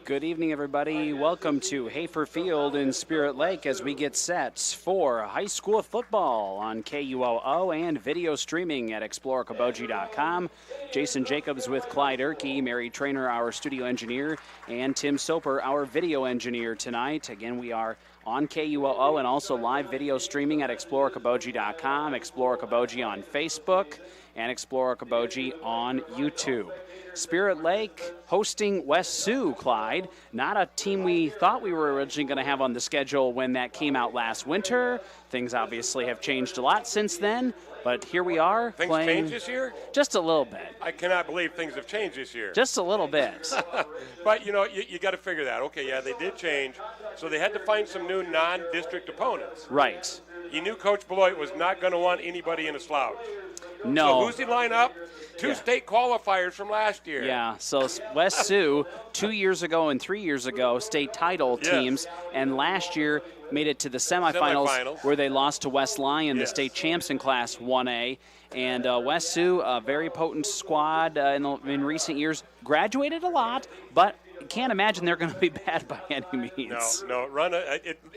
Good evening, everybody. Welcome to Hafer Field in Spirit Lake as we get set for high school football on KUOO and video streaming at exploreokoboji.com. Jason Jacobs with Clyde Erkey, Mary Trainer, our studio engineer, and Tim Soper, our video engineer tonight. Again, we are on KUOO and also live video streaming at exploreokoboji.com, Explore Okoboji on Facebook, and Explore Okoboji on YouTube. Spirit Lake hosting West Sioux, Clyde. Not a team we thought we were originally going to have on the schedule when that came out last winter. Things obviously have changed a lot since then, but here we are. Things changed this year? Just a little bit. I cannot believe things have changed this year. Just a little bit. But, you got to figure that. Okay, yeah, they did change. So they had to find some new non-district opponents. Right. You knew Coach Beloit was not going to want anybody in a slouch. No. So who's he line up? Two state qualifiers from last year. Yeah, so West Sioux, 2 years ago and 3 years ago, state title teams, and last year made it to the semifinals. Where they lost to West Lyon, the state champs in Class 1A. And West Sioux, a very potent squad in recent years, graduated a lot, but can't imagine they're going to be bad by any means. No.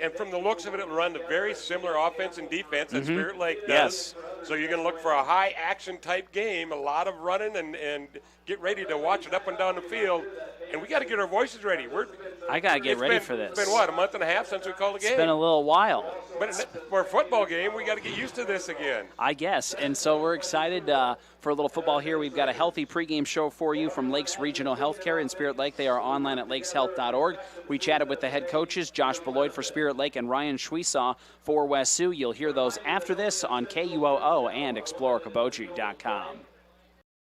And from the looks of it, it'll run a very similar offense and defense that Spirit Lake does. Yes. So you're going to look for a high-action type game, a lot of running, and get ready to watch it up and down the field. And we got to get our voices ready. I got to get ready for this. It's been, a month and a half since we called the game? It's been a little while. But for a football game, we got to get used to this again. I guess. And so we're excited for a little football here. We've got a healthy pregame show for you from Lakes Regional Healthcare in Spirit Lake. They are online at lakeshealth.org. We chatted with the head coaches, Josh Beloit for Spirit Lake and Ryan Shweesaw for West Sioux. You'll hear those after this on KUOO and exploreokoboji.com.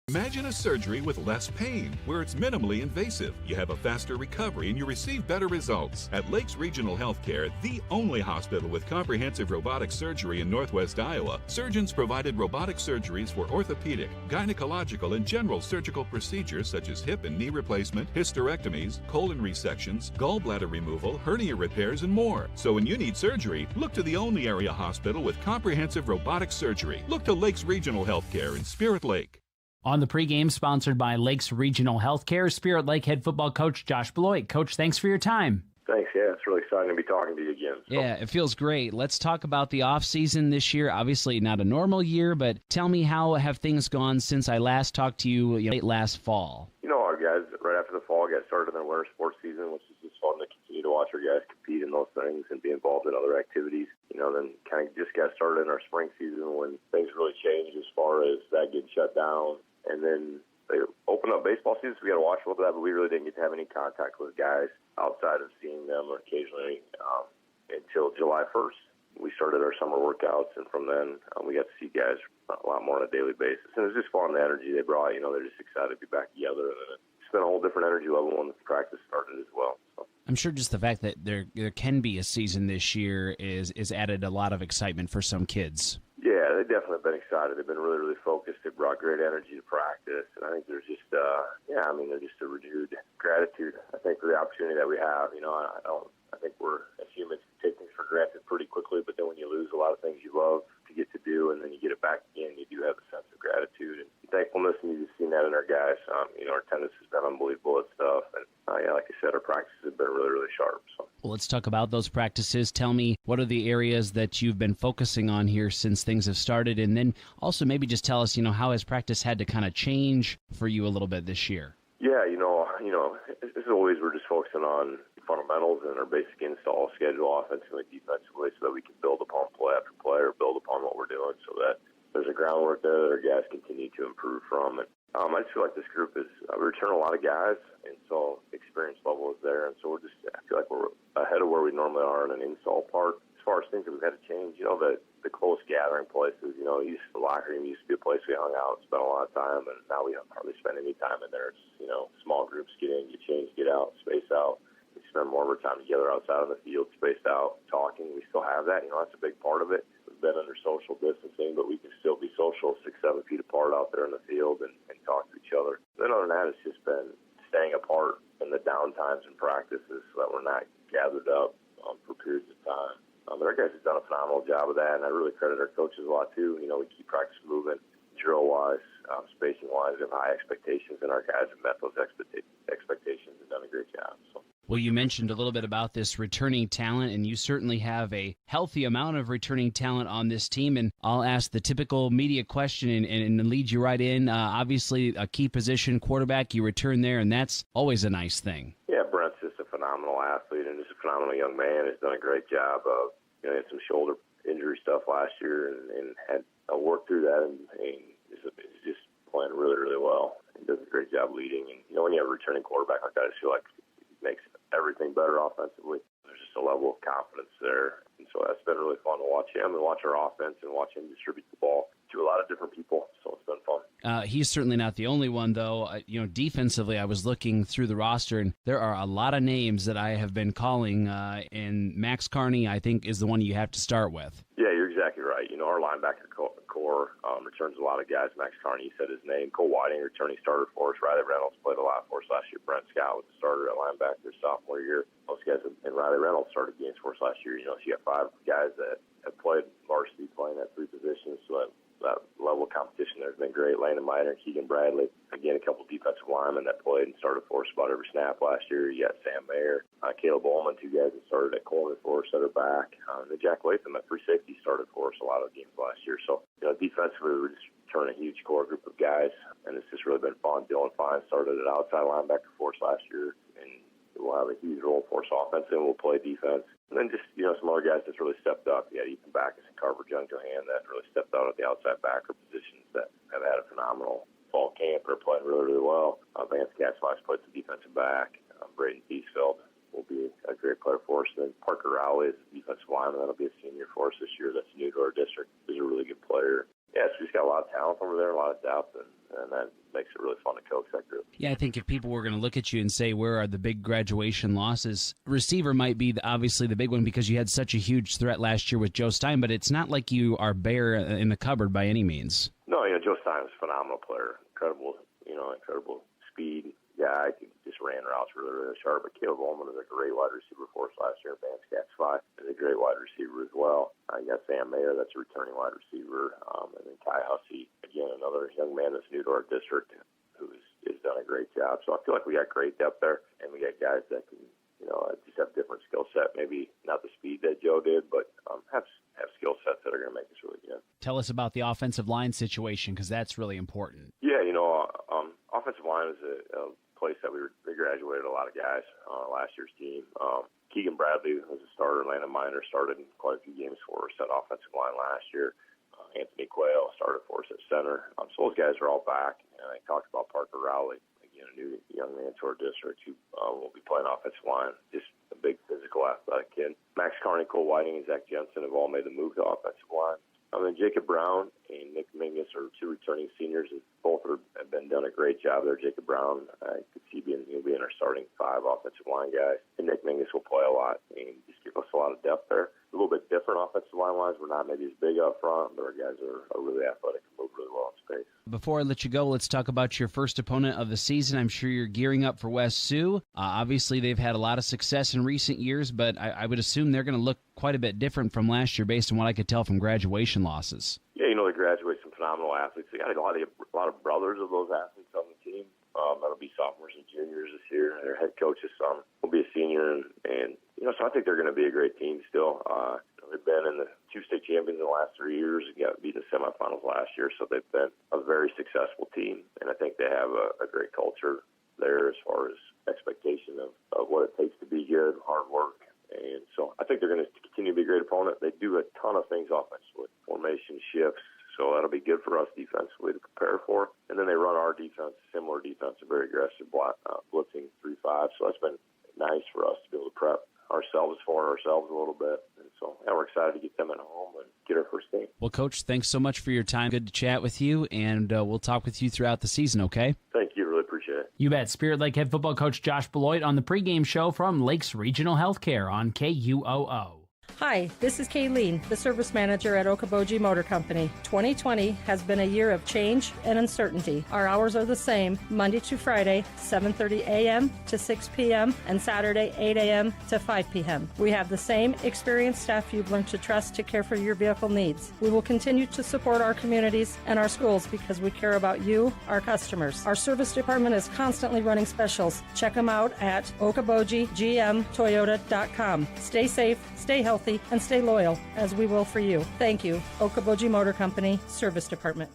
Imagine a surgery with less pain, where it's minimally invasive. You have a faster recovery and you receive better results. At Lakes Regional Healthcare, the only hospital with comprehensive robotic surgery in Northwest Iowa, surgeons provided robotic surgeries for orthopedic, gynecological, and general surgical procedures such as hip and knee replacement, hysterectomies, colon resections, gallbladder removal, hernia repairs, and more. So when you need surgery, look to the only area hospital with comprehensive robotic surgery. Look to Lakes Regional Healthcare in Spirit Lake. On the pregame, sponsored by Lakes Regional Healthcare, Spirit Lake head football coach Josh Beloit. Coach, thanks for your time. Thanks, yeah. It's really exciting to be talking to you again. So. Yeah, it feels great. Let's talk about the offseason this year. Obviously not a normal year, but tell me, how have things gone since I last talked to you late last fall? Our guys, right after the fall, got started in their winter sports season, which is just fun to continue to watch our guys compete in those things and be involved in other activities. Then kind of just got started in our spring season when things really changed as far as that getting shut down. And then they opened up baseball season, so we got to watch a little bit of that, but we really didn't get to have any contact with guys outside of seeing them or occasionally until July 1st. We started our summer workouts, and from then we got to see guys a lot more on a daily basis. And it was just fun, the energy they brought. They're just excited to be back together. And it's been a whole different energy level when the practice started as well. So. I'm sure just the fact that there can be a season this year is added a lot of excitement for some kids. Yeah, they've definitely been excited. They've been really, really focused. They brought great energy to practice. And I think there's just, there's just a renewed gratitude, I think, for the opportunity that we have. I think we're, as humans, take things for granted pretty quickly, but then when you lose a lot of things you love to get to do and then you get it back again, you do have a sense of gratitude and thankfulness, and you've just seen that in our guys. Our attendance has been unbelievable and stuff. And, like I said, our practices have been really, really sharp. So. Well, let's talk about those practices. Tell me, what are the areas that you've been focusing on here since things have started? And then also maybe just tell us, how has practice had to kind of change for you a little bit this year? Yeah, as always, we're just focusing on fundamentals and our basic install schedule, offensively, defensively, so that we can build upon play after play or build upon what we're doing so that there's a groundwork there that our guys continue to improve from. And I just feel like this group is, we return a lot of guys, and so experience level is there. And so I feel like we're ahead of where we normally are in an install part. As far as things that we've had to change, the close gathering places, the locker room used to be a place we hung out, spent a lot of time, and now we don't hardly spend any time in there. It's, small groups get in, get changed, get out, space out. We spend more of our time together outside on the field, spaced out, talking. We still have that. That's a big part of it. We've been under social distancing, but we can still be social 6-7 feet apart out there in the field and talk to each other. Then other than that, it's just been staying apart in the downtimes and practices so that we're not gathered up for periods of time. But our guys have done a phenomenal job of that, and I really credit our coaches a lot, too. We keep practice moving, drill-wise, spacing-wise. We have high expectations, and our guys have met those expectations and done a great job. So. Well, you mentioned a little bit about this returning talent, and you certainly have a healthy amount of returning talent on this team. And I'll ask the typical media question and lead you right in. Obviously, a key position, quarterback, you return there, and that's always a nice thing. Yeah, Brent's just a phenomenal athlete and just a phenomenal young man. He's done a great job of, he had some shoulder injury stuff last year and had worked through that, and he's just playing really, really well. He does a great job leading. And, when you have a returning quarterback like that, I just feel like it makes everything better offensively. There's just a level of confidence there. And so that's been really fun to watch him and watch our offense and watch him distribute the ball to a lot of different people. So it's been fun. He's certainly not the only one, though. Defensively, I was looking through the roster, and there are a lot of names that I have been calling, and Max Carney, I think, is the one you have to start with. Yeah, you're exactly right. Our linebacker core returns a lot of guys. Max Carney, you said his name. Cole Whiting, returning starter for us. Riley Reynolds played a lot for us last year. Brent Scott was the starter at linebacker sophomore year. Those guys, and Riley Reynolds started games for us last year. So you got 5 guys that have played varsity, playing at 3 positions. So that level of competition there has been great. Landon Miner, Keegan Bradley, again, a couple defensive linemen that played and started for us about every snap last year. You got Sam Mayer, Caleb Ullman, 2 guys that started at corner for us that are back. And then Jack Latham at free safety started for us a lot of games last year. So, defensively, we're just turning a huge core group of guys, and it's just really been fun. Dylan Fine started at outside linebacker for us last year, and we'll have a huge role for us offensively, and we'll play defense. And then just, some other guys that's really stepped up. You had Ethan Backus and Carver Young Johan that really stepped out at the outside backer positions that have had a phenomenal fall camp. They're playing really, really well. Vance Katzlach played the defensive back. Braden Biesfeld will be a great player for us. And then Parker Rowley is a defensive lineman. That'll be a senior for us this year. That's new to our district. He's a really good player. Yeah, so we've got a lot of talent over there, a lot of depth, and that makes it really fun to coach that group. Yeah, I think if people were going to look at you and say, where are the big graduation losses, receiver might be obviously the big one because you had such a huge threat last year with Joe Stein, but it's not like you are bare in the cupboard by any means. No, Joe Stein is a phenomenal player, incredible speed guy. He just ran routes really, really sharp. But Caleb Ullman is a great wide receiver for us last year. Vance Katzlach is a great wide receiver as well. You got Sam Mayer, that's a returning wide receiver. And then Kai Hussey, again, another young man that's new to our district who has done a great job. So I feel like we got great depth there, and we got guys that can, just have different skill set. Maybe not the speed that Joe did, but have skill sets that are going to make us really good. Tell us about the offensive line situation, because that's really important. Yeah, offensive line is a place that we graduated a lot of guys on last year's team. Keegan Bradley was a starter. Landon Miner started in quite a few games for us at offensive line last year. Anthony Quayle started for us at center. So those guys are all back. And I talked about Parker Rowley, again, a new young man to our district who will be playing offensive line. Just a big physical, athletic kid. Max Carney, Cole Whiting, and Zach Jensen have all made the move to offensive line. Then Jacob Brown and Nick Mingus are 2 returning seniors. Both have done a great job there. Jacob Brown, I could see he'll be in our starting 5 offensive line guys. And Nick Mingus will play a lot and just give us a lot of depth there. A little bit different offensive line-wise. We're not maybe as big up front, but our guys are really athletic and move really well in space. Before I let you go, let's talk about your first opponent of the season. I'm sure you're gearing up for West Sioux. Obviously, they've had a lot of success in recent years, but I would assume they're going to look quite a bit different from last year based on what I could tell from graduation losses. Yeah, they graduate some phenomenal athletes. They got a lot of brothers of those athletes on the team. That'll be sophomores and juniors this year. Their head coach's son will be a senior, and so I think they're going to be a great team still. They've been in the 2 state champions in the last 3 years and got beat in the semifinals last year, so they've been a very successful team, and I think they have a great culture there as far as expectation of what it takes to be good, hard work. And so I think they're going to continue to be a great opponent. They do a ton of things offensively, formation shifts, so that'll be good for us defensively to prepare for. And then they run our defense, similar defense, a very aggressive blitzing 3-5. So that's been nice for us to be able to prep ourselves a little bit. And so we're excited to get them at home and get our first game. Well, Coach, thanks so much for your time. Good to chat with you, and we'll talk with you throughout the season, okay? Thank you. Really appreciate it. You bet. Spirit Lake head football coach Josh Beloit on the pregame show from Lakes Regional Healthcare on KUOO. Hi, this is Kayleen, the service manager at Okoboji Motor Company. 2020 has been a year of change and uncertainty. Our hours are the same, Monday to Friday, 7:30 a.m. to 6 p.m., and Saturday, 8 a.m. to 5 p.m. We have the same experienced staff you've learned to trust to care for your vehicle needs. We will continue to support our communities and our schools because we care about you, our customers. Our service department is constantly running specials. Check them out at okobojigmtoyota.com. Stay safe, stay healthy, and stay loyal, as we will for you. Thank you. Okoboji Motor Company, Service Department.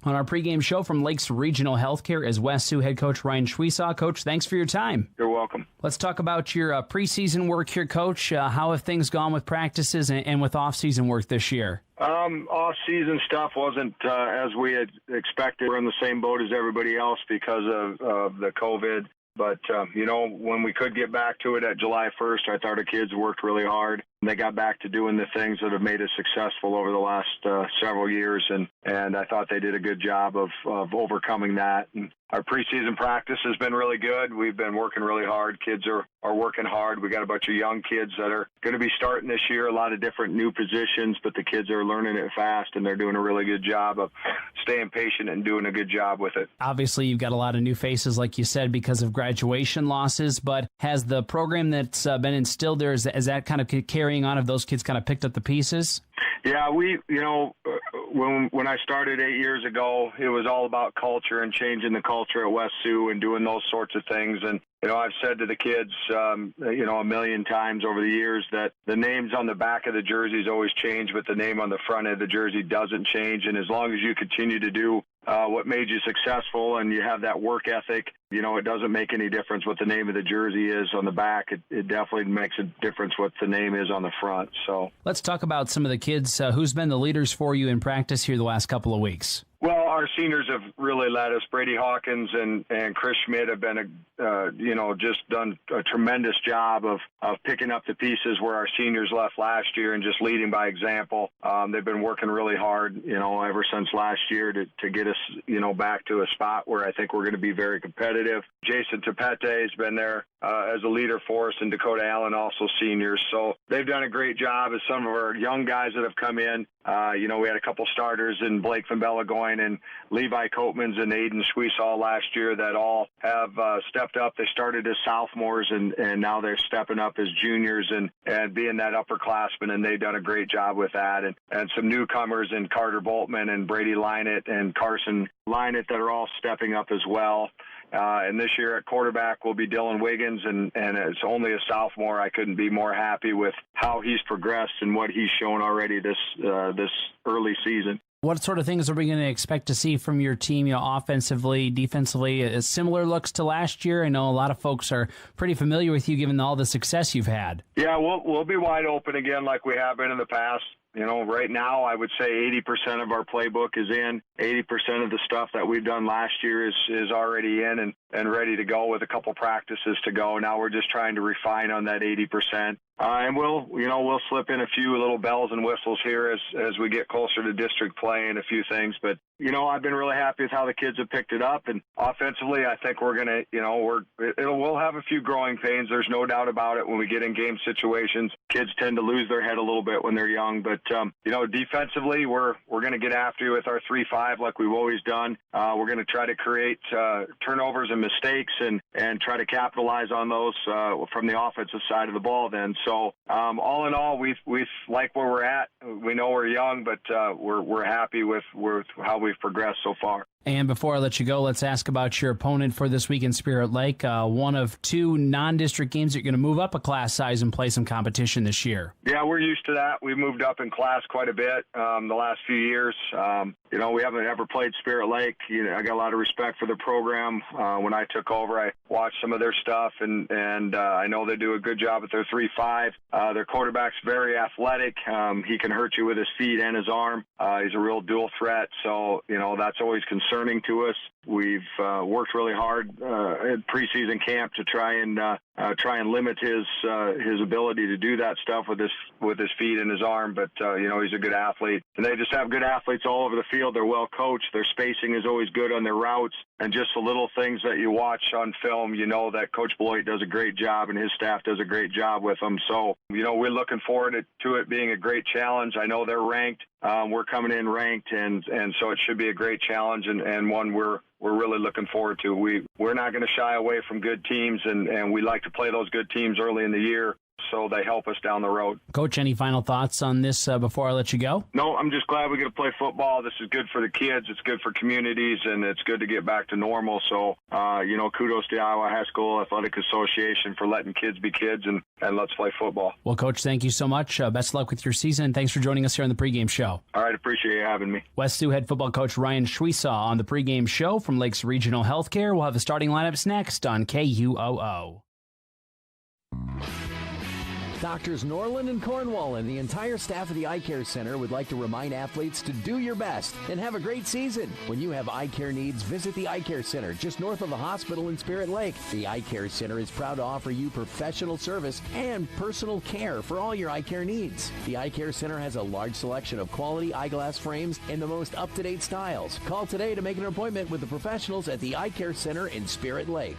On our pregame show from Lakes Regional Healthcare is West Sioux head coach Ryan Shweesaw. Coach, thanks for your time. You're welcome. Let's talk about your preseason work here, Coach. How have things gone with practices and with off-season work this year? Off-season stuff wasn't as we had expected. We're in the same boat as everybody else because of the COVID. But, when we could get back to it at July 1st, I thought our kids worked really hard. They got back to doing the things that have made us successful over the last several years, and I thought they did a good job of overcoming that. And our preseason practice has been really good. We've been working really hard. Kids are working hard. We got a bunch of young kids that are going to be starting this year, a lot of different new positions, but the kids are learning it fast, and they're doing a really good job of staying patient and doing a good job with it. Obviously, you've got a lot of new faces, like you said, because of graduation losses, but has the program that's been instilled there, is that kind of carrying on? Have those kids kind of picked up the pieces? Yeah, when I started 8 years ago, it was all about culture and changing the culture at West Sioux and doing those sorts of things. And, I've said to the kids, a million times over the years that the names on the back of the jerseys always change, but the name on the front of the jersey doesn't change. And as long as you continue to do what made you successful and you have that work ethic, it doesn't make any difference what the name of the jersey is on the back. It definitely makes a difference what the name is on the front. So let's talk about some of the kids. Who's been the leaders for you in practice here the last couple of weeks? Well, our seniors have really led us. Brady Hawkins and Chris Schmidt have been, just done a tremendous job of picking up the pieces where our seniors left last year and just leading by example. They've been working really hard, ever since last year to get us, back to a spot where I think we're going to be very competitive. Jason Tepete has been there as a leader for us, and Dakota Allen also seniors. So they've done a great job as some of our young guys that have come in. We had a couple starters in Blake Van Bellegoin and Levi Coatmans and Aiden Shweesaw last year that all have stepped up. They started as sophomores, and now they're stepping up as juniors and being that upperclassman, and they've done a great job with that. And some newcomers in Carter Boltman and Brady Lynett and Carson Lynett that are all stepping up as well. And this year at quarterback will be Dylan Wiggins, and it's only a sophomore. I couldn't be more happy with how he's progressed and what he's shown already this early season. What sort of things are we going to expect to see from your team, offensively, defensively? Similar looks to last year? I know a lot of folks are pretty familiar with you given all the success you've had. Yeah, we'll be wide open again like we have been in the past. Right now, I would say 80% of our playbook is in. 80% of the stuff that we've done last year is already in and ready to go with a couple practices to go. Now we're just trying to refine on that 80%. And we'll slip in a few little bells and whistles here as we get closer to district play and a few things. But, I've been really happy with how the kids have picked it up. And offensively, I think we're going to, we'll have a few growing pains. There's no doubt about it when we get in game situations. Kids tend to lose their head a little bit when they're young. But, defensively, we're going to get after you with our 3-5 like we've always done. We're going to try to create turnovers and mistakes and try to capitalize on those from the offensive side of the ball then. So all in all, we like where we're at. We know we're young, but we're happy with how we've progressed so far. And before I let you go, let's ask about your opponent for this week in Spirit Lake. One of two non-district games that you're going to move up a class size and play some competition this year. Yeah, we're used to that. We've moved up in class quite a bit the last few years. We haven't ever played Spirit Lake. I got a lot of respect for the program. When I took over, I watched some of their stuff, and I know they do a good job at their 3-5. Their quarterback's very athletic. He can hurt you with his feet and his arm. He's a real dual threat, so that's always concerning to us. We've worked really hard at preseason camp to try and limit his ability to do that stuff with his feet and his arm. But he's a good athlete, and they just have good athletes all over the field. They're well coached. Their spacing is always good on their routes. and just the little things that you watch on film, you know that Coach Beloit does a great job and his staff does a great job with them. So, you know, we're looking forward to it being a great challenge. I know they're ranked. We're coming in ranked, and so it should be a great challenge and one we're really looking forward to. We're not going to shy away from good teams, and we like to play those good teams early in the year, so they help us down the road. Coach, any final thoughts on this before I let you go? No, I'm just glad we get to play football. This is good for the kids. It's good for communities, and it's good to get back to normal. So, you know, kudos to the Iowa High School Athletic Association for letting kids be kids, and let's play football. Well, Coach, thank you so much. Best of luck with your season, and thanks for joining us here on the Pregame Show. All right, appreciate you having me. West Sioux head football coach Ryan Shweesaw on the Pregame Show from Lakes Regional Healthcare. We'll have the starting lineups next on KUOO. Doctors Norland and Cornwall and the entire staff of the Eye Care Center would like to remind athletes to do your best and have a great season. When you have eye care needs, visit the Eye Care Center just north of the hospital in Spirit Lake. The Eye Care Center is proud to offer you professional service and personal care for all your eye care needs. The Eye Care Center has a large selection of quality eyeglass frames and the most up-to-date styles. Call today to make an appointment with the professionals at the Eye Care Center in Spirit Lake.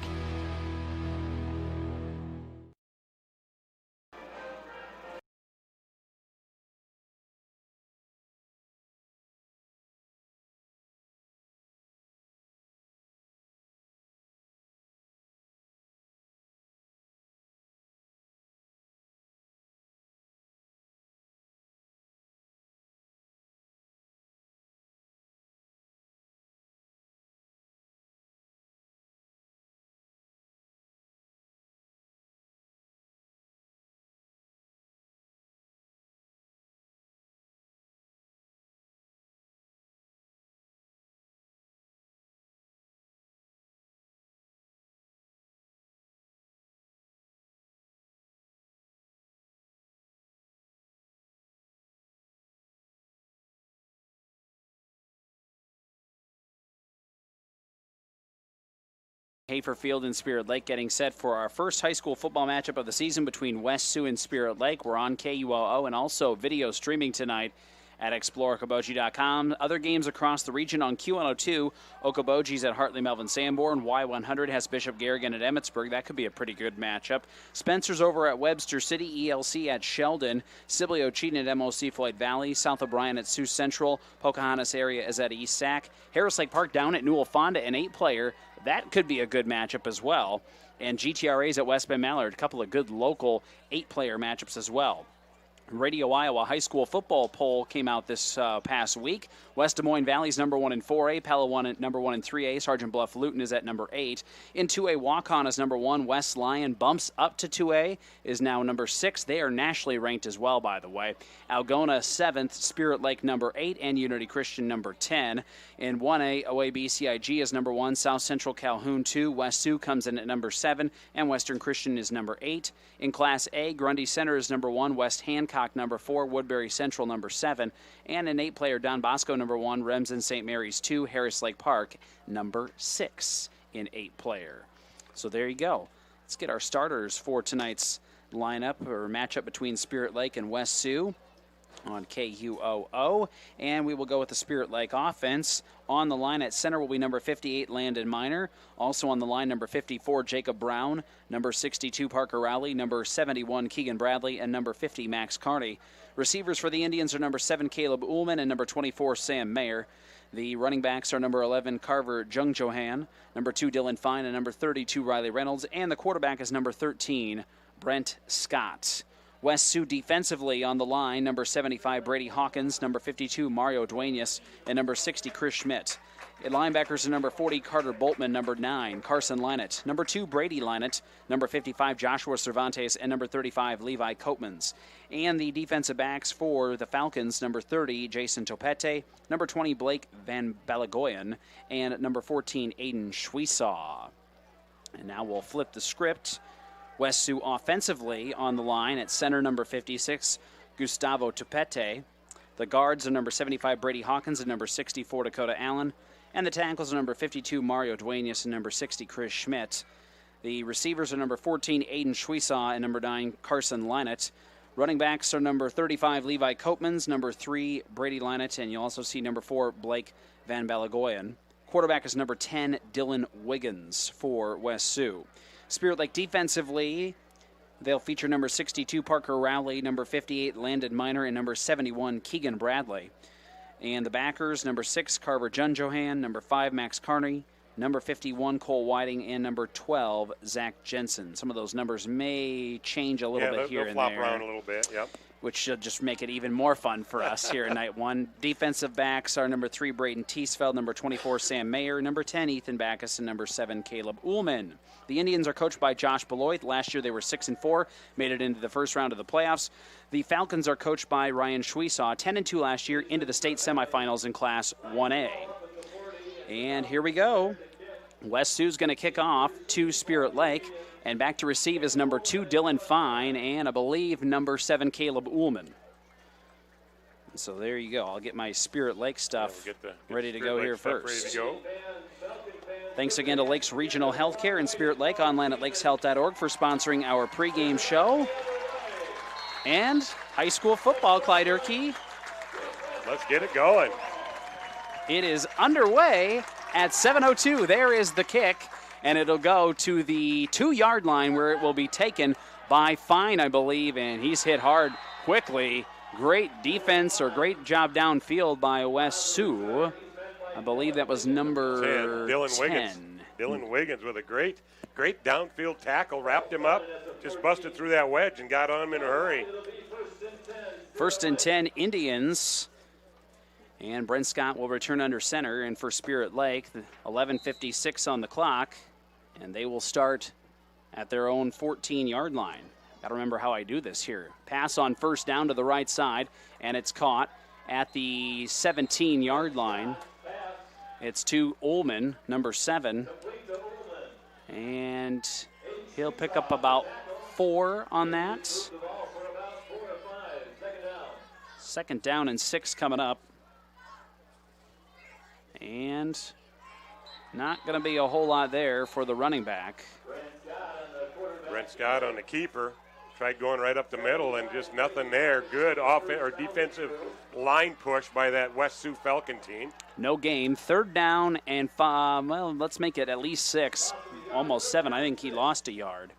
Haferfield and Spirit Lake getting set for our first high school football matchup of the season between West Sioux and Spirit Lake. We're on KUOO and also video streaming tonight at ExploreOkoboji.com. Other games across the region on Q102. Okoboji's at Hartley Melvin Sanborn. Y100 has Bishop Garrigan at Emmetsburg. That could be a pretty good matchup. Spencer's over at Webster City. ELC at Sheldon. Sibley Cheaton at MOC Floyd Valley. South O'Brien at Sioux Central. Pocahontas area is at East Sac. Harris Lake Park down at Newell Fonda, an 8-player. That could be a good matchup as well. And GTRA's at West Bend Mallard. A couple of good local 8-player matchups as well. Radio Iowa high school football poll came out this past week. West Des Moines Valley's number 1 in 4A, Pella number 1 in 3A. Sergeant Bluff Luton is at number 8. In 2A, Waukon is number 1. West Lyon bumps up to 2A, is now number 6. They are nationally ranked as well, by the way. Algona 7th, Spirit Lake number 8, and Unity Christian number 10. In 1A, OAB CIG is number 1. South Central Calhoun 2. West Sioux comes in at number 7, and Western Christian is number 8. In Class A, Grundy Center is number 1. West Hancock number 4. Woodbury Central number 7. And an 8-player, Don Bosco number 1. Remsen St. Mary's 2. Harris Lake Park number 6 in 8-player. So there you go. Let's get our starters for tonight's lineup or matchup between Spirit Lake and West Sioux on KUOO, and we will go with the Spirit Lake offense. On the line at center will be number 58, Landon Miner. Also on the line, number 54, Jacob Brown. Number 62, Parker Rowley. Number 71, Keegan Bradley. And number 50, Max Carney. Receivers for the Indians are number 7, Caleb Ullman, and number 24, Sam Mayer. The running backs are number 11, Carver Jung Johan. Number 2, Dylan Fine. And number 32, Riley Reynolds. And the quarterback is number 13, Brent Scott. West Sioux defensively on the line, number 75, Brady Hawkins, number 52, Mario Duenas, and number 60, Chris Schmidt. At linebackers are number 40, Carter Boltman, number 9, Carson Linett, number 2, Brady Linett, number 55, Joshua Cervantes, and number 35, Levi Coatmans. And the defensive backs for the Falcons, number 30, Jason Topete, number 20, Blake Van Balagoyan, and number 14, Aiden Shweesaw. And now we'll flip the script. West Sioux offensively on the line at center, number 56, Gustavo Tupete. The guards are number 75, Brady Hawkins, and number 64, Dakota Allen. And the tackles are number 52, Mario Duenas, and number 60, Chris Schmidt. The receivers are number 14, Aiden Shweesaw, and number 9, Carson Linett. Running backs are number 35, Levi Coatmans, number 3, Brady Linett, and you'll also see number 4, Blake Van Balagoyan. Quarterback is number 10, Dylan Wiggins for West Sioux. Spirit Lake defensively, they'll feature number 62, Parker Rowley, number 58, Landon Miner, and number 71, Keegan Bradley. And the backers, number 6, Carver Junjohan, number 5, Max Carney, number 51, Cole Whiting, and number 12, Zach Jensen. Some of those numbers may change a little bit here and there. Flop around a little bit, yep. Which should just make it even more fun for us here in night one. Defensive backs are number 3, Braden Teesfeld, number 24, Sam Mayer, number 10, Ethan Backus, and number 7, Caleb Ullman. The Indians are coached by Josh Beloit. Last year they were 6-4, made it into the first round of the playoffs. The Falcons are coached by Ryan Shweesaw, 10-2 last year, into the state semifinals in Class 1A. And here we go. West Sioux's going to kick off to Spirit Lake. And back to receive is number 2, Dylan Fine, and I believe number 7, Caleb Ullman. So there you go. I'll get my Spirit Lake stuff ready to go here first. Ready to go. Thanks again to Lakes Regional Healthcare in Spirit Lake, online at lakeshealth.org for sponsoring our pregame show. And high school football, Clyde Erkey. Let's get it going. It is underway at 7:02. There is the kick. And it'll go to the 2-yard line where it will be taken by Fine, I believe. And he's hit hard quickly. Great defense or great job downfield by West Sioux. I believe that was number 10. Wiggins. Dylan Wiggins with a great downfield tackle. Wrapped him up, just busted through that wedge and got on him in a hurry. 1st and 10 Indians. And Brent Scott will return under center. And for Spirit Lake, 11:56 on the clock. And they will start at their own 14-yard line. Got to remember how I do this here. Pass on first down to the right side, and it's caught at the 17-yard line. It's to Ullman, number 7. And he'll pick up about 4 on that. 2nd down and 6 coming up. And not going to be a whole lot there for the running back. Brent Scott on the keeper. Tried going right up the middle and just nothing there. Good defensive line push by that West Sioux Falcon team. No gain. 3rd down and 5. Well, let's make it at least 6. Almost 7. I think he lost a yard.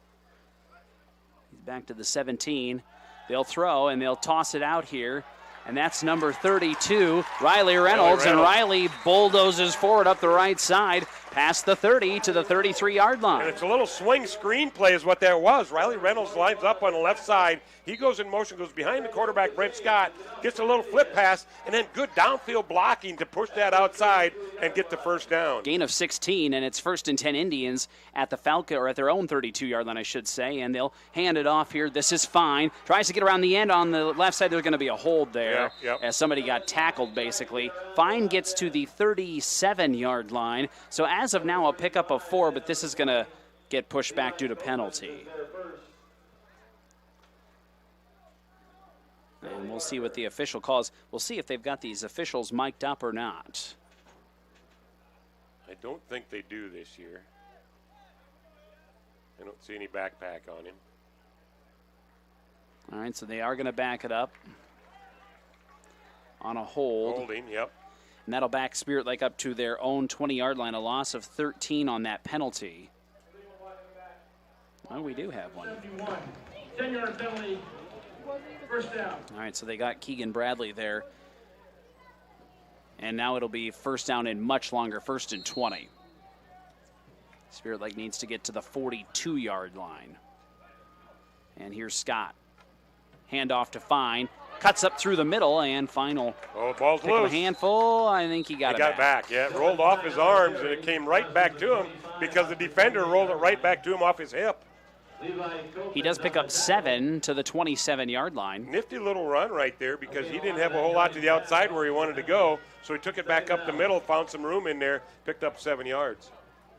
He's back to the 17. They'll throw and they'll toss it out here. And that's number 32, Riley Reynolds. And Riley bulldozes forward up the right side, past the 30 to the 33-yard line. And it's a little swing screen play is what that was. Riley Reynolds lines up on the left side. He goes in motion, goes behind the quarterback, Brent Scott, gets a little flip pass, and then good downfield blocking to push that outside and get the first down. Gain of 16, and it's 1st and 10 Indians at the Falcon, or at their own 32-yard line, I should say, and they'll hand it off here. This is Fine. Tries to get around the end on the left side. There's going to be a hold there as somebody got tackled, basically. Fine gets to the 37-yard line. So as of now, a pickup of 4, but this is going to get pushed back due to penalty. And we'll see what the official calls. We'll see if they've got these officials mic'd up or not. I don't think they do this year. I don't see any backpack on him. All right, so they are going to back it up on a hold. Holding, yep. And that'll back Spirit Lake up to their own 20-yard line, a loss of 13 on that penalty. Oh, we do have one. 10-yard penalty. First down. All right, so they got Keegan Bradley there. And now it'll be first down and much longer, 1st and 20. Spirit Lake needs to get to the 42-yard line. And here's Scott. Handoff to Fine. Cuts up through the middle, and Fine ball's pick loose. A handful. I think he got it back. Got back, yeah. It rolled off his arms, and it came right back to him because the defender rolled it right back to him off his hip. He does pick up 7 to the 27-yard line. Nifty little run right there because he didn't have a whole lot to the outside where he wanted to go, so he took it back up the middle, found some room in there, picked up 7 yards.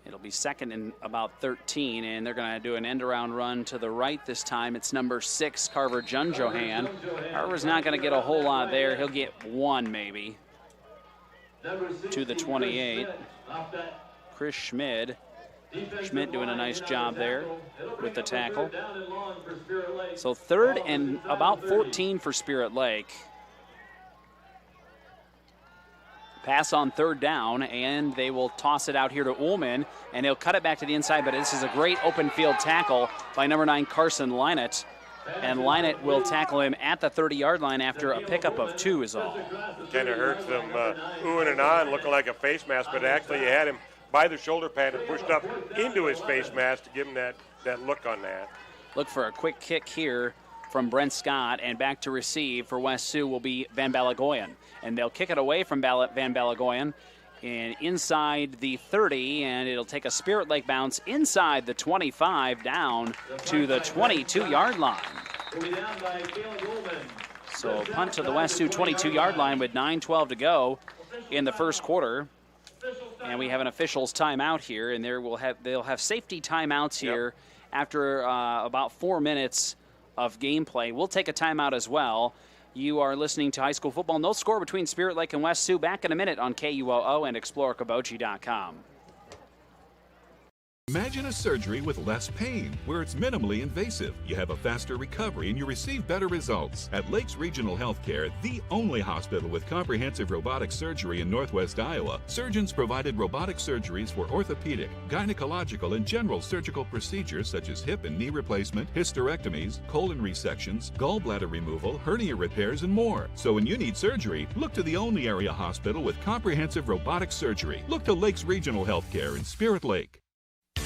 It'll be 2nd and about 13, and they're going to do an end-around run to the right this time. It's number 6, Carver Junjohan. Carver's not going to get a whole lot there. He'll get 1 maybe to the 28. Chris Schmidt doing a nice job there with the tackle. So 3rd and about 14 for Spirit Lake. Pass on third down, and they will toss it out here to Ullman, and he'll cut it back to the inside, but this is a great open field tackle by number 9, Carson Lynett. And Lynett will tackle him at the 30-yard line after a pickup of 2 is all. Kind of hurts them oohing and ahhing, looking like a face mask, but actually you had him by the shoulder pad and pushed up into his face mask to give him that look on that. Look for a quick kick here from Brent Scott, and back to receive for West Sioux will be Van Balagoyan. And they'll kick it away from Van Balagoyan and inside the 30, and it'll take a Spirit Lake bounce inside the 25 down to the 22-yard line. So punt to the West Sioux 22-yard line with 9:12 to go in the first quarter. And we have an officials timeout here, and they'll have safety timeouts here after about 4 minutes of gameplay. We'll take a timeout as well. You are listening to high school football. No score between Spirit Lake and West Sioux. Back in a minute on KUOO and ExploreOkoboji.com. Imagine a surgery with less pain, where it's minimally invasive. You have a faster recovery and you receive better results. At Lakes Regional Healthcare, the only hospital with comprehensive robotic surgery in Northwest Iowa, surgeons provided robotic surgeries for orthopedic, gynecological, and general surgical procedures such as hip and knee replacement, hysterectomies, colon resections, gallbladder removal, hernia repairs, and more. So when you need surgery, look to the only area hospital with comprehensive robotic surgery. Look to Lakes Regional Healthcare in Spirit Lake.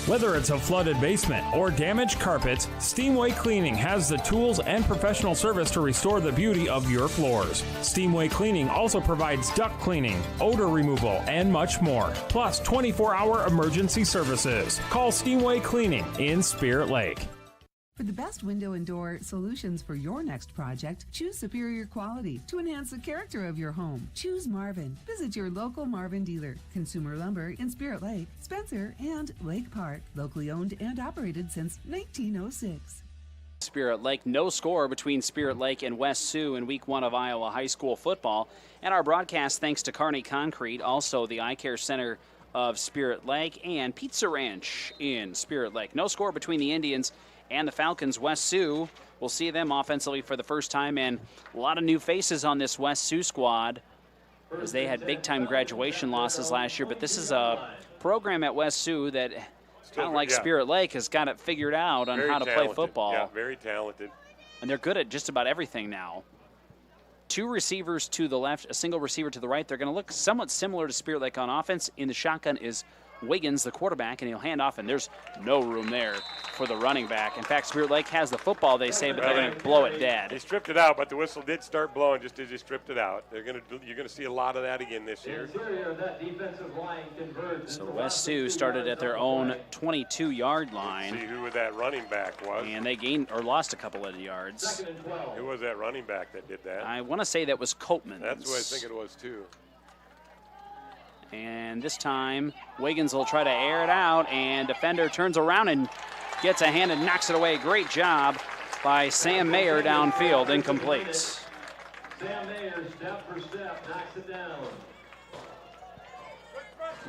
Whether it's a flooded basement or damaged carpets, Steamway Cleaning has the tools and professional service to restore the beauty of your floors. Steamway Cleaning also provides duct cleaning, odor removal, and much more, plus 24-hour emergency services. Call Steamway Cleaning in Spirit Lake. For the best window and door solutions for your next project, choose superior quality to enhance the character of your home. Choose Marvin. Visit your local Marvin dealer. Consumer Lumber in Spirit Lake, Spencer, and Lake Park. Locally owned and operated since 1906. Spirit Lake, no score between Spirit Lake and West Sioux in week 1 of Iowa high school football. And our broadcast thanks to Kearney Concrete, also the Eye Care Center of Spirit Lake, and Pizza Ranch in Spirit Lake. No score between the Indians and the Falcons. West Sioux, we'll see them offensively for the first time, and a lot of new faces on this West Sioux squad as they had big-time graduation losses last year. But this is a program at West Sioux that, kind of like Spirit Lake, has got it figured out on how to play football. Yeah, very talented. And they're good at just about everything now. 2 receivers to the left, a single receiver to the right. They're going to look somewhat similar to Spirit Lake on offense. In the shotgun is Wiggins, the quarterback, and he'll hand off, and there's no room there for the running back. In fact, Spirit Lake has the football, they say, but they're going to blow it dead. They stripped it out, but the whistle did start blowing just as they stripped it out. You're going to see a lot of that again this year. So West Sioux started at their own 22-yard line. See who that running back was. And they gained or lost a couple of yards. Who was that running back that did that? I want to say that was Copeman. That's what I think it was too. And this time, Wiggins will try to air it out, and defender turns around and gets a hand and knocks it away. Great job by Sam Mayer downfield, incomplete. Sam Mayer, step for step, knocks it down.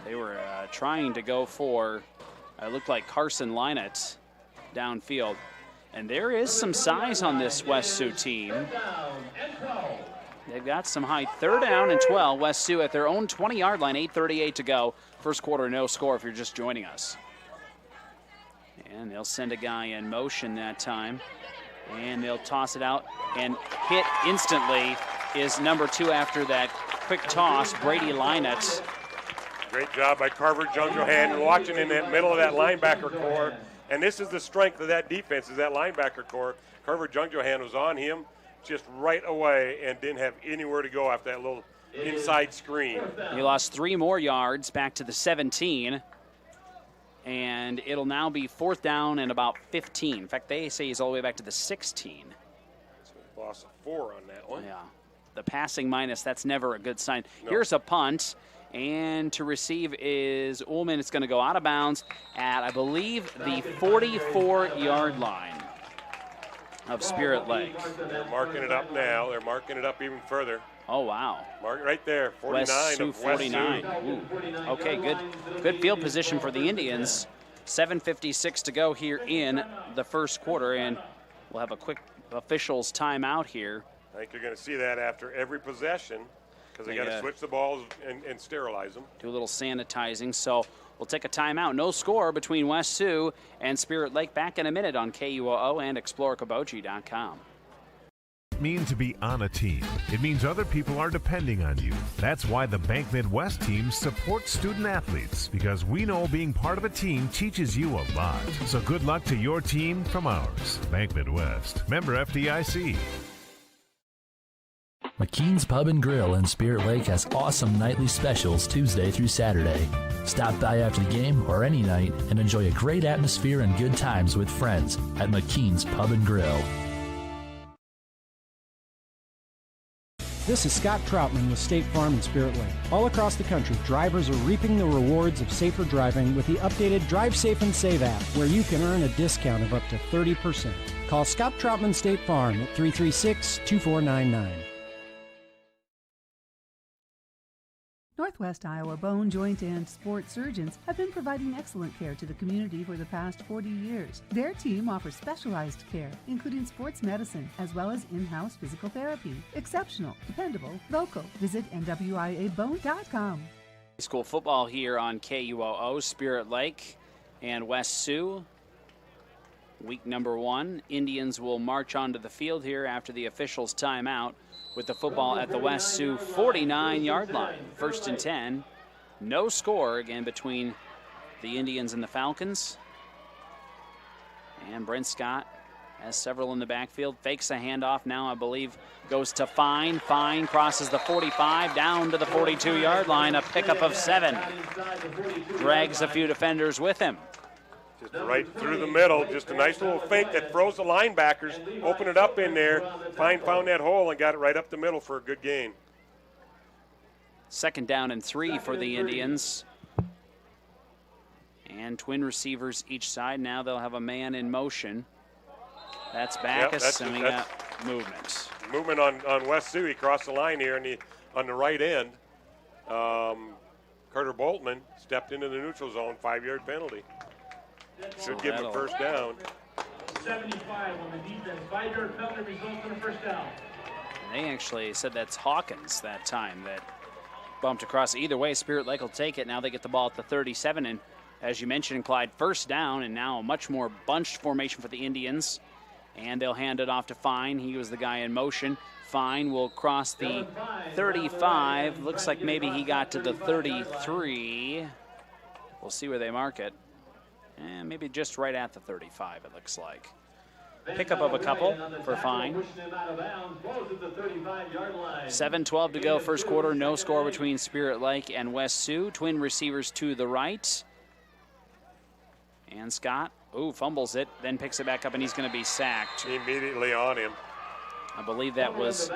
They were trying to go for, it looked like Carson Lynett downfield. And there is some size on this West Sioux team. They've got some height. 3rd down and 12. West Sioux at their own 20-yard line. 8:38 to go. First quarter, no score if you're just joining us. And they'll send a guy in motion that time. And they'll toss it out. And hit instantly is number 2 after that quick toss, Brady Lynett. Great job by Carver Jungjohan, watching in that middle of that linebacker core. And this is the strength of that defense, is that linebacker core. Carver Jungjohan was on him just right away and didn't have anywhere to go after that little inside screen. He lost 3 more yards back to the 17. And it'll now be 4th down and about 15. In fact, they say he's all the way back to the 16. So he lost a 4 on that one. Yeah. The passing minus, that's never a good sign. No. Here's a punt. And to receive is Ullman. It's going to go out of bounds at, I believe, the 44-yard line of Spirit Lake. They're marking it up now. They're marking it up even further. Oh, wow. Mark it right there, 49 West Sioux, of 49. West Sioux. Ooh. Okay, good field position for the Indians. 7:56 to go here in the first quarter, and we'll have a quick officials timeout here. I think you're going to see that after every possession. Because they got to switch the balls and sterilize them. Do a little sanitizing. So we'll take a timeout. No score between West Sioux and Spirit Lake. Back in a minute on KUOO and ExploreOkoboji.com. Mean to be on a team. It means other people are depending on you. That's why the Bank Midwest team supports student athletes, because we know being part of a team teaches you a lot. So good luck to your team from ours. Bank Midwest. Member FDIC. McKean's Pub and Grill in Spirit Lake has awesome nightly specials Tuesday through Saturday. Stop by after the game or any night and enjoy a great atmosphere and good times with friends at McKean's Pub and Grill. This is Scott Troutman with State Farm in Spirit Lake. All across the country, drivers are reaping the rewards of safer driving with the updated Drive Safe and Save app, where you can earn a discount of up to 30%. Call Scott Troutman State Farm at 336-2499. Northwest Iowa Bone, Joint, and Sports Surgeons have been providing excellent care to the community for the past 40 years. Their team offers specialized care, including sports medicine, as well as in-house physical therapy. Exceptional, dependable, local. Visit NWIABone.com. High school football here on KUOO, Spirit Lake and West Sioux. Week number 1. Indians will march onto the field here after the officials' timeout, with the football at the West Sioux 49-yard line. 1st and 10. No score again between the Indians and the Falcons. And Brent Scott has several in the backfield. Fakes a handoff now, I believe, goes to Fine. Fine crosses the 45 down to the 42-yard line. A pickup of 7. Drags a few defenders with him. Just right through the middle, just a nice little fake that throws the linebackers, open it up in there. Fine found that hole and got it right up the middle for a good gain. 2nd down and 3 for the Indians. And twin receivers each side. Now they'll have a man in motion. That's Backus, and we got movement. Movement on West Sioux. He crossed the line here on the right end. Carter Boltman stepped into the neutral zone, 5-yard penalty. Should give him a 1st down. 75 on the defense. 5-yard penalty results in a 1st down. And they actually said that's Hawkins that time that bumped across. Either way, Spirit Lake will take it. Now they get the ball at the 37. And as you mentioned, Clyde, 1st down, and now a much more bunched formation for the Indians. And they'll hand it off to Fine. He was the guy in motion. Fine will cross the 35. Looks like maybe he got to the 33. We'll see where they mark it. And maybe just right at the 35, it looks like. Pickup of a couple for Fine. 7:12 to go, 1st quarter. No score between Spirit Lake and West Sioux. Twin receivers to the right. And Scott, fumbles it, then picks it back up, and he's going to be sacked. Immediately on him. I believe that was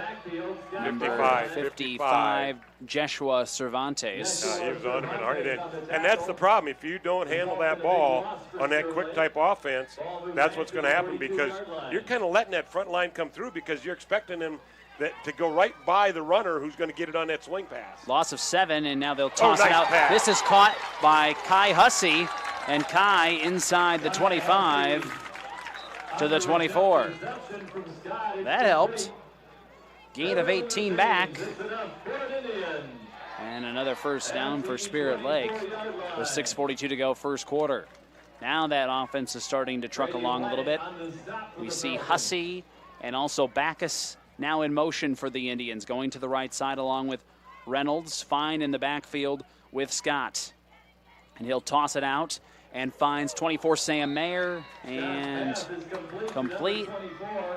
number 55, Joshua Cervantes. He was on him and hard. And that's the problem. If you don't handle that ball on that quick type offense, that's what's going to happen, because you're kind of letting that front line come through because you're expecting them to go right by the runner who's going to get it on that swing pass. Loss of 7, and now they'll toss it out. Pass. This is caught by Kai Hussey, and Kai inside the 25 to the 24. That helped. Gain of 18 back. And another 1st down for Spirit Lake with 6:42 to go, 1st quarter. Now that offense is starting to truck along a little bit. We see Hussey and also Backus now in motion for the Indians, going to the right side along with Reynolds. Fine in the backfield with Scott. And he'll toss it out and finds 24 Sam Mayer, and complete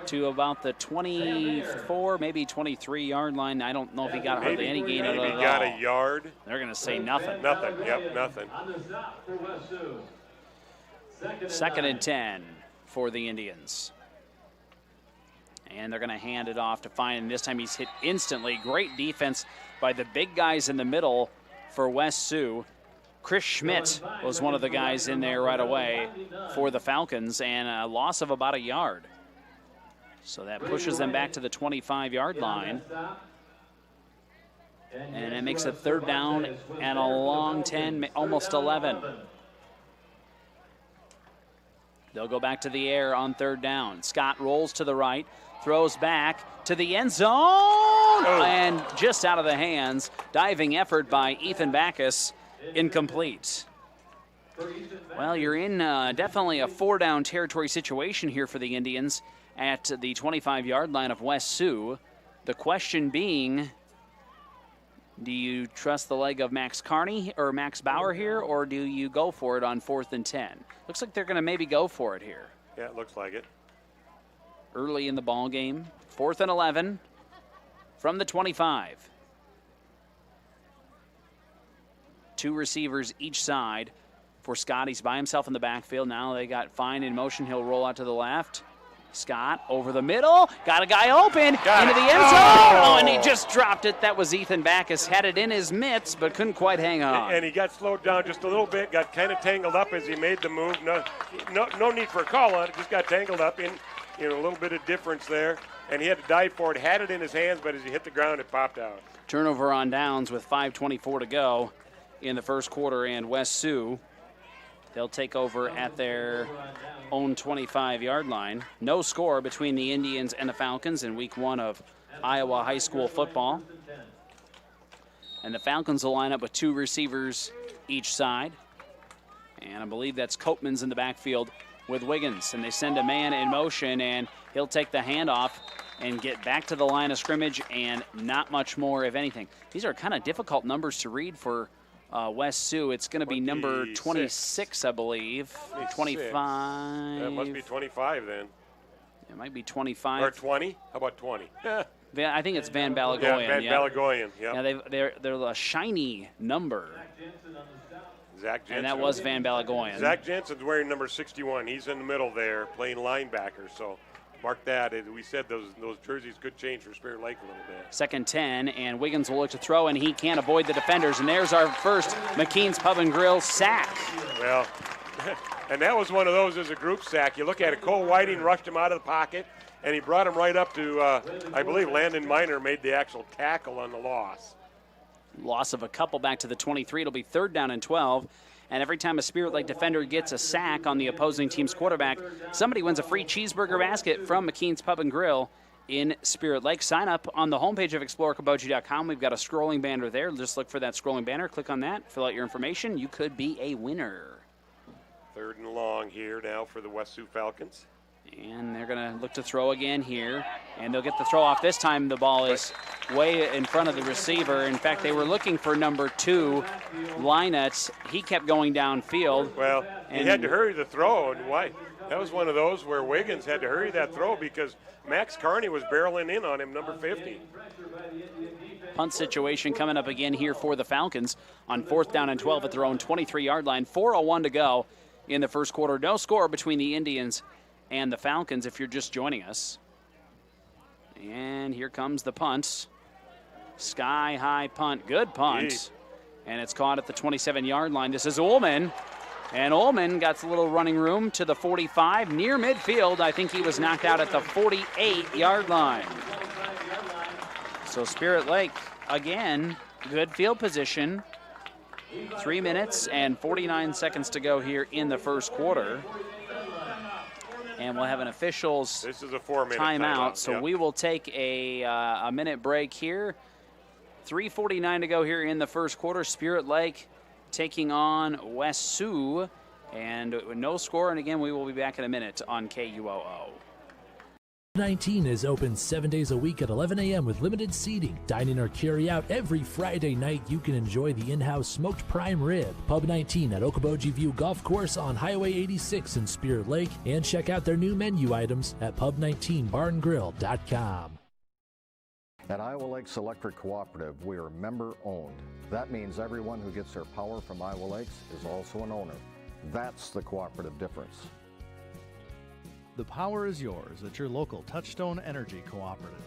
to about the 24, maybe 23-yard line. I don't know if he got hardly any gain out of it at all. Maybe got a yard. They're going to say nothing. Nothing, yep, nothing. 2nd and 10 for the Indians. And they're going to hand it off to Fine, and this time he's hit instantly. Great defense by the big guys in the middle for West Sioux. Chris Schmidt was one of the guys in there right away for the Falcons, and a loss of about a yard. So that pushes them back to the 25-yard line. And it makes it 3rd down and a long 10, almost 11. They'll go back to the air on 3rd down. Scott rolls to the right, throws back to the end zone, and just out of the hands. Diving effort by Ethan Backus, incomplete. Well, you're in definitely a 4-down territory situation here for the Indians at the 25-yard line of West Sioux. The question being, do you trust the leg of Max Carney or Max Bauer here, or do you go for it on 4th and 10? Looks like they're going to maybe go for it here. Yeah, it looks like it. Early in the ball game, 4th and 11 from the 25. 2 receivers each side for Scott. He's by himself in the backfield. Now they got Fine in motion. He'll roll out to the left. Scott over the middle. Got a guy open into the end zone. Oh, and he just dropped it. That was Ethan Backus. Had it in his mitts, but couldn't quite hang on. And he got slowed down just a little bit. Got kind of tangled up as he made the move. No need for a call on it. Just got tangled up in a little bit of difference there. And he had to dive for it. Had it in his hands, but as he hit the ground, it popped out. Turnover on downs with 5:24 to go in the first quarter, and West Sioux, they'll take over at their own 25-yard line. No score between the Indians and the Falcons in week 1 of Iowa high school football. And the Falcons will line up with 2 receivers each side. And I believe that's Copeman's in the backfield with Wiggins. And they send a man in motion, and he'll take the handoff and get back to the line of scrimmage, and not much more, if anything. These are kind of difficult numbers to read for West Sioux. It's going to be number 26, I believe. 25. That must be 25 then. It might be 25. Or 20? How about 20? I think it's Van Balagoyan. Yeah, Van Balagoyan. Yeah, they're a shiny number. Zach Jensen. And that was Van Balagoyan. Zach Jensen's wearing number 61. He's in the middle there playing linebacker. So mark that. We said those jerseys could change for Spirit Lake a little bit. 2nd 10, and Wiggins will look to throw, and he can't avoid the defenders. And there's our first McKean's Pub and Grill sack. Well, and that was one of those as a group sack. You look at it, Cole Whiting rushed him out of the pocket, and he brought him right up to, I believe, Landon Miner made the actual tackle on the loss. Loss of a couple back to the 23. It'll be 3rd down and 12. And every time a Spirit Lake defender gets a sack on the opposing team's quarterback, somebody wins a free cheeseburger basket from McKean's Pub and Grill in Spirit Lake. Sign up on the homepage of ExploreOkoboji.com. We've got a scrolling banner there. Just look for that scrolling banner. Click on that. Fill out your information. You could be a winner. 3rd and long here now for the West Sioux Falcons. And they're going to look to throw again here. And they'll get the throw off. This time the ball is way in front of the receiver. In fact, they were looking for number 2, Linus. He kept going downfield. Well, he had to hurry the throw. And why? That was one of those where Wiggins had to hurry that throw because Max Carney was barreling in on him, number 50. Punt situation coming up again here for the Falcons on 4th down and 12 at their own 23-yard line. 4:01 to go in the first quarter. No score between the Indians and the Falcons if you're just joining us. And here comes the punt. Sky-high punt. Good punt. Jeez. And it's caught at the 27-yard line. This is Ullman. And Ullman got a little running room to the 45. Near midfield, I think he was knocked out at the 48-yard line. So Spirit Lake, again, good field position. 3 minutes and 49 seconds to go here in the first quarter. And we'll have an official's this is a 4-minute timeout. So yep. we will take a minute break here. 3:49 to go here in the first quarter. Spirit Lake taking on West Sioux. And no score. And again, we will be back in a minute on KUOO. 19 is open 7 days a week at 11 a.m. with limited seating. Dine in or carry out every Friday night. You can enjoy the in-house smoked prime rib. Pub 19 at Okoboji View Golf Course on Highway 86 in Spirit Lake. And check out their new menu items at pub19barngrill.com. At Iowa Lakes Electric Cooperative, we are member-owned. That means everyone who gets their power from Iowa Lakes is also an owner. That's the cooperative difference. The power is yours at your local Touchstone Energy Cooperative.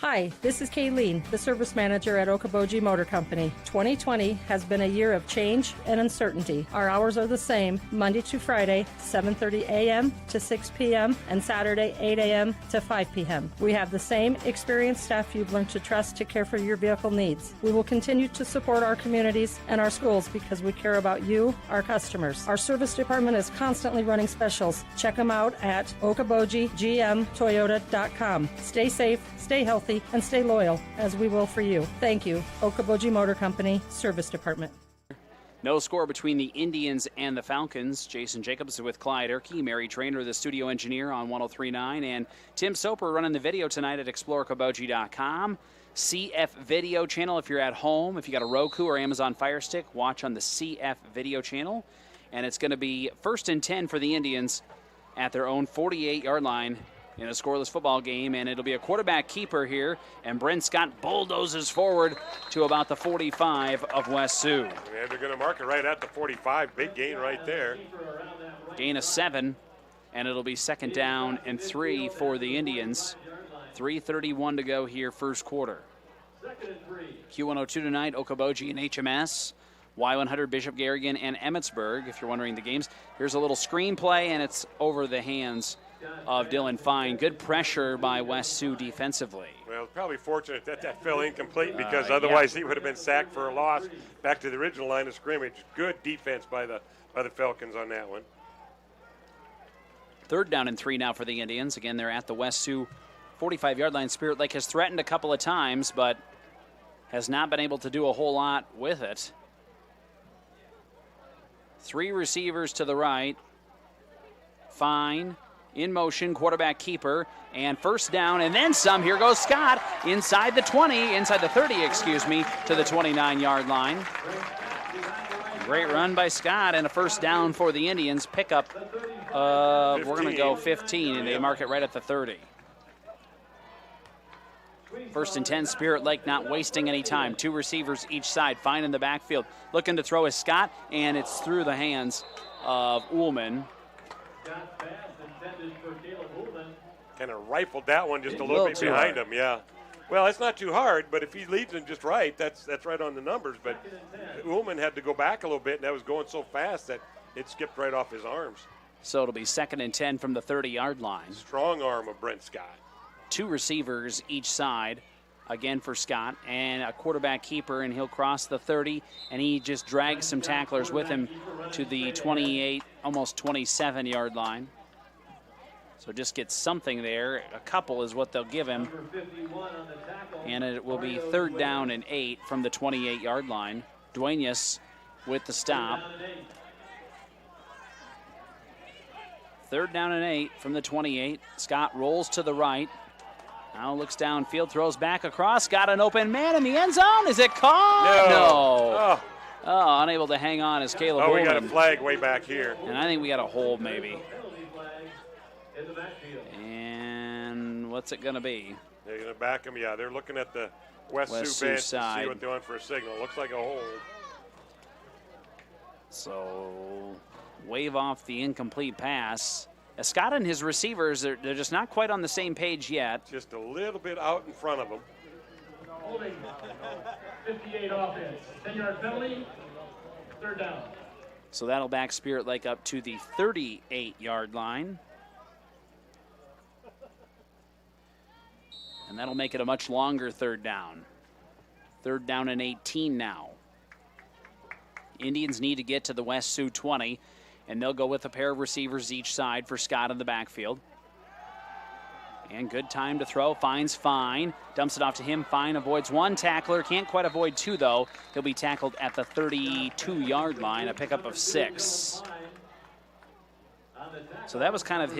Hi, this is Kayleen, the service manager at Okoboji Motor Company. 2020 has been a year of change and uncertainty. Our hours are the same, Monday to Friday, 7:30 a.m. to 6 p.m. and Saturday, 8 a.m. to 5 p.m. We have the same experienced staff you've learned to trust to care for your vehicle needs. We will continue to support our communities and our schools because we care about you, our customers. Our service department is constantly running specials. Check them out at okobojigmtoyota.com. Stay safe, stay healthy, healthy, and stay loyal, as we will for you. Thank you. Okoboji Motor Company, Service Department. No score between the Indians and the Falcons. Jason Jacobs with Clyde Erkey, Mary Trainer, the studio engineer on 103.9, and Tim Soper running the video tonight at ExploreOkoboji.com. CF Video channel if you're at home. If you got a Roku or Amazon Fire Stick, watch on the CF Video channel. And it's going to be 1st and 10 for the Indians at their own 48-yard line in a scoreless football game, and it'll be a quarterback keeper here, and Brent Scott bulldozes forward to about the 45 of West Sioux. And they're going to mark it right at the 45. Big gain right there. Gain of 7, and it'll be 2nd down and 3 for the Indians. 3:31 to go here, first quarter. Q102 tonight, Okoboji and HMS. Y100, Bishop Garrigan, and Emmetsburg, if you're wondering the games. Here's a little screenplay, and it's over the hands of Dylan Fine. Good pressure by West Sioux defensively. Well, probably fortunate that fell incomplete, because otherwise he would have been sacked for a loss back to the original line of scrimmage. Good defense by the Falcons on that one. 3rd down and 3 now for the Indians. Again, they're at the West Sioux 45-yard line. Spirit Lake has threatened a couple of times, but has not been able to do a whole lot with it. 3 receivers to the right. Fine. In motion, quarterback keeper, and 1st down, and then some. Here goes Scott inside the 30, excuse me, to the 29-yard line. Great run by Scott, and a 1st down for the Indians. Pickup, we're going to go 15, and they mark it right at the 30. 1st and 10, Spirit Lake not wasting any time. 2 receivers each side. Fine in the backfield. Looking to throw is Scott, and it's through the hands of Ullman. Kind of rifled that one just a little bit behind him, yeah. Well, it's not too hard, but if he leads him just right, that's right on the numbers. But Ullman had to go back a little bit, and that was going so fast that it skipped right off his arms. So it'll be 2nd and 10 from the 30-yard line. Strong arm of Brent Scott. 2 receivers each side, again for Scott, and a quarterback keeper, and he'll cross the 30, and he just drags some tacklers with him to the 28, almost 27-yard line. So just gets something there. A couple is what they'll give him. And it will be 3rd down and 8 from the 28-yard line. Duenas with the stop. 3rd down and 8 from the 28. Scott rolls to the right. Now looks downfield, throws back across. Got an open man in the end zone. Is it caught? No. Oh, unable to hang on is Caleb Oh, we Ullman. got a flag way back here. And I think we got a hold maybe. And what's it going to be? They're going to back him. Yeah, they're looking at the West Sioux bench to see what they want for a signal. Looks like a hold. So wave off the incomplete pass. Scott and his receivers, they're just not quite on the same page yet. Just a little bit out in front of them. Holding 58 offense. 10-yard penalty, 3rd down. So that'll back Spirit Lake up to the 38-yard line. And that'll make it a much longer 3rd down. 3rd down and 18 now. Indians need to get to the West Sioux 20, and they'll go with a pair of receivers each side for Scott in the backfield. And good time to throw. Finds Fine. Dumps it off to him. Fine avoids 1 tackler. Can't quite avoid 2, though. He'll be tackled at the 32-yard line, a pickup of 6. So that was kind of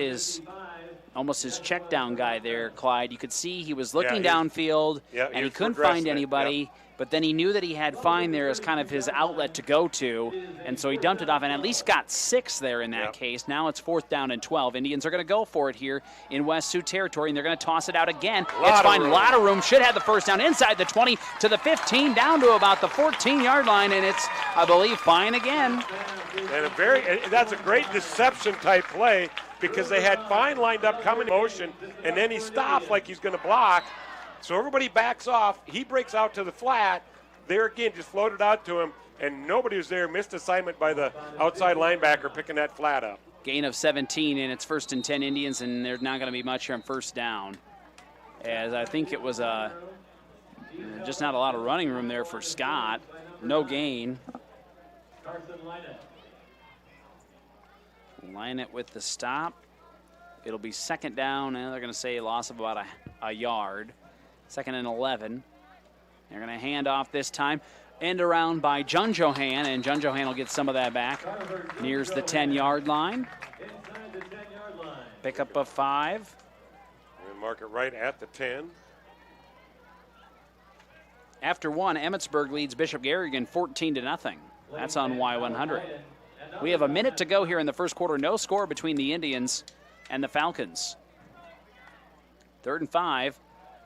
almost his check down guy there, Clyde. You could see he was looking downfield, and he couldn't find anybody. But then he knew that he had Fine there as kind of his outlet to go to, and so he dumped it off and at least got 6 there in that case. Now it's 4th down and 12. Indians are going to go for it here in West Sioux territory, and they're going to toss it out again. It's Fine, a lot of room. Should have the 1st down inside the 20 to the 15, down to about the 14-yard line, and it's, I believe, Fine again. And that's a great deception type play, because they had Fine lined up coming in motion, and then he stopped like he's going to block. So everybody backs off. He breaks out to the flat. There again, just floated out to him, and nobody was there. Missed assignment by the outside linebacker picking that flat up. Gain of 17, and it's 1st and 10 Indians, and there's not going to be much here on 1st down. As I think it was just not a lot of running room there for Scott. No gain. Line it with the stop. It'll be 2nd down, and they're going to say a loss of about a yard. 2nd and 11. They're going to hand off this time. End around by Junjohan, and Junjohan will get some of that back. Nears the 10-yard line. Pick up a 5. And mark it right at the 10. After 1, Emmetsburg leads Bishop Garrigan 14-0. That's on Y100. We have a minute to go here in the first quarter. No score between the Indians and the Falcons. 3rd and 5,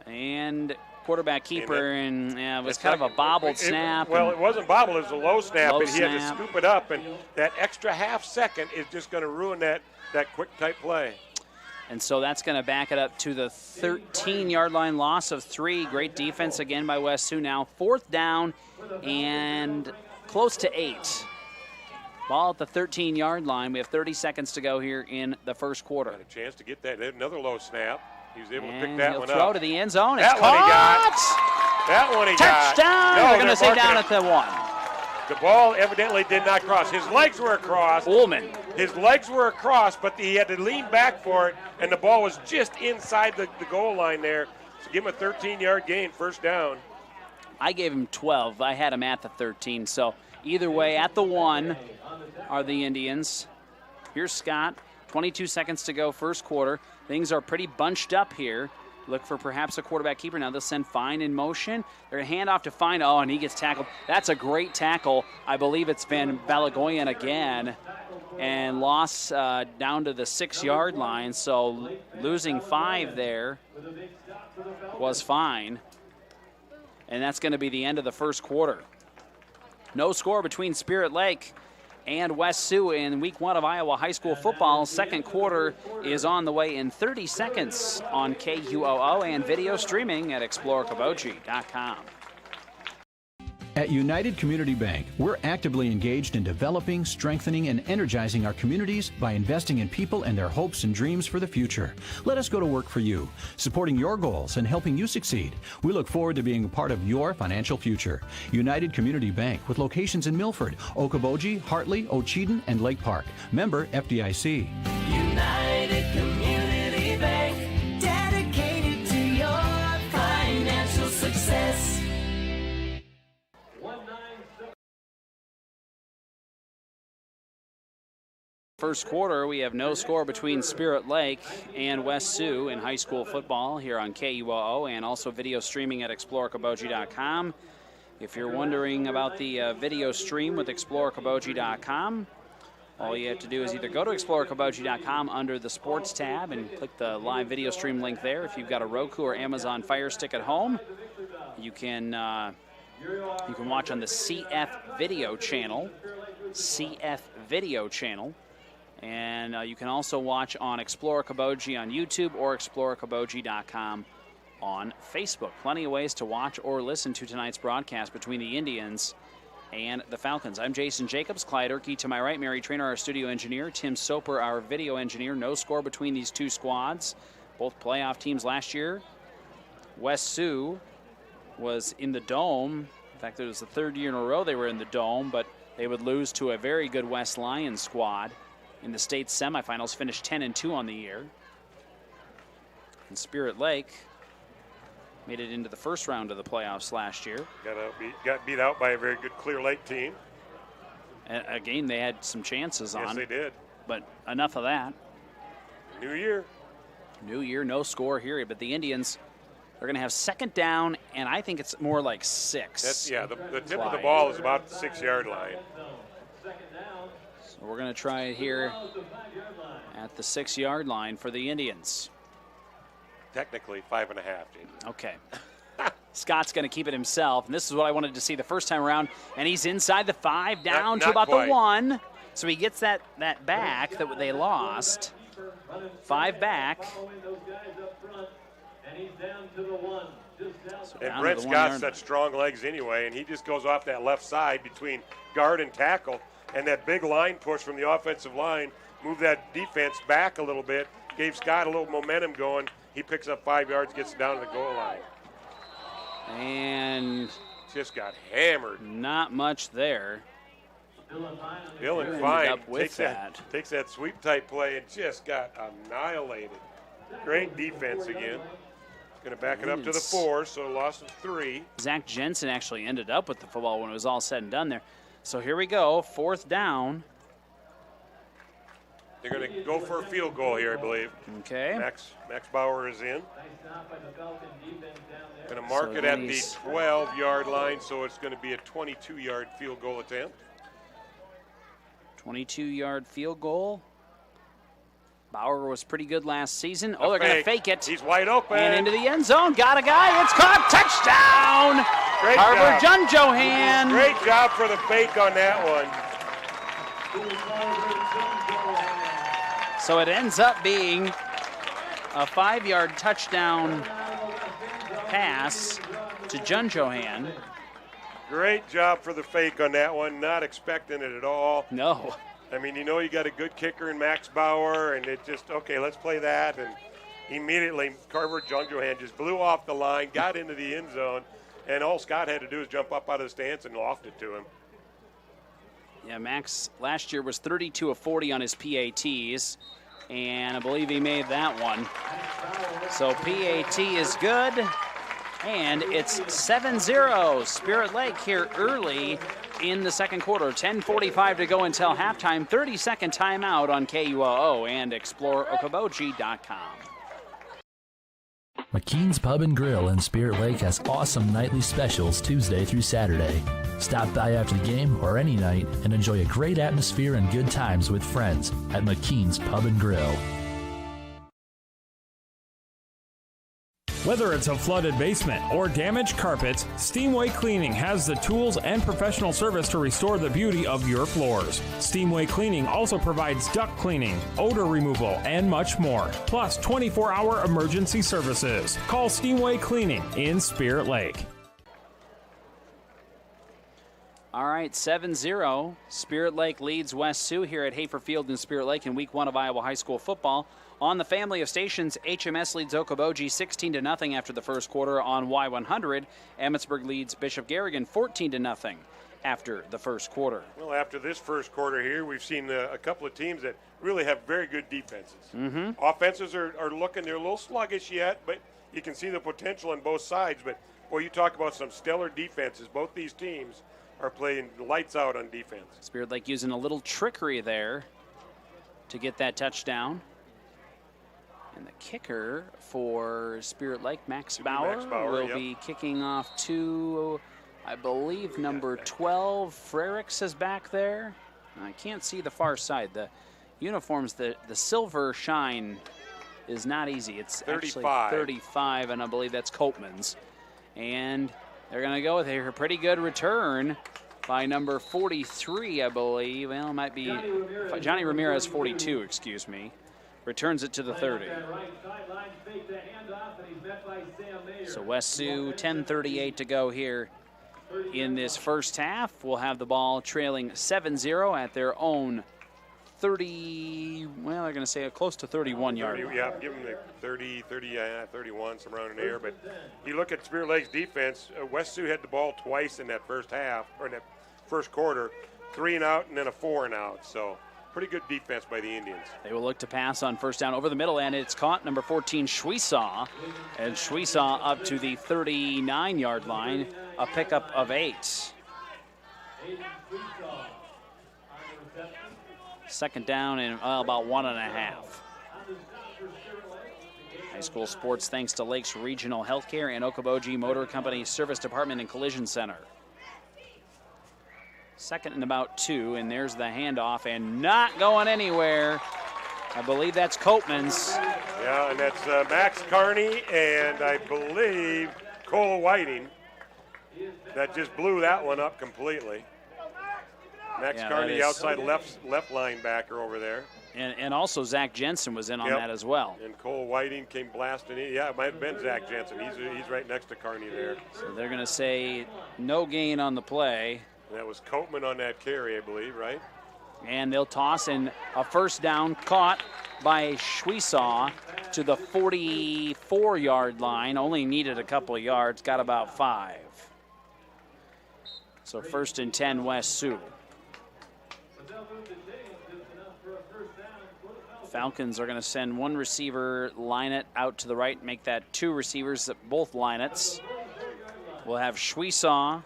and quarterback keeper, and it was kind of a bobbled snap. Well, it wasn't bobbled, it was a low snap, and he snap. had to scoop it up, and that extra half second is just going to ruin that quick type play. And so that's going to back it up to the 13-yard line, loss of 3. Great defense again by West Sioux. Now 4th down and close to 8. Ball at the 13-yard line. We have 30 seconds to go here in the first quarter. Got a chance to get that. Another low snap. He was able to And pick that he'll one throw up. to the end zone. That It's one he caught. got. That one he got. Touchdown. No, They're going to say marking down it. at the 1. The ball evidently did not cross. His legs were across. Ullman. His legs were across, but he had to lean back for it, and the ball was just inside the goal line there. So give him a 13-yard gain, first down. I gave him 12. I had him at the 13. So either way, at the 1 are the Indians. Here's Scott. 22 seconds to go, first quarter. Things are pretty bunched up here. Look for perhaps a quarterback keeper. Now they'll send Fine in motion. They're going to hand off to Fine. Oh, and he gets tackled. That's a great tackle. I believe it's Van Balagoyan again. And loss down to the 6-yard line. So losing 5 there was Fine. And that's going to be the end of the first quarter. No score between Spirit Lake and West Sioux in week 1 of Iowa high school football. Second quarter is on the way in 30 seconds on KUOO and video streaming at exploreokoboji.com. At United Community Bank, we're actively engaged in developing, strengthening, and energizing our communities by investing in people and their hopes and dreams for the future. Let us go to work for you, supporting your goals and helping you succeed. We look forward to being a part of your financial future. United Community Bank, with locations in Milford, Okoboji, Hartley, Ocheyedan, and Lake Park. Member FDIC. United Community Bank, dedicated to your financial success. First quarter, we have no score between Spirit Lake and West Sioux in high school football here on KUOO and also video streaming at exploreokoboji.com. If you're wondering about the video stream with exploreokoboji.com, all you have to do is either go to exploreokoboji.com under the sports tab and click the live video stream link there. If you've got a Roku or Amazon Fire Stick at home, you can watch on the CF video channel. And you can also watch on Explore Okoboji on YouTube or exploreokoboji.com on Facebook. Plenty of ways to watch or listen to tonight's broadcast between the Indians and the Falcons. I'm Jason Jacobs. Clyde Erke to my right. Mary Trainer, our studio engineer. Tim Soper, our video engineer. No score between these two squads. Both playoff teams last year. West Sioux was in the Dome. In fact, it was the 3rd year in a row they were in the Dome, but they would lose to a very good West Lions squad in the state semifinals, finished 10-2 on the year. And Spirit Lake made it into the first round of the playoffs last year. Got beat out by a very good Clear Lake team. And again, they had some chances on. Yes, they did. But enough of that. New year, no score here. But the Indians are going to have 2nd down, and I think it's more like 6. the tip of the ball is about the 6-yard line. So we're going to try it here at the 6-yard line for the Indians. Technically 5.5, Jason. Okay. Scott's going to keep it himself, and this is what I wanted to see the first time around. And he's inside the 5, down to about quite. the 1. So he gets that back that they lost. 5 back. So and Brent's got such strong legs anyway, and he just goes off that left side between guard and tackle, and that big line push from the offensive line moved that defense back a little bit, gave Scott a little momentum going. He picks up 5 yards, gets down to the goal line. And just got hammered. Not much there. Dylan Fine takes that sweep type play and just got annihilated. Great defense again. Going to back it up to the 4, so loss of 3. Zach Jensen actually ended up with the football when it was all said and done there. So here we go, 4th down. They're going to go for a field goal here, I believe. Okay. Max Bauer is in. Going to mark it at the 12-yard line, so it's going to be a 22-yard field goal attempt. 22-yard field goal. Bauer was pretty good last season. Oh, they're going to fake it. He's wide open. And into the end zone. Got a guy. It's caught. Touchdown. Great Carver job. Johan. Great job for the fake on that one. So it ends up being a 5-yard touchdown pass to Johan. Great job for the fake on that one. Not expecting it at all. No. I mean, you know you got a good kicker in Max Bauer, and it just, okay, let's play that. And immediately, Carver Johan just blew off the line, got into the end zone, and all Scott had to do is jump up out of the stance and loft it to him. Yeah, Max last year was 32 of 40 on his PATs, and I believe he made that one. So PAT is good, and it's 7-0 Spirit Lake here early in the second quarter. 10:45 to go until halftime. 30-second timeout on KUOO and ExploreOkoboji.com. McKean's Pub and Grill in Spirit Lake has awesome nightly specials Tuesday through Saturday. Stop by after the game or any night and enjoy a great atmosphere and good times with friends at McKean's Pub and Grill. Whether it's a flooded basement or damaged carpets, Steamway Cleaning has the tools and professional service to restore the beauty of your floors. Steamway Cleaning also provides duct cleaning, odor removal, and much more, plus 24-hour emergency services. Call Steamway Cleaning in Spirit Lake. All right, 7-0. Spirit Lake leads West Sioux here at Hafer Field in Spirit Lake in Week 1 of Iowa High School football. On the family of stations, HMS leads Okoboji 16-0 after the first quarter on Y100. Emmetsburg leads Bishop Garrigan 14-0 after the first quarter. Well, after this first quarter here, we've seen a couple of teams that really have very good defenses. Offenses are looking, they're a little sluggish yet, but you can see the potential on both sides. But, boy, you talk about some stellar defenses. Both these teams are playing lights out on defense. Spirit Lake using a little trickery there to get that touchdown. And the kicker for Spirit Lake, Max Bauer, will be kicking off to, I believe, number 12. Frericks is back there. I can't see the far side. The uniforms, the silver shine is not easy. It's 35. Actually 35, and I believe that's Copeman's. And they're going to go with a pretty good return by number 43, I believe. Well, it might be Johnny Ramirez, 42, excuse me. Returns it to the 30. So West Sioux, 10:38 to go here in this first half. We'll have the ball trailing 7-0 at their own 30, well, they're going to say close to 31-yard line. Yeah, give them the 30, 31, somewhere around in there. But you look at Spirit Lake's defense, West Sioux had the ball twice in that first half, or in that first quarter, 3 and out and then a 4 and out. So pretty good defense by the Indians. They will look to pass on first down over the middle, and it's caught, number 14, Shweesaw. And Shweesaw up to the 39-yard line, a pickup of 8. Second down and about 1.5. High school sports thanks to Lakes Regional Healthcare and Okoboji Motor Company Service Department and Collision Center. Second and about 2, and there's the handoff, and not going anywhere. I believe that's Copeman's. Yeah, and that's Max Carney and I believe Cole Whiting. That just blew that one up completely. Max Carney, outside left linebacker over there. And also Zach Jensen was in on that as well. And Cole Whiting came blasting in. Yeah, it might have been Zach Jensen. He's right next to Carney there. So they're going to say no gain on the play. And that was Copeman on that carry, I believe, right? And they'll toss in a first down, caught by Shweesaw to the 44-yard line. Only needed a couple of yards, got about 5. So 1st and 10, West Sioux. Falcons are going to send one receiver, line it out to the right, make that two receivers, both line it's. We'll have Shweesaw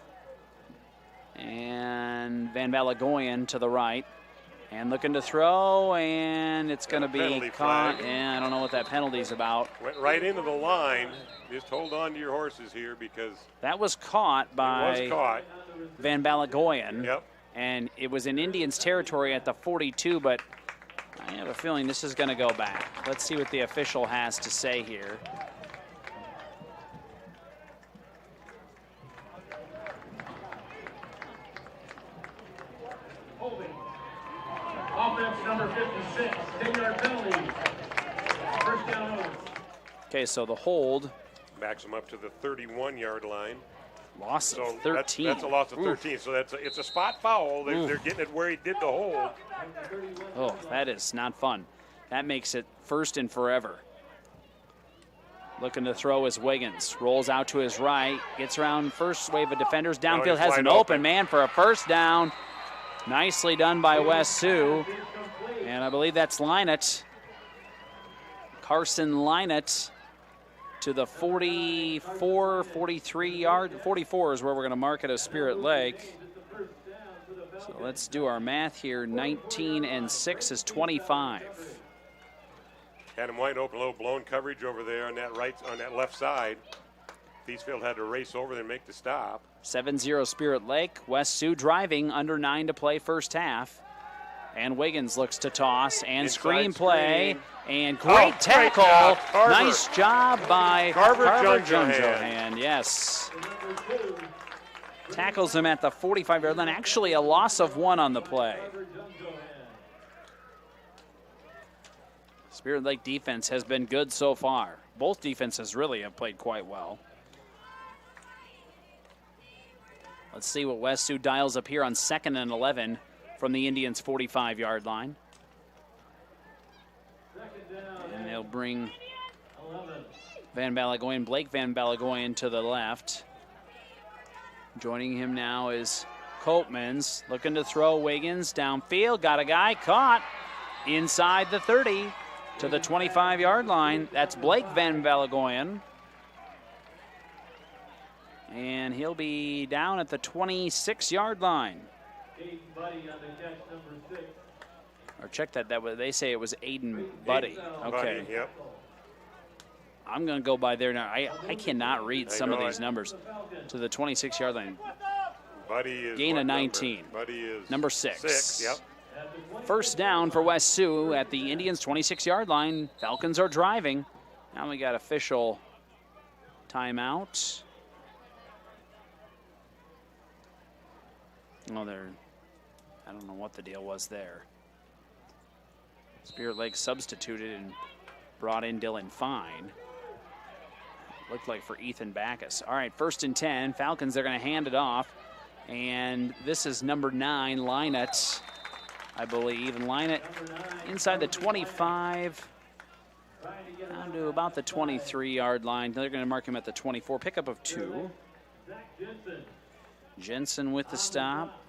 and Van Balagoyan to the right. And looking to throw, and it's going to be caught. And I don't know what that penalty's about. Went right into the line. Just hold on to your horses here because that was caught by Van Balagoyan. Yep. And it was in Indians territory at the 42, but I have a feeling this is going to go back. Let's see what the official has to say here. Offense number 56, 10-yard penalty. First down over. Okay, so the hold backs them up to the 31-yard line. Loss of 13. That's a loss of 13. Oof. So it's a spot foul. They're getting it where he did the hold. Oh, that is not fun. That makes it first and forever. Looking to throw is Wiggins. Rolls out to his right. Gets around first wave of defenders. Downfield has an open man for a first down. Nicely done by West Sioux. And I believe that's Lynett. Carson Lynett to the 44, 43 yard. 44 is where we're going to mark it as Spirit Lake. So let's do our math here. 19 and 6 is 25. Had him wide open, low blown coverage over there on that left side. Thiesfield had to race over there and make the stop. 7-0 Spirit Lake. West Sioux driving, under 9 to play first half. And Wiggins looks to toss and screenplay. And great tackle. Nice job by Carver Junjohan. Yes. Tackles him at the 45-yard line. Actually a loss of 1 on the play. Spirit Lake defense has been good so far. Both defenses really have played quite well. Let's see what West Sioux dials up here on 2nd and 11 from the Indians' 45-yard line. And they'll bring Van Balagoyan, Blake Van Balagoyan to the left. Joining him now is Copeman's. Looking to throw Wiggins downfield. Got a guy caught inside the 30 to the 25-yard line. That's Blake Van Balagoyan. And he'll be down at the 26-yard line. Or check that. They say it was Aiden Buddy. Okay. Buddy, yep. I'm going to go by there now. I cannot read some of these numbers. To the 26-yard line. Buddy is gain of 19. Number? Buddy is number 6. Yep. First down for West Sioux at the Indians' 26-yard line. Falcons are driving. Now we got official timeout. Oh, I don't know what the deal was there. Spirit Lake substituted and brought in Dylan Fine. Looked like for Ethan Backus. All right, 1st and 10. Falcons, they're going to hand it off. And this is number 9, Lynett, I believe. And Lynett inside the 25, down to about the 23-yard line. They're going to mark him at the 24. Pickup of 2. Jensen with the stop.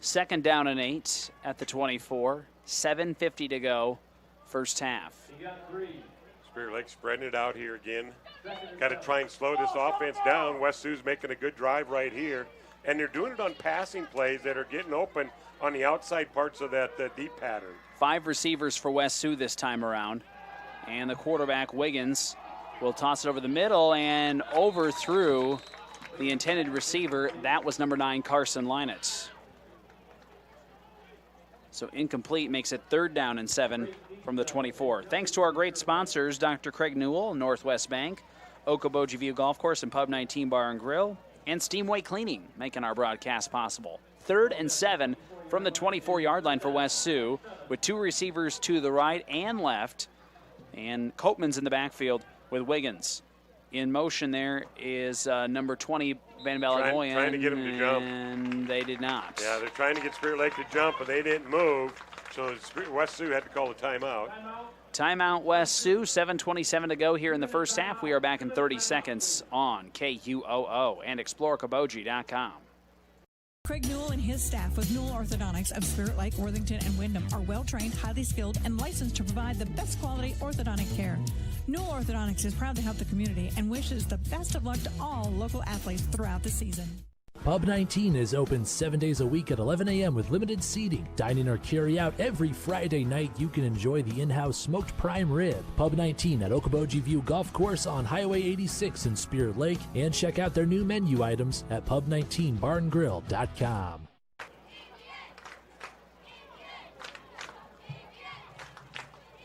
2nd down and 8 at the 24. 7:50 to go, first half. Spirit Lake spreading it out here again. Got to try and slow this offense down. West Sioux's making a good drive right here. And they're doing it on passing plays that are getting open on the outside parts of that deep pattern. 5 receivers for West Sioux this time around. And the quarterback, Wiggins, will toss it over the middle and overthrew the intended receiver. That was number 9, Carson Lynett. So incomplete, makes it 3rd down and 7 from the 24. Thanks to our great sponsors, Dr. Craig Newell, Northwest Bank, Okoboji View Golf Course and Pub 19 Bar and Grill, and Steamway Cleaning, making our broadcast possible. 3rd and 7 from the 24-yard line for West Sioux, with 2 receivers to the right and left, and Copeman's in the backfield with Wiggins. In motion there is number 20, Van Balagoyan. Trying to get him to jump. And they did not. Yeah, they're trying to get Spirit Lake to jump, but they didn't move. So West Sioux had to call a timeout. Timeout, West Sioux. 7:27 to go here in the first half. We are back in 30 seconds on KUOO and ExploreKoboji.com. Craig Newell and his staff with Newell Orthodontics of Spirit Lake, Worthington, and Wyndham are well-trained, highly skilled, and licensed to provide the best quality orthodontic care. Newell Orthodontics is proud to help the community and wishes the best of luck to all local athletes throughout the season. Pub 19 is open 7 days a week at 11 a.m. with limited seating. Dine in or carry out every Friday night. You can enjoy the in-house smoked prime rib. Pub 19 at Okoboji View Golf Course on Highway 86 in Spirit Lake. And check out their new menu items at pub19barngrill.com.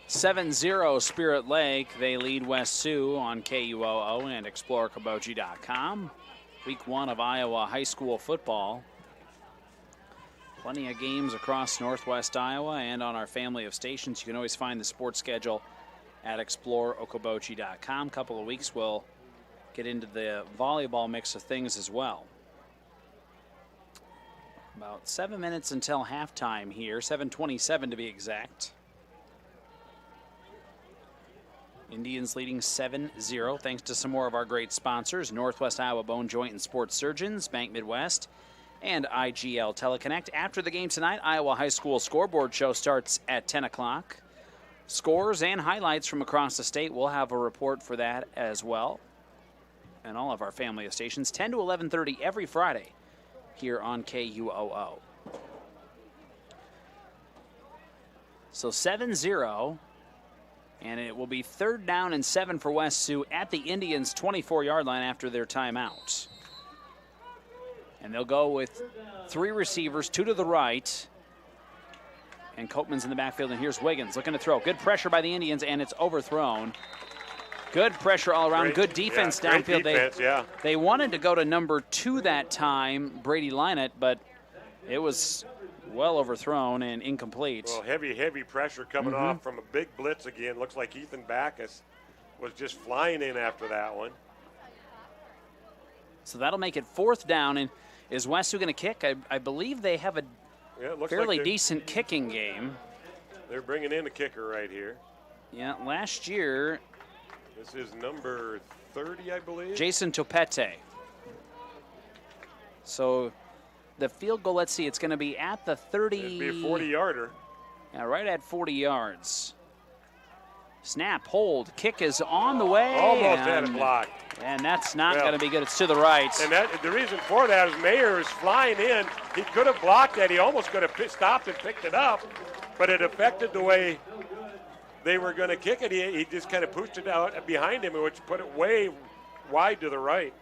(7-0) Spirit Lake. They lead West Sioux on KUOO and ExploreKaboji.com. Week 1 of Iowa high school football. Plenty of games across Northwest Iowa and on our family of stations. You can always find the sports schedule at ExploreOkoboji.com. Couple of weeks we'll get into the volleyball mix of things as well. About 7 minutes until halftime here, 7:27 to be exact. Indians leading 7-0 thanks to some more of our great sponsors: Northwest Iowa Bone Joint and Sports Surgeons, Bank Midwest, and IGL Teleconnect. After the game tonight, Iowa High School Scoreboard Show starts at 10 o'clock. Scores and highlights from across the state. We'll have a report for that as well. And all of our family of stations, 10 to 11:30 every Friday here on KUOO. So 7-0. And it will be 3rd down and 7 for West Sioux at the Indians' 24-yard line after their timeout. And they'll go with 3 receivers, 2 to the right. And Copeman's in the backfield, and here's Wiggins looking to throw. Good pressure by the Indians, and it's overthrown. Good pressure all around. Good defense downfield. Great defense, they wanted to go to number 2 that time, Brady Lynott, but it was well overthrown and incomplete. Well, heavy pressure coming off from a big blitz again. Looks like Ethan Backus was just flying in after that one. So that'll make it 4th down. And is West Sioux going to kick? I believe they have a fairly decent kicking game. They're bringing in a kicker right here. Yeah, last year. This is number 30, I believe. Jason Topete. So the field goal, let's see, it's going to be at the 30. It'd be a 40-yarder. Yeah, right at 40 yards. Snap, hold, kick is on the way. Almost had it blocked. And that's not going to be good. It's to the right. And the reason for that is Mayer is flying in. He could have blocked that. He almost could have stopped and picked it up, but it affected the way they were going to kick it. He just kind of pushed it out behind him, which put it way wide to the right.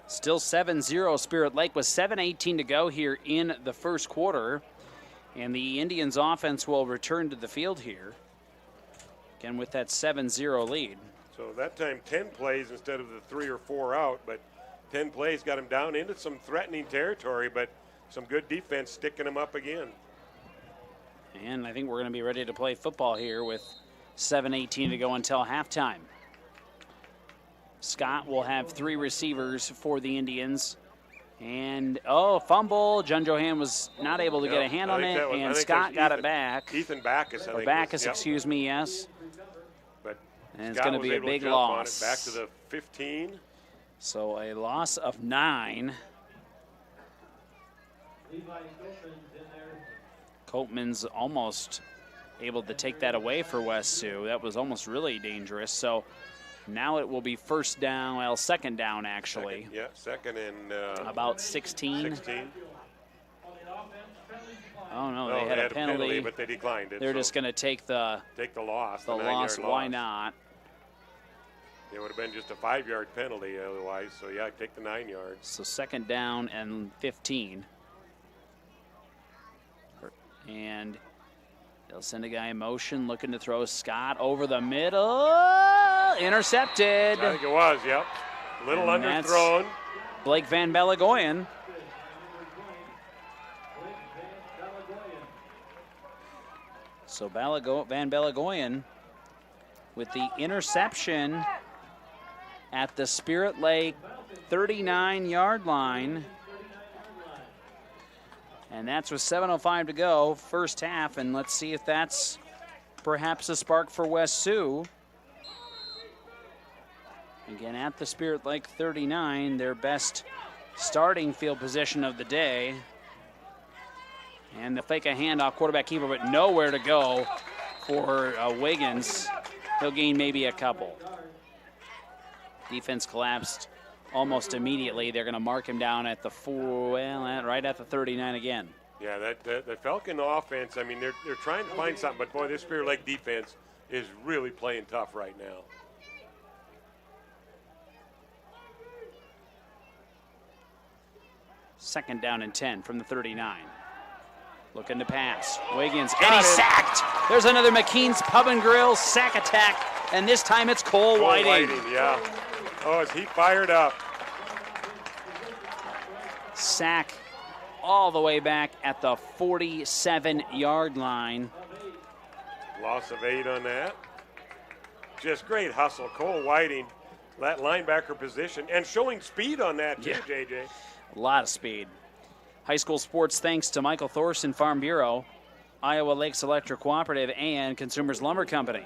Still 7-0 Spirit Lake with 7:18 to go here in the first quarter. And the Indians offense will return to the field here. Again with that 7-0 lead. So that time 10 plays instead of the 3 or 4 out, but 10 plays got him down into some threatening territory, but some good defense sticking him up again. And I think we're going to be ready to play football here with 7:18 to go until halftime. Scott will have 3 receivers for the Indians. And, fumble. John Johan was not able to get a hand on it, and Scott got it back. Ethan Backus, I think. Backus, excuse me, yes. But and it's going to be a big loss. Back to the 15. So a loss of 9. Copeman's almost able to take that away for West Sioux. That was almost really dangerous. So now it will be 1st down, well, 2nd down actually. Second and about 16. 16. Oh no, they had a penalty, but they declined it. They're just going to take the loss. The loss. Why not? It would have been just a 5-yard penalty otherwise. So yeah, take the 9 yards. So 2nd down and 15. And they'll send a guy in motion, looking to throw. Scott over the middle, intercepted. I think it was, yep. A little underthrown. Blake Van Balagoyan. So Van Balagoyan with the interception at the Spirit Lake 39-yard line. And that's with 7:05 to go, first half, and let's see if that's perhaps a spark for West Sioux. Again, at the Spirit Lake 39, their best starting field position of the day. And they'll fake a handoff, quarterback keeper, but nowhere to go for Wiggins. He'll gain maybe a couple. Defense collapsed almost immediately. They're going to mark him down at the right at the 39 again. Yeah, the Falcon offense, I mean, they're trying to find something, but boy, this Spirit Lake defense is really playing tough right now. Second down and 10 from the 39. Looking to pass. Wiggins, and he's sacked. There's another McKean's Pub and Grill sack attack, and this time it's Cole Whiting. Yeah. Oh, is he fired up? Sack all the way back at the 47-yard line. Loss of 8 on that. Just great hustle. Cole Whiting, that linebacker position, and showing speed on that too, JJ. A lot of speed. High school sports thanks to Michael Thorson Farm Bureau, Iowa Lakes Electric Cooperative, and Consumers Lumber Company.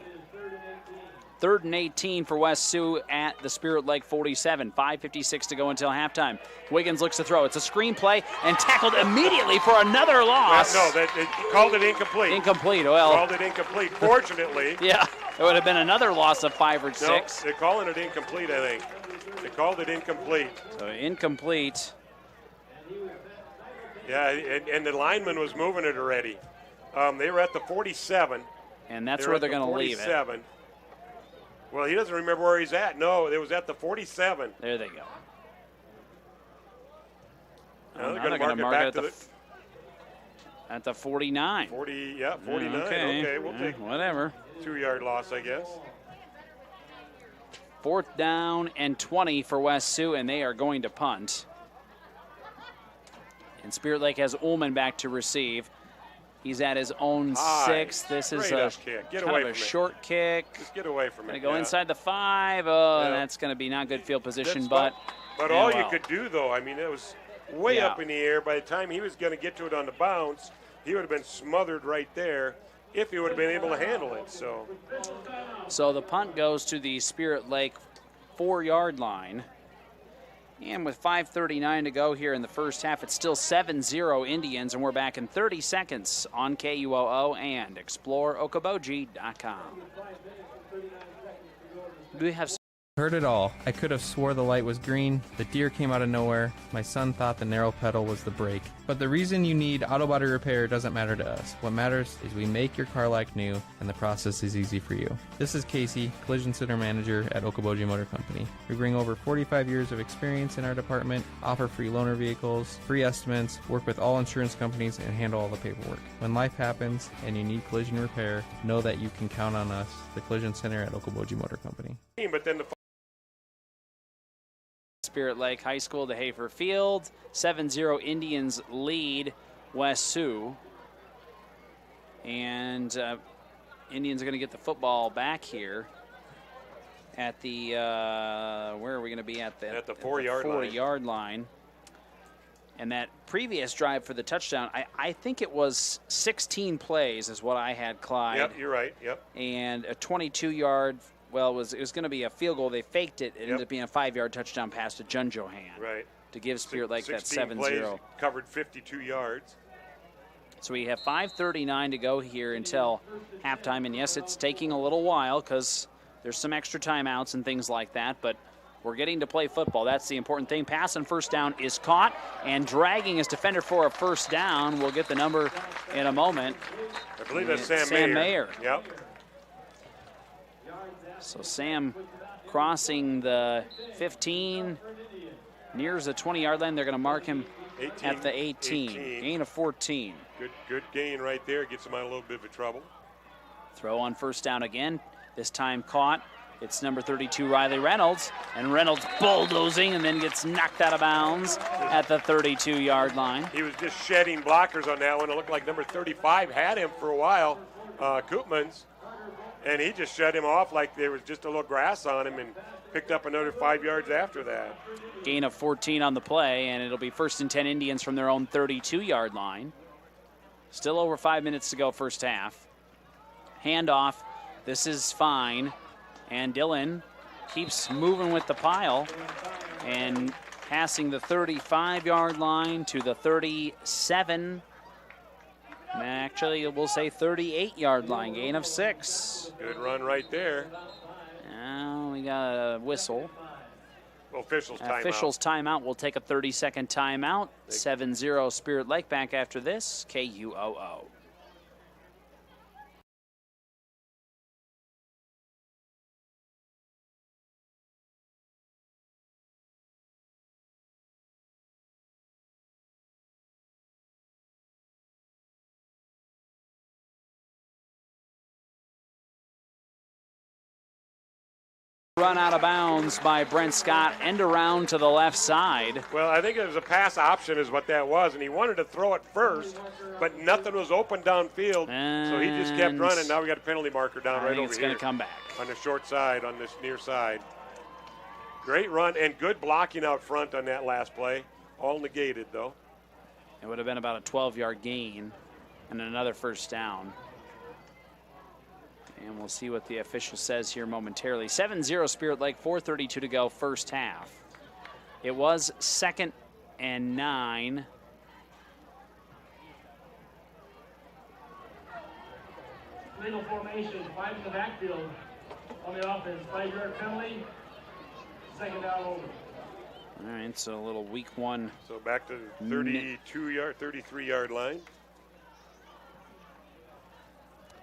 3rd and 18 for West Sioux at the Spirit Lake 47. 5:56 to go until halftime. Wiggins looks to throw. It's a screen play and tackled immediately for another loss. Well, no, they called it incomplete. Incomplete. Well, called it incomplete. Fortunately. Yeah, it would have been another loss of 5 or 6. No, they're calling it incomplete, I think. They called it incomplete. So incomplete. Yeah, and the lineman was moving it already. They were at the 47. And that's where they're going to leave it. Well, he doesn't remember where he's at. No, it was at the 47. There they go. Now they're going to mark it back at the 49. 49. Okay, we'll take whatever. 2-yard loss, I guess. 4th down and 20 for West Sioux, and they are going to punt. And Spirit Lake has Ullman back to receive. He's at his own 6. This is a short kick. Just get away from it. Go inside the 5. And that's going to be not good field position. But all you could do, though, I mean, it was way up in the air. By the time he was going to get to it on the bounce, he would have been smothered right there if he would have been able to handle it. So the punt goes to the Spirit Lake 4-yard line. And with 5:39 to go here in the first half, it's still 7-0 Indians, and we're back in 30 seconds on KUOO and ExploreOkoboji.com. Do we have? Heard it all. I could have swore the light was green, the deer came out of nowhere, my son thought the narrow pedal was the brake. But the reason you need auto body repair doesn't matter to us. What matters is we make your car like new, and the process is easy for you. This is Casey, Collision Center Manager at Okoboji Motor Company. We bring over 45 years of experience in our department, offer free loaner vehicles, free estimates, work with all insurance companies, and handle all the paperwork. When life happens and you need collision repair, know that you can count on us, the Collision Center at Okoboji Motor Company. But then Spirit Lake High School to Hafer Field. 7-0 Indians lead West Sioux. And Indians are going to get the football back here at the, where are we going to be at? At the 4-yard line. And that previous drive for the touchdown, I think it was 16 plays is what I had, Clyde. Yep, you're right, yep. And a 22-yard, well, it was going to be a field goal. They faked it. It ended up being a 5-yard touchdown pass to Jun Johan. Right. To give Spirit Lake that 7-0. Plays, covered 52 yards. So we have 5:39 to go here until halftime. And, yes, it's taking a little while because there's some extra timeouts and things like that. But we're getting to play football. That's the important thing. Pass and first down is caught. And dragging his defender for a first down. We'll get the number in a moment. I believe that's Sam Mayer. Yep. So Sam crossing the 15, nears the 20-yard line. They're going to mark him at the 18. Gain of 14. Good gain right there. Gets him out of a little bit of trouble. Throw on first down again. This time caught. It's number 32, Riley Reynolds. And Reynolds bulldozing and then gets knocked out of bounds at the 32-yard line. He was just shedding blockers on that one. It looked like number 35 had him for a while, Koopmans. And he just shut him off like there was just a little grass on him and picked up another 5 yards after that. Gain of 14 on the play, and it'll be 1st and 10 Indians from their own 32-yard line. Still over 5 minutes to go first half. Handoff. This is fine. And Dillon keeps moving with the pile. And passing the 35-yard line to the 37. Actually, we'll say 38-yard line, gain of 6. Good run right there. Now we got a whistle. Officials timeout. Officials timeout. We'll take a 30-second timeout. 7-0 Spirit Lake. Back after this, KUOO. Run out of bounds by Brent Scott, end around to the left side. Well, I think it was a pass option is what that was, and he wanted to throw it first, but nothing was open downfield, so he just kept running. Now we got a penalty marker down right over here. It's going to come back. On the short side, on this near side. Great run and good blocking out front on that last play. All negated, though. It would have been about a 12-yard gain and another first down. And we'll see what the official says here momentarily. 7-0 Spirit Lake, 4:32 to go, first half. It was 2nd and 9. Legal formation, 5 in the backfield on the offense. 5-yard penalty, 2nd down over. All right, so a little week one. So back to 32-yard, 33-yard line.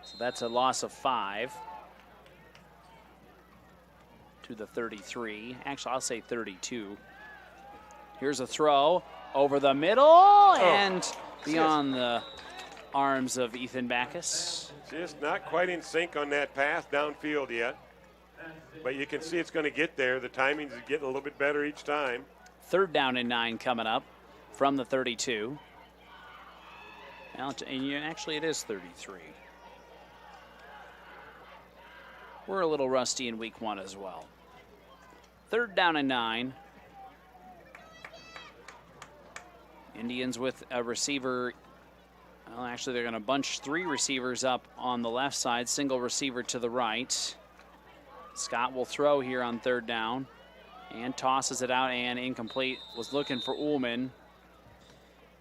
So that's a loss of 5 to the 33. Actually, I'll say 32. Here's a throw over the middle and beyond the arms of Ethan Backus. Just not quite in sync on that pass downfield yet. But you can see it's going to get there. The timing's getting a little bit better each time. 3rd down and 9 coming up from the 32. Actually, it is 33. We're a little rusty in week one as well. 3rd down and 9. Indians with a receiver. Well, actually, they're going to bunch 3 receivers up on the left side, single receiver to the right. Scott will throw here on 3rd down and tosses it out and incomplete. Was looking for Ullman.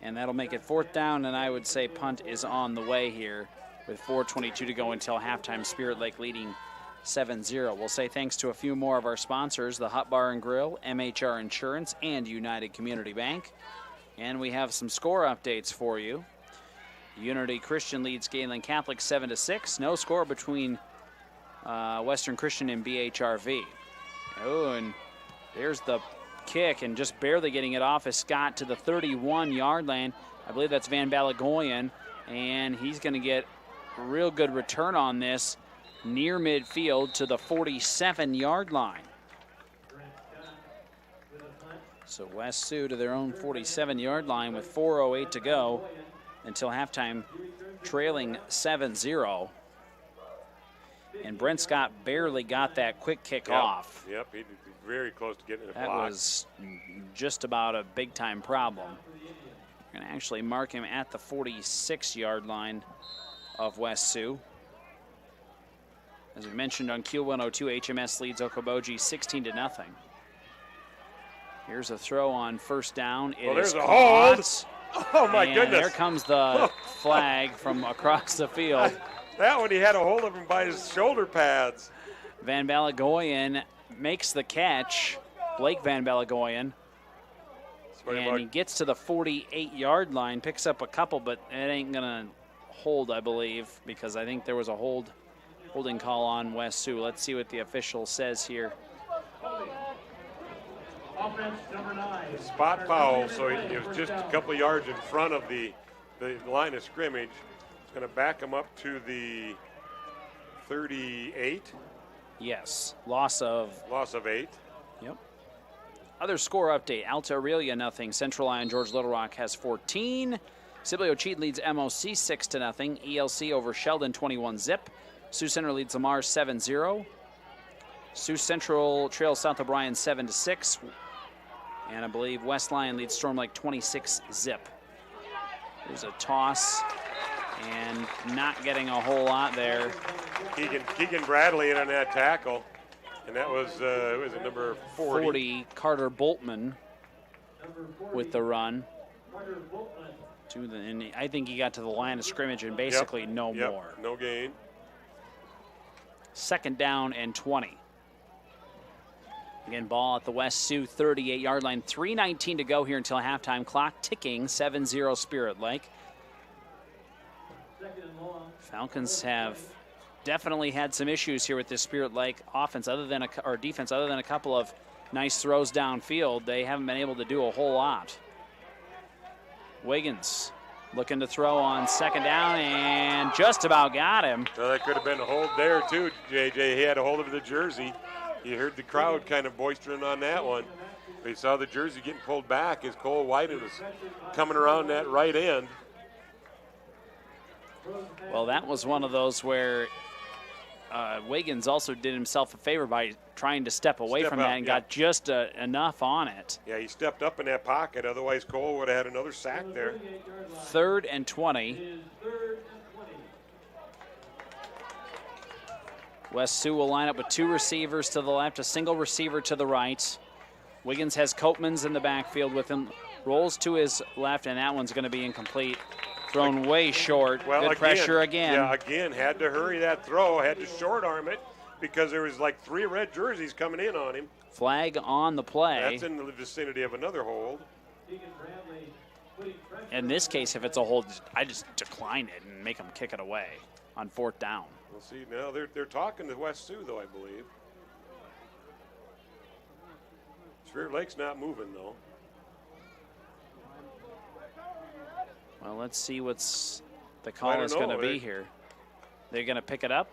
And that'll make it 4th down, and I would say punt is on the way here with 4:22 to go until halftime. Spirit Lake leading 7-0. We'll say thanks to a few more of our sponsors, the Hot Bar and Grill, MHR Insurance, and United Community Bank. And we have some score updates for you. Unity Christian leads Galen Catholic 7-6. No score between Western Christian and BHRV. Oh, and there's the kick, and just barely getting it off is Scott to the 31-yard line. I believe that's Van Balagoyan, and he's going to get a real good return on this near midfield to the 47-yard line. So West Sioux to their own 47-yard line with 4:08 to go until halftime, trailing 7-0. And Brent Scott barely got that quick kick off. Yep, he was very close to getting it blocked. That was just about a big-time problem. We're going to actually mark him at the 46-yard line of West Sioux. As we mentioned on Q102, HMS leads Okoboji 16-0. Here's a throw on 1st down. There's a hold. Oh, my goodness. There comes the flag from across the field. That one, he had a hold of him by his shoulder pads. Van Balagoyan makes the catch. Blake Van Balagoyan. And he gets to the 48-yard line, picks up a couple, but it ain't going to hold, I believe, because I think there was a holding call on West Sioux. Let's see what the official says here. Offense number 9. Spot foul, so he was just a couple of yards in front of the line of scrimmage. It's going to back him up to the 38. Yes, loss of 8. Yep. Other score update, Alta Aurelia 0, Central Lyon George Little Rock has 14. Sibley O'Cheat leads MOC 6-0. ELC over Sheldon 21-zip. Sioux Center leads Lamar 7-0. Sioux Central trails South O'Brien 7-6. And I believe West Lyon leads Storm Lake 26-zip. There's a toss and not getting a whole lot there. Keegan Bradley in on that tackle. And that was, who was it, number 40? 40, Carter Boltman. with the run. And I think he got to the line of scrimmage and basically no more. No gain. 2nd down and 20. Again, ball at the West Sioux 38-yard line. 3:19 to go here until halftime. Clock ticking, 7-0 Spirit Lake. Falcons have definitely had some issues here with this Spirit Lake offense, defense, other than a couple of nice throws downfield. They haven't been able to do a whole lot. Wiggins looking to throw on 2nd down and just about got him. Well, that could have been a hold there too, JJ. He had a hold of the jersey. You heard the crowd kind of boistering on that one. They saw the jersey getting pulled back as Cole White was coming around that right end. Well, that was one of those where Wiggins also did himself a favor by trying to step away from that and got just enough on it. Yeah, he stepped up in that pocket. Otherwise, Cole would have had another sack there. 3rd and 20. West Sioux will line up with 2 receivers to the left, a single receiver to the right. Wiggins has Copeman's in the backfield with him, rolls to his left, and that one's going to be incomplete. Thrown way short. Well, good pressure again. Yeah, again, had to hurry that throw, had to short arm it because there was like 3 red jerseys coming in on him. Flag on the play. That's in the vicinity of another hold. In this case, if it's a hold, I just decline it and make them kick it away on 4th down. We'll see now. They're talking to West Sioux, though, I believe. Spirit Lake's not moving, though. Well, let's see what's the call is going to be here. They're going to pick it up.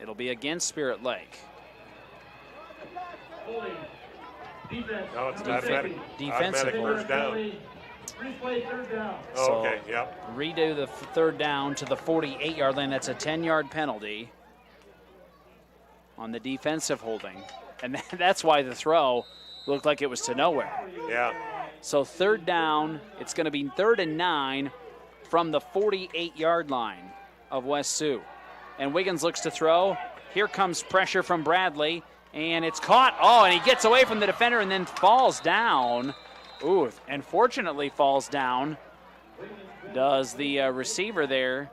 It'll be against Spirit Lake. No, it's automatic. Defensive first down. So okay, yep. Redo the 3rd down to the 48-yard line. That's a 10-yard penalty on the defensive holding. And that's why the throw looked like it was to nowhere. Yeah. So 3rd down, it's going to be 3rd and 9 from the 48-yard line of West Sioux. And Wiggins looks to throw. Here comes pressure from Bradley, and it's caught. Oh, and he gets away from the defender and then falls down. Ooh, and fortunately falls down. Does the receiver there.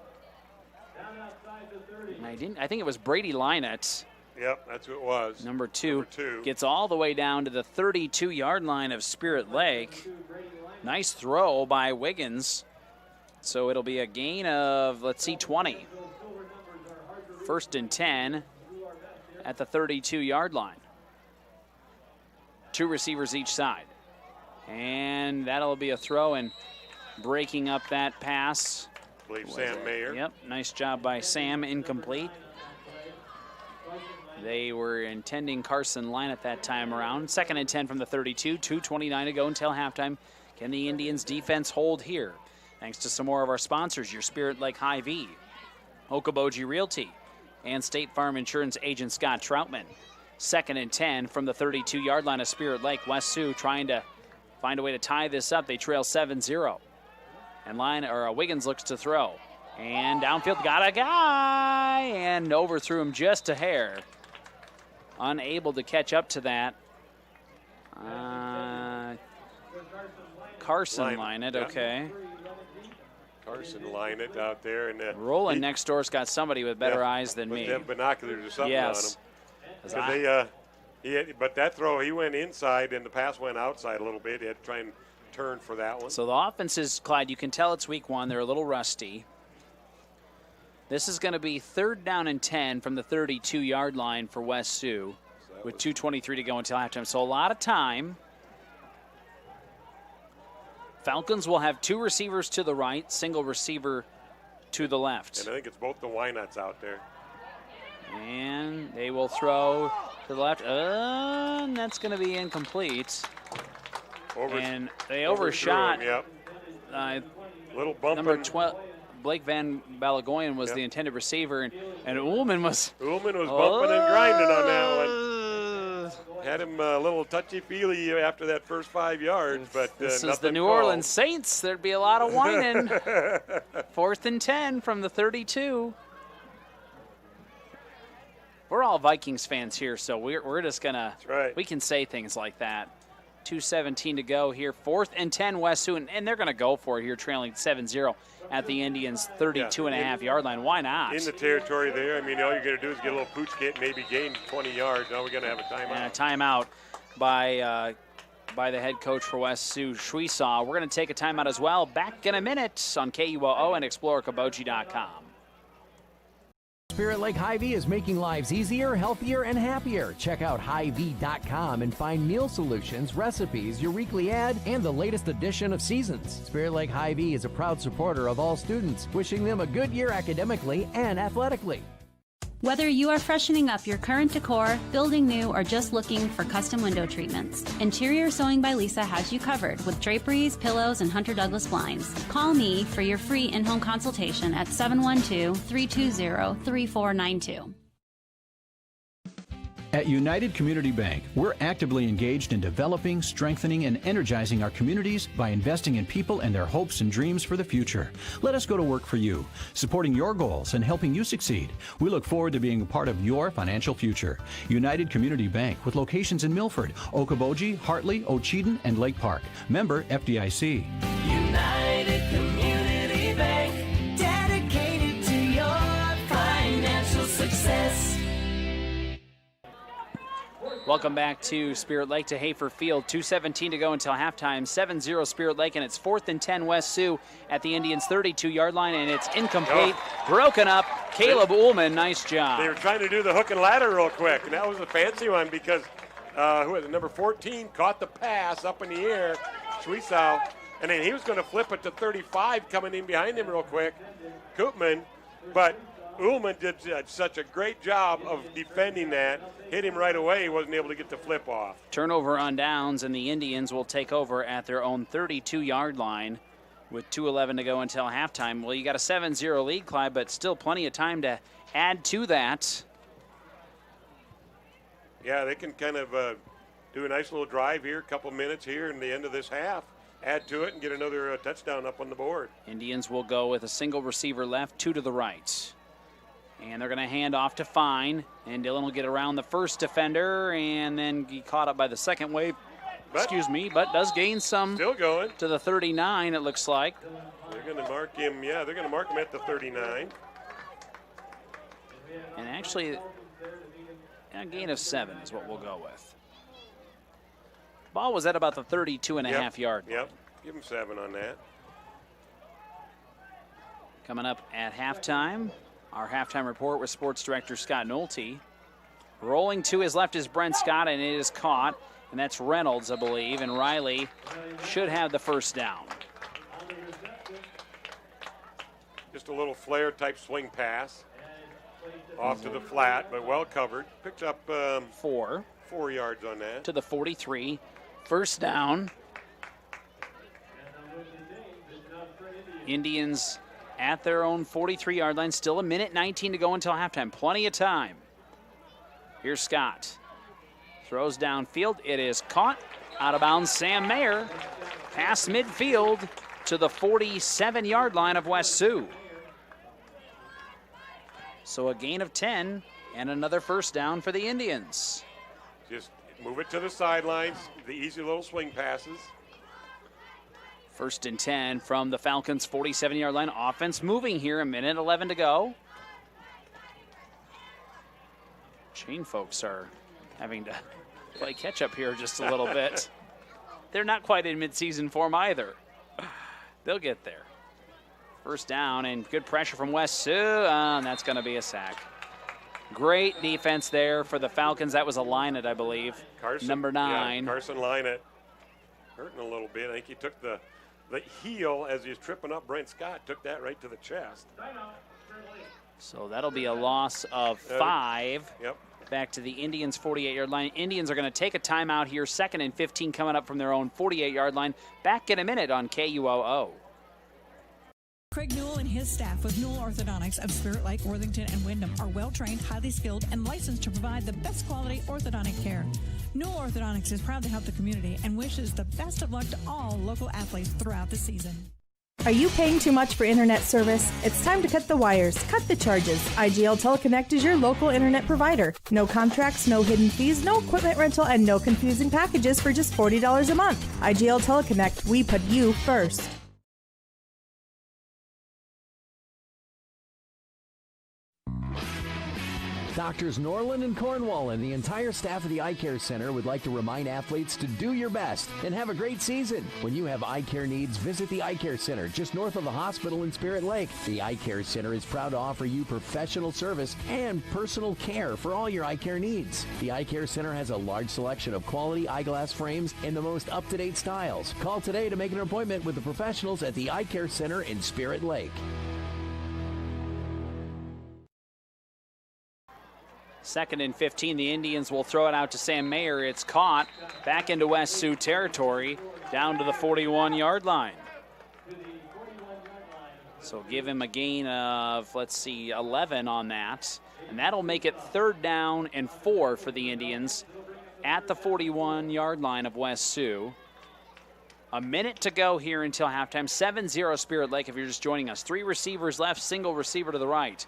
And I think it was Brady Linett. Yep, that's who it was. Number two gets all the way down to the 32-yard line of Spirit Lake. Nice throw by Wiggins. So it'll be a gain of, 20. 1st and 10 at the 32-yard line. 2 receivers each side. And that'll be a throw and breaking up that pass. I believe Sam Mayer. Yep, nice job by Sam, incomplete. They were intending Carson Line at that time around. 2nd and 10 from the 32, 2:29 to go until halftime. Can the Indians defense hold here? Thanks to some more of our sponsors, your Spirit Lake Hy-Vee, Okoboji Realty, and State Farm Insurance agent Scott Troutman. 2nd and 10 from the 32-yard line of Spirit Lake. West Sioux trying to find a way to tie this up. They trail 7-0. And Wiggins looks to throw. And downfield got a guy and overthrew him just a hair. Unable to catch up to that. Carson Linett, okay. Carson Linett out there. And Roland next door's got somebody with better eyes than me. They have binoculars or something on him. Yes. But that throw, he went inside and the pass went outside a little bit. He had to try and turn for that one. So the offense is, Clyde, you can tell it's week 1. They're a little rusty. This is going to be 3rd down and 10 from the 32-yard line for West Sioux with 2:23 to go until halftime. So a lot of time. Falcons will have 2 receivers to the right, single receiver to the left. And I think it's both the Wynuts out there. And they will throw to the left. And that's going to be incomplete. And they overshot. Yep. Little bump. Number 12. Blake Van Balagoyan was the intended receiver, and Ullman was bumping and grinding on that one. Had him a little touchy-feely after that first 5 yards, but this is the New Orleans Saints. There'd be a lot of whining. 4th and 10 from the 32. We're all Vikings fans here, so we're just going to – That's right. We can say things like that. 2:17 to go here. 4th and 10 West Sioux, and they're going to go for it here, trailing 7-0 at the Indians' 32.5-yard line. Why not? In the territory there. I mean, all you're going to do is get a little pooch kit, maybe gain 20 yards. Now we're going to have a timeout. And a timeout by the head coach for West Sioux, Shweesaw. We're going to take a timeout as well. Back in a minute on KUOO and ExploreOkoboji.com. Spirit Lake Hy-Vee is making lives easier, healthier, and happier. Check out Hy-Vee.com and find meal solutions, recipes, your weekly ad, and the latest edition of Seasons. Spirit Lake Hy-Vee is a proud supporter of all students, wishing them a good year academically and athletically. Whether you are freshening up your current decor, building new, or just looking for custom window treatments, Interior Sewing by Lisa has you covered with draperies, pillows, and Hunter Douglas blinds. Call me for your free in-home consultation at 712-320-3492. At United Community Bank, we're actively engaged in developing, strengthening, and energizing our communities by investing in people and their hopes and dreams for the future. Let us go to work for you, supporting your goals and helping you succeed. We look forward to being a part of your financial future. United Community Bank, with locations in Milford, Okoboji, Hartley, Ocheyedan, and Lake Park. Member FDIC. United Community Bank, dedicated to your financial success. Welcome back to Spirit Lake, to Hafer Field. 2:17 to go until halftime. 7-0 Spirit Lake, and it's 4th and 10 West Sioux at the Indians' 32-yard line, and it's incomplete. Broken up. Caleb Ullman, nice job. They were trying to do the hook and ladder real quick, and that was a fancy one because who was it? Number 14 caught the pass up in the air, Shweesaw, and then he was going to flip it to 35 coming in behind him real quick, Koopman, but Ullman did such a great job of defending that. Hit him right away. He wasn't able to get the flip off. Turnover on downs, and the Indians will take over at their own 32-yard line with 2:11 to go until halftime. Well, you got a 7-0 lead, Clyde, but still plenty of time to add to that. Yeah, they can kind of do a nice little drive here, a couple minutes here in the end of this half. Add to it and get another touchdown up on the board. Indians will go with a single receiver left, 2 to the right. And they're going to hand off to Fine. And Dillon will get around the first defender and then be caught up by the second wave. But does gain some. Still going. To the 39, it looks like. They're going to mark him, they're going to mark him at the 39. And actually, a gain of 7 is what we'll go with. Ball was at about the 32.5 yard line. Yep, give him 7 on that. Coming up at halftime. Our halftime report with sports director Scott Nolte. Rolling to his left is Brent Scott, and it is caught. And that's Reynolds, I believe. And Riley should have the first down. Just a little flare type swing pass. Off to the flat, but well covered. Picked up 4 yards on that. To the 43. First down. Indians at their own 43-yard line. Still a minute 19 to go until halftime. Plenty of time. Here's Scott. Throws downfield. It is caught. Out of bounds, Sam Mayer. Past midfield to the 47-yard line of West Sioux. So a gain of 10 and another first down for the Indians. Just move it to the sidelines. The easy little swing passes. 1st and 10 from the Falcons' 47-yard line. Offense moving here, a minute 11 to go. Chain folks are having to play catch-up here just a little bit. They're not quite in midseason form either. They'll get there. First down and good pressure from West Sioux, and that's going to be a sack. Great defense there for the Falcons. That was a Lynett, I believe. Carson, number 9. Yeah, Carson Lynett hurting a little bit. I think he took the heel as he was tripping up Brent Scott, took that right to the chest. So that'll be a loss of 5. Yep. Back to the Indians' 48-yard line. Indians are going to take a timeout here. 2nd and 15 coming up from their own 48-yard line. Back in a minute on KUOO. Craig Newell and his staff with Newell Orthodontics of Spirit Lake, Worthington, and Wyndham are well-trained, highly skilled, and licensed to provide the best quality orthodontic care. Newell Orthodontics is proud to help the community and wishes the best of luck to all local athletes throughout the season. Are you paying too much for internet service? It's time to cut the wires, cut the charges. IGL Teleconnect is your local internet provider. No contracts, no hidden fees, no equipment rental, and no confusing packages for just $40 a month. IGL Teleconnect, we put you first. Doctors Norland and Cornwall and the entire staff of the Eye Care Center would like to remind athletes to do your best and have a great season. When you have eye care needs, visit the Eye Care Center just north of the hospital in Spirit Lake. The Eye Care Center is proud to offer you professional service and personal care for all your eye care needs. The Eye Care Center has a large selection of quality eyeglass frames in the most up-to-date styles. Call today to make an appointment with the professionals at the Eye Care Center in Spirit Lake. Second and 15, the Indians will throw it out to Sam Mayer. It's caught back into West Sioux territory, down to the 41-yard line. So give him a gain of, 11 on that. And that'll make it 3rd down and 4 for the Indians at the 41-yard line of West Sioux. A minute to go here until halftime. 7-0 Spirit Lake if you're just joining us. 3 receivers left, single receiver to the right.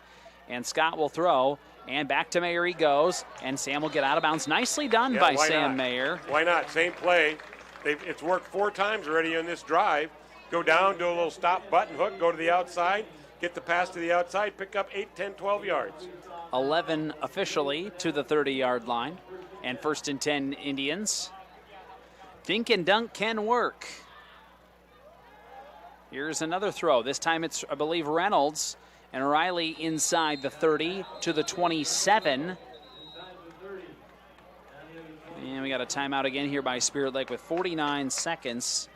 And Scott will throw. And back to Mayer he goes, and Sam will get out of bounds. Nicely done by Sam Mayer. Why not? Same play. It's worked 4 times already on this drive. Go down, do a little stop button hook, go to the outside, get the pass to the outside, pick up 8, 10, 12 yards. 11 officially to the 30-yard line. And 1st and 10 Indians. Dink and dunk can work. Here's another throw. This time it's, I believe, Reynolds. And Riley inside the 30 to the 27. And we got a timeout again here by Spirit Lake with 49 seconds.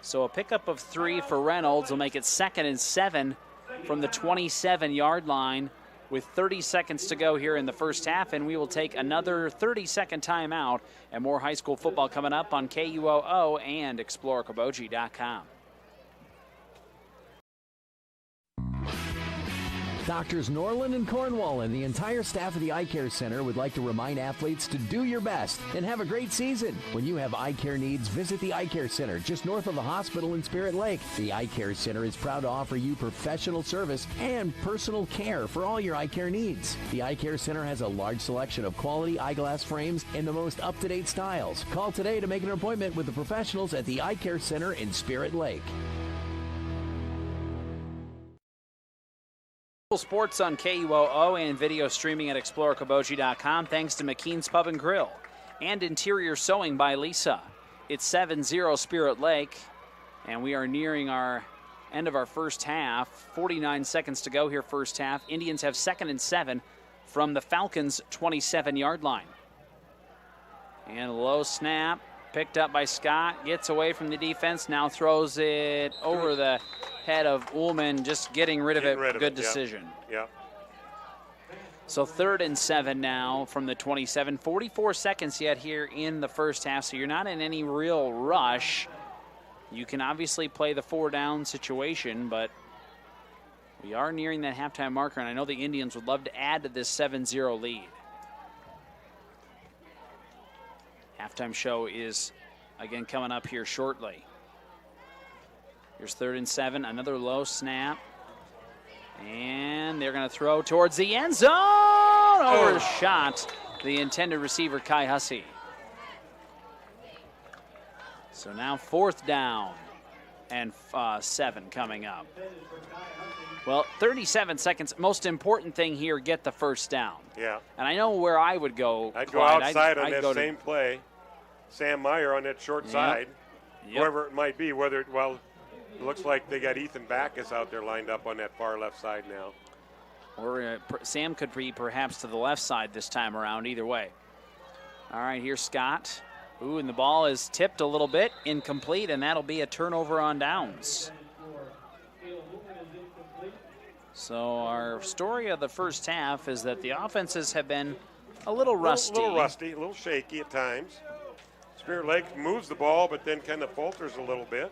So a pickup of 3 for Reynolds will make it 2nd and 7 from the 27-yard line with 30 seconds to go here in the first half. And we will take another 30-second timeout and more high school football coming up on KUOO and ExploreOkoboji.com. Doctors Norland and Cornwall and the entire staff of the Eye Care Center would like to remind athletes to do your best and have a great season. When you have eye care needs, visit the Eye Care Center just north of the hospital in Spirit Lake. The Eye Care Center is proud to offer you professional service and personal care for all your eye care needs. The Eye Care Center has a large selection of quality eyeglass frames in the most up-to-date styles. Call today to make an appointment with the professionals at the Eye Care Center in Spirit Lake. Sports on KUOO and video streaming at ExploreOkoboji.com thanks to McKean's Pub and Grill and Interior Sewing by Lisa. It's 7-0 Spirit Lake, and we are nearing our end of our first half. 49 seconds to go here first half. Indians have 2nd and 7 from the Falcons' 27-yard line. And a low snap picked up by Scott, gets away from the defense, now throws it over the head of Ullman, just getting rid of it. Good decision. Yeah. So 3rd and 7 now from the 27. 44 seconds yet here in the first half, so you're not in any real rush. You can obviously play the 4-down situation, but we are nearing that halftime marker, and I know the Indians would love to add to this 7-0 lead. Halftime show is, again, coming up here shortly. Here's 3rd and 7, another low snap. And they're going to throw towards the end zone. Overshot the intended receiver, Kai Hussey. So now 4th down and 7 coming up. Well, 37 seconds. Most important thing here, get the first down. Yeah. And I know where I would go. I'd go outside on that same play. Sam Meyer on that short side. Whoever it might be, whether, well, it looks like they got Ethan Backus out there lined up on that far left side now. Or Sam could be perhaps to the left side this time around, either way. All right, here's Scott. Ooh, and the ball is tipped a little bit, incomplete, and that'll be a turnover on downs. So our story of the first half is that the offenses have been a little rusty. A little rusty, a little shaky at times. Spirit Lake moves the ball, but then kind of falters a little bit.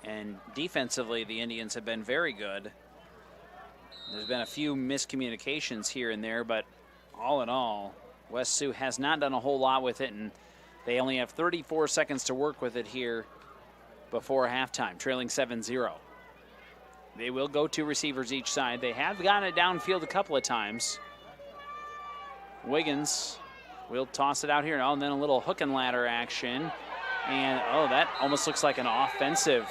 And defensively, the Indians have been very good. There's been a few miscommunications here and there, but all in all, West Sioux has not done a whole lot with it, and they only have 34 seconds to work with it here before halftime, trailing 7-0. They will go 2 receivers each side. They have gotten it downfield a couple of times. Wiggins will toss it out here, and then a little hook and ladder action. And, that almost looks like an offensive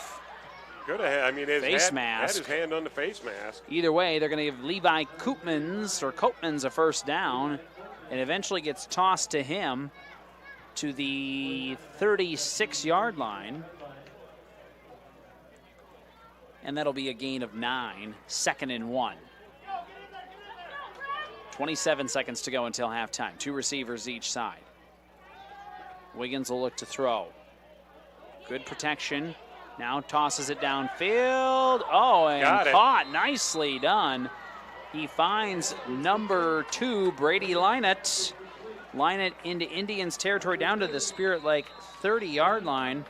face mask. Had his hand on the face mask. Either way, they're going to give Levi Koopmans a first down, and eventually gets tossed to him to the 36-yard line. And that'll be a gain of 9, 2nd and 1. 27 seconds to go until halftime. 2 receivers each side. Wiggins will look to throw. Good protection. Now tosses it downfield. And caught. Nicely done. He finds number 2, Brady Lynett. Lynett into Indians territory down to the Spirit Lake 30-yard line.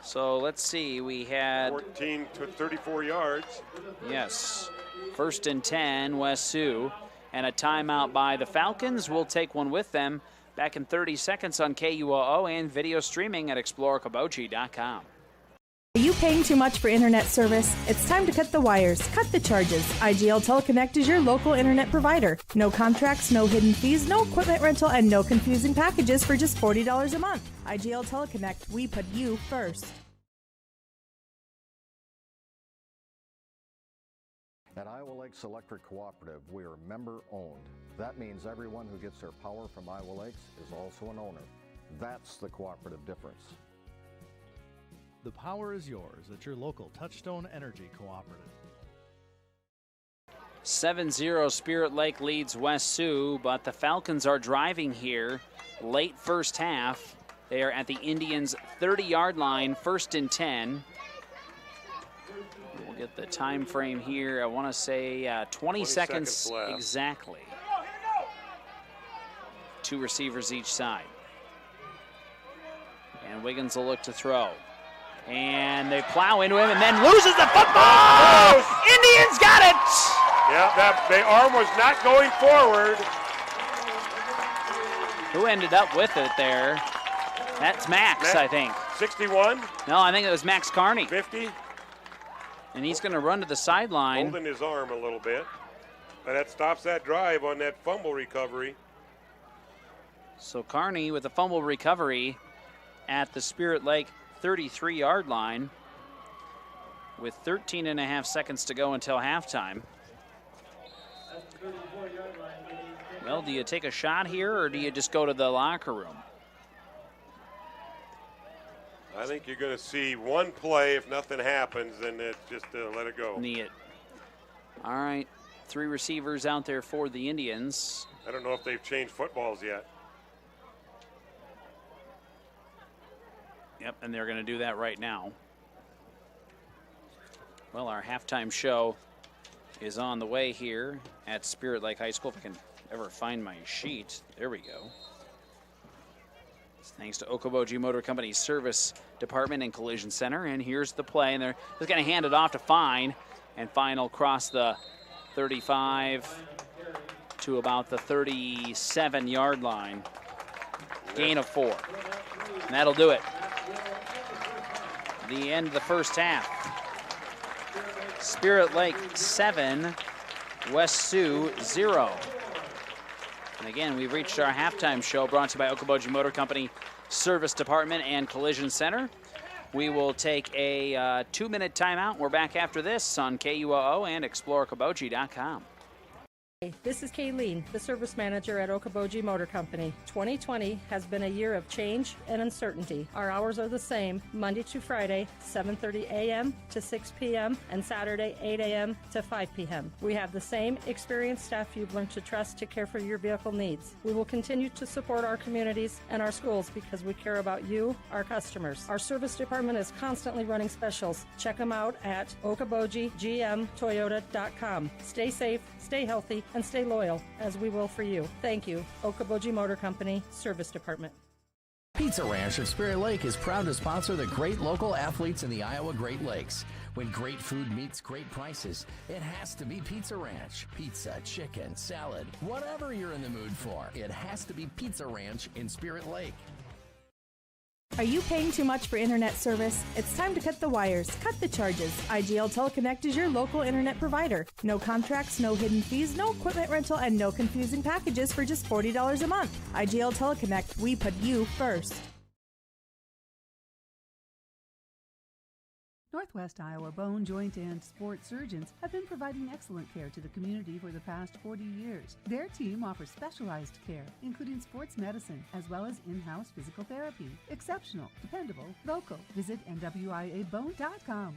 So let's see, we had 14 to 34 yards. Yes, 1st and 10, West Sioux. And a timeout by the Falcons. We'll take one with them. Back in 30 seconds on KUOO and video streaming at exploreokoboji.com. Are you paying too much for internet service? It's time to cut the wires, cut the charges. IGL Teleconnect is your local internet provider. No contracts, no hidden fees, no equipment rental, and no confusing packages for just $40 a month. IGL Teleconnect, we put you first. At Iowa Lakes Electric Cooperative, we are member-owned. That means everyone who gets their power from Iowa Lakes is also an owner. That's the cooperative difference. The power is yours at your local Touchstone Energy Cooperative. 7-0, Spirit Lake leads West Sioux, but the Falcons are driving here late first half. They are at the Indians' 30-yard line, 1st and 10. We'll get the time frame here. I want to say 20 seconds left. Exactly. 2 receivers each side. And Wiggins will look to throw. And they plow into him and then loses the football! Indians got it! Yeah, the arm was not going forward. Who ended up with it there? That's Max, I think. 61? No, I think it was Max Carney. 50? And he's going to run to the sideline. Holding his arm a little bit. But that stops that drive on that fumble recovery. So Carney with a fumble recovery at the Spirit Lake 33-yard line with 13 and a half seconds to go until halftime. Well, do you take a shot here or do you just go to the locker room? I think you're going to see one play. If nothing happens, then it's just let it go. All right, 3 receivers out there for the Indians. I don't know if they've changed footballs yet. Yep, and they're going to do that right now. Well, our halftime show is on the way here at Spirit Lake High School. If I can ever find my sheet. There we go. Thanks to Okoboji Motor Company Service Department and Collision Center. And here's the play. And they're just going to hand it off to Fine. And Fine will cross the 35 to about the 37-yard line. Gain of 4. And that'll do it. The end of the first half. Spirit Lake 7, West Sioux 0. And again, we've reached our halftime show brought to you by Okoboji Motor Company Service Department and Collision Center. We will take a 2-minute timeout. We're back after this on KUOO and exploreokoboji.com. This is Kayleen, the service manager at Okoboji Motor Company. 2020 has been a year of change and uncertainty. Our hours are the same, Monday to Friday, 7:30 a.m. to 6 p.m., and Saturday, 8 a.m. to 5 p.m. We have the same experienced staff you've learned to trust to care for your vehicle needs. We will continue to support our communities and our schools because we care about you, our customers. Our service department is constantly running specials. Check them out at okobojigmtoyota.com. Stay safe, stay healthy, and stay loyal, as we will for you. Thank you. Okoboji Motor Company, Service Department. Pizza Ranch of Spirit Lake is proud to sponsor the great local athletes in the Iowa Great Lakes. When great food meets great prices, it has to be Pizza Ranch. Pizza, chicken, salad, whatever you're in the mood for, it has to be Pizza Ranch in Spirit Lake. Are you paying too much for internet service? It's time to cut the wires, cut the charges. IGL Teleconnect is your local internet provider. No contracts, no hidden fees, no equipment rental, and no confusing packages for just $40 a month. IGL Teleconnect, we put you first. Northwest Iowa Bone, Joint, and Sport surgeons have been providing excellent care to the community for the past 40 years. Their team offers specialized care, including sports medicine, as well as in-house physical therapy. Exceptional, dependable, local. Visit NWIABone.com.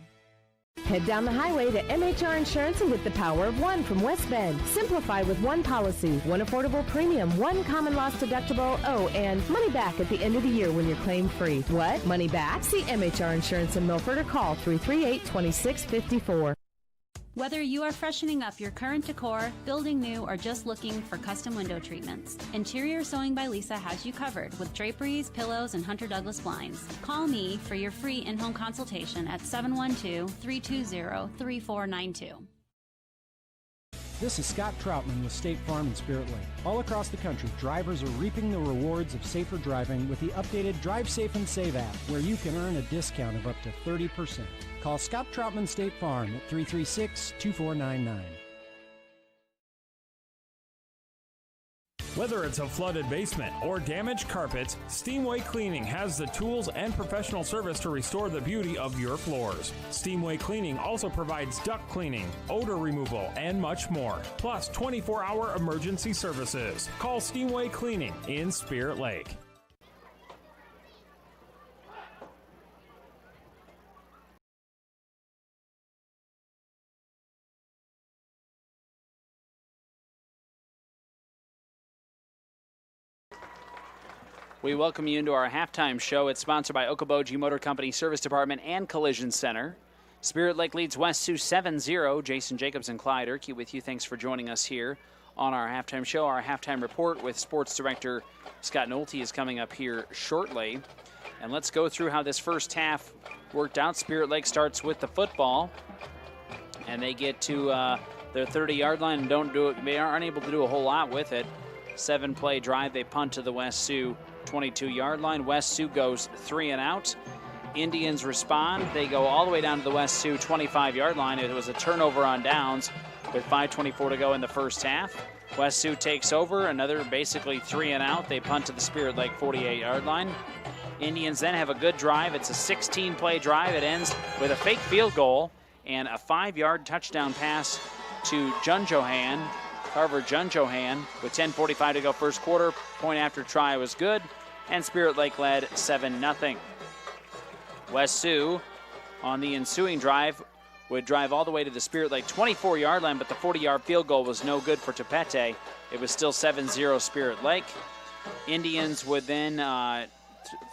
Head down the highway to MHR Insurance and get the power of one from West Bend. Simplify with one policy, one affordable premium, one common loss deductible, and money back at the end of the year when you're claim free. What? Money back? See MHR Insurance in Milford or call 338-2654. Whether you are freshening up your current decor, building new, or just looking for custom window treatments, Interior Sewing by Lisa has you covered with draperies, pillows, and Hunter Douglas blinds. Call me for your free in-home consultation at 712-320-3492. This is Scott Troutman with State Farm and Spirit Lake. All across the country, drivers are reaping the rewards of safer driving with the updated Drive Safe and Save app, where you can earn a discount of up to 30%. Call Scott Troutman State Farm at 336-2499. Whether it's a flooded basement or damaged carpets, Steamway Cleaning has the tools and professional service to restore the beauty of your floors. Steamway Cleaning also provides duct cleaning, odor removal, and much more, plus 24-hour emergency services. Call Steamway Cleaning in Spirit Lake. We welcome you into our halftime show. It's sponsored by Okoboji Motor Company Service Department and Collision Center. Spirit Lake leads West Sioux 7-0. Jason Jacobs and Clyde Erke with you. Thanks for joining us here on our halftime show. Our halftime report with Sports Director Scott Nolte is coming up here shortly. And let's go through how this first half worked out. Spirit Lake starts with the football, and they get to their 30-yard line and they aren't able to do a whole lot with it. 7-play drive. They punt to the West Sioux 22-yard line. West Sioux goes 3 and out. Indians respond. They go all the way down to the West Sioux 25-yard line. It was a turnover on downs with 5:24 to go in the first half. West Sioux takes over, another basically 3 and out. They punt to the Spirit Lake 48-yard line. Indians then have a good drive. It's a 16-play drive. It ends with a fake field goal and a 5-yard touchdown pass to Carver Junjohan, with 10:45 to go first quarter. Point after try was good, and Spirit Lake led 7-0. West Sioux, on the ensuing drive, would drive all the way to the Spirit Lake 24-yard line, but the 40-yard field goal was no good for Topete. It was still 7-0 Spirit Lake. Indians would then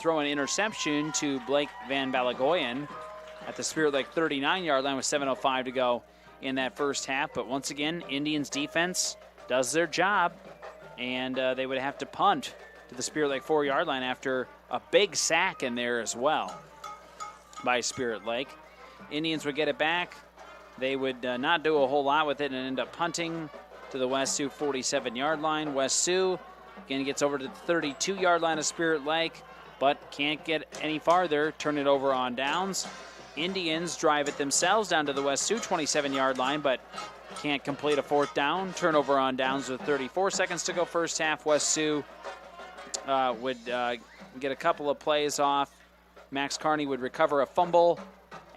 throw an interception to Blake Van Balagoyan at the Spirit Lake 39-yard line with 7:05 to go in that first half. But once again, Indians defense does their job, and they would have to punt to the Spirit Lake 4-yard line after a big sack in there as well by Spirit Lake. Indians would get it back. They would not do a whole lot with it and end up punting to the West Sioux 47-yard line. West Sioux again gets over to the 32-yard line of Spirit Lake, but can't get any farther. Turn it over on downs. Indians drive it themselves down to the West Sioux 27-yard line, but can't complete a fourth down. Turnover on downs with 34 seconds to go first half. West Sioux would get a couple of plays off. Max Carney would recover a fumble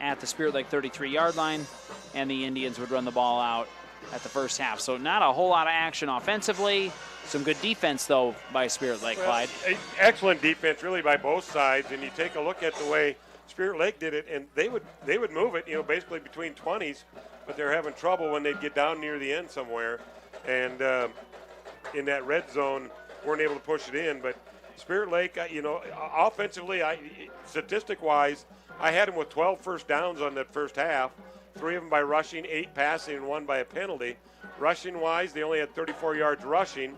at the Spirit Lake 33-yard line, and the Indians would run the ball out at the first half. So not a whole lot of action offensively. Some good defense, though, by Spirit Lake, Clyde. Excellent defense, really, by both sides. And you take a look at the way Spirit Lake did it, and they would move it, basically between 20s, but they're having trouble when they get down near the end somewhere. And in that red zone, weren't able to push it in. But Spirit Lake, offensively, statistic-wise, I had them with 12 first downs on that first half, 3 of them by rushing, 8 passing, and 1 by a penalty. Rushing-wise, they only had 34 yards rushing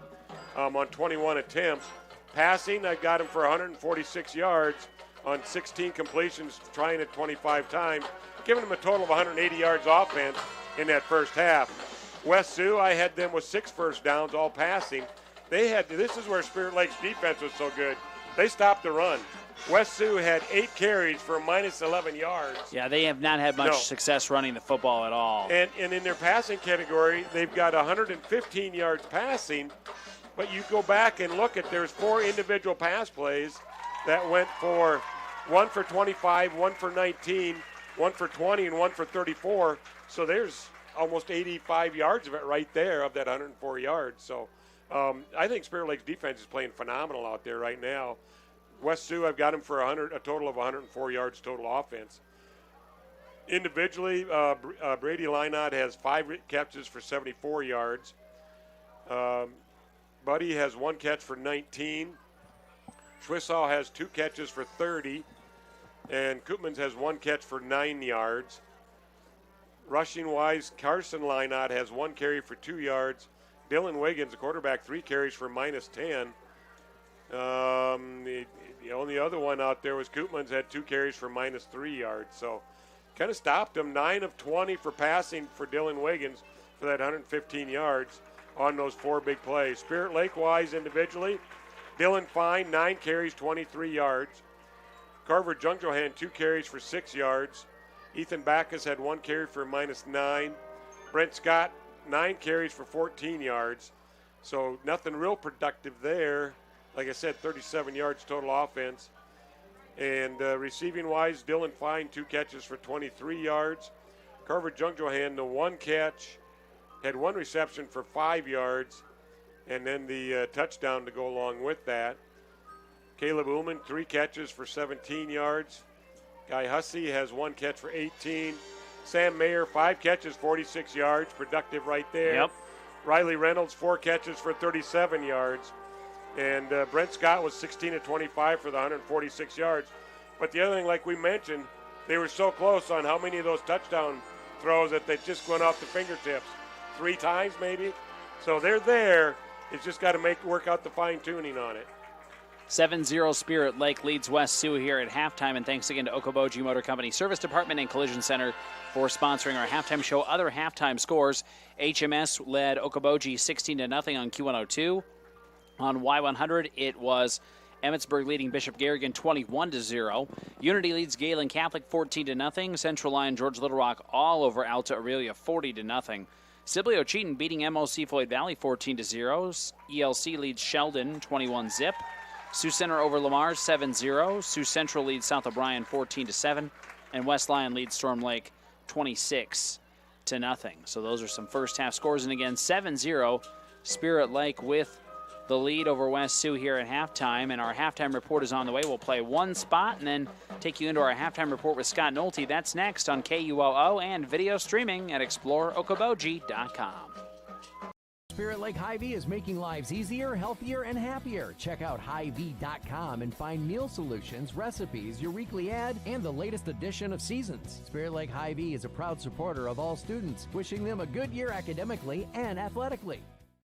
on 21 attempts. Passing, I got them for 146 yards on 16 completions, trying it 25 times, giving them a total of 180 yards offense in that first half. West Sioux, I had them with 6 first downs, all passing. This is where Spirit Lake's defense was so good. they stopped the run. West Sioux had 8 carries for minus 11 yards. Yeah, they have not had much success running the football at all. And in their passing category, they've got 115 yards passing. But you go back and look at, there's 4 individual pass plays that went for 1 for 25, 1 for 19, 1 for 20, and 1 for 34. So there's almost 85 yards of it right there of that 104 yards. So I think Spirit Lake's defense is playing phenomenal out there right now. West Sioux, I've got him for a total of 104 yards total offense. Individually, Brady Lynott has 5 catches for 74 yards. Buddy has 1 catch for 19. Shweesaw has 2 catches for 30. And Koopmans has 1 catch for 9 yards. Rushing-wise, Carson Lynott has 1 carry for 2 yards. Dylan Wiggins, the quarterback, 3 carries for minus 10. The only other one out there was Koopmans, had 2 carries for minus 3 yards. So kind of stopped him. 9 of 20 for passing for Dylan Wiggins for that 115 yards on those 4 big plays. Spirit Lake-wise individually, Dylan Fine, 9 carries, 23 yards. Carver Jungjohan, 2 carries for 6 yards. Ethan Backus had 1 carry for minus 9. Brent Scott, 9 carries for 14 yards. So nothing real productive there. Like I said, 37 yards total offense. And receiving-wise, Dylan Fine, 2 catches for 23 yards. Carver Jungjohan, the 1 catch, had 1 reception for 5 yards, and then the touchdown to go along with that. Caleb Ullman, 3 catches for 17 yards. Guy Hussey has 1 catch for 18. Sam Mayer, 5 catches, 46 yards, productive right there. Yep. Riley Reynolds, 4 catches for 37 yards. And Brent Scott was 16 of 25 for the 146 yards. But the other thing, like we mentioned, they were so close on how many of those touchdown throws that they just went off the fingertips 3 times maybe. So they're there. It's just got to work out the fine-tuning on it. 7-0 Spirit Lake leads West Sioux here at halftime, and thanks again to Okoboji Motor Company Service Department and Collision Center for sponsoring our halftime show. Other halftime scores, HMS led Okoboji 16-0 on Q102. On Y100, it was Emmetsburg leading Bishop Garrigan 21-0. Unity leads Galen Catholic 14-0. Central Line George Little Rock all over Alta Aurelia 40-0. Sibley Ocheaton beating MOC Floyd Valley 14-0. ELC leads Sheldon 21-0. Sioux Center over Lamar 7-0. Sioux Central leads South O'Brien 14-7. And West Lyon leads Storm Lake 26-0. So those are some first half scores. And again, 7-0 Spirit Lake with the lead over West Sioux here at halftime. And our halftime report is on the way. We'll play one spot and then take you into our halftime report with Scott Nolte. That's next on KUOO and video streaming at exploreokoboji.com. Spirit Lake Hy-Vee is making lives easier, healthier, and happier. Check out Hy-Vee.com and find meal solutions, recipes, your weekly ad, and the latest edition of Seasons. Spirit Lake Hy-Vee is a proud supporter of all students, wishing them a good year academically and athletically.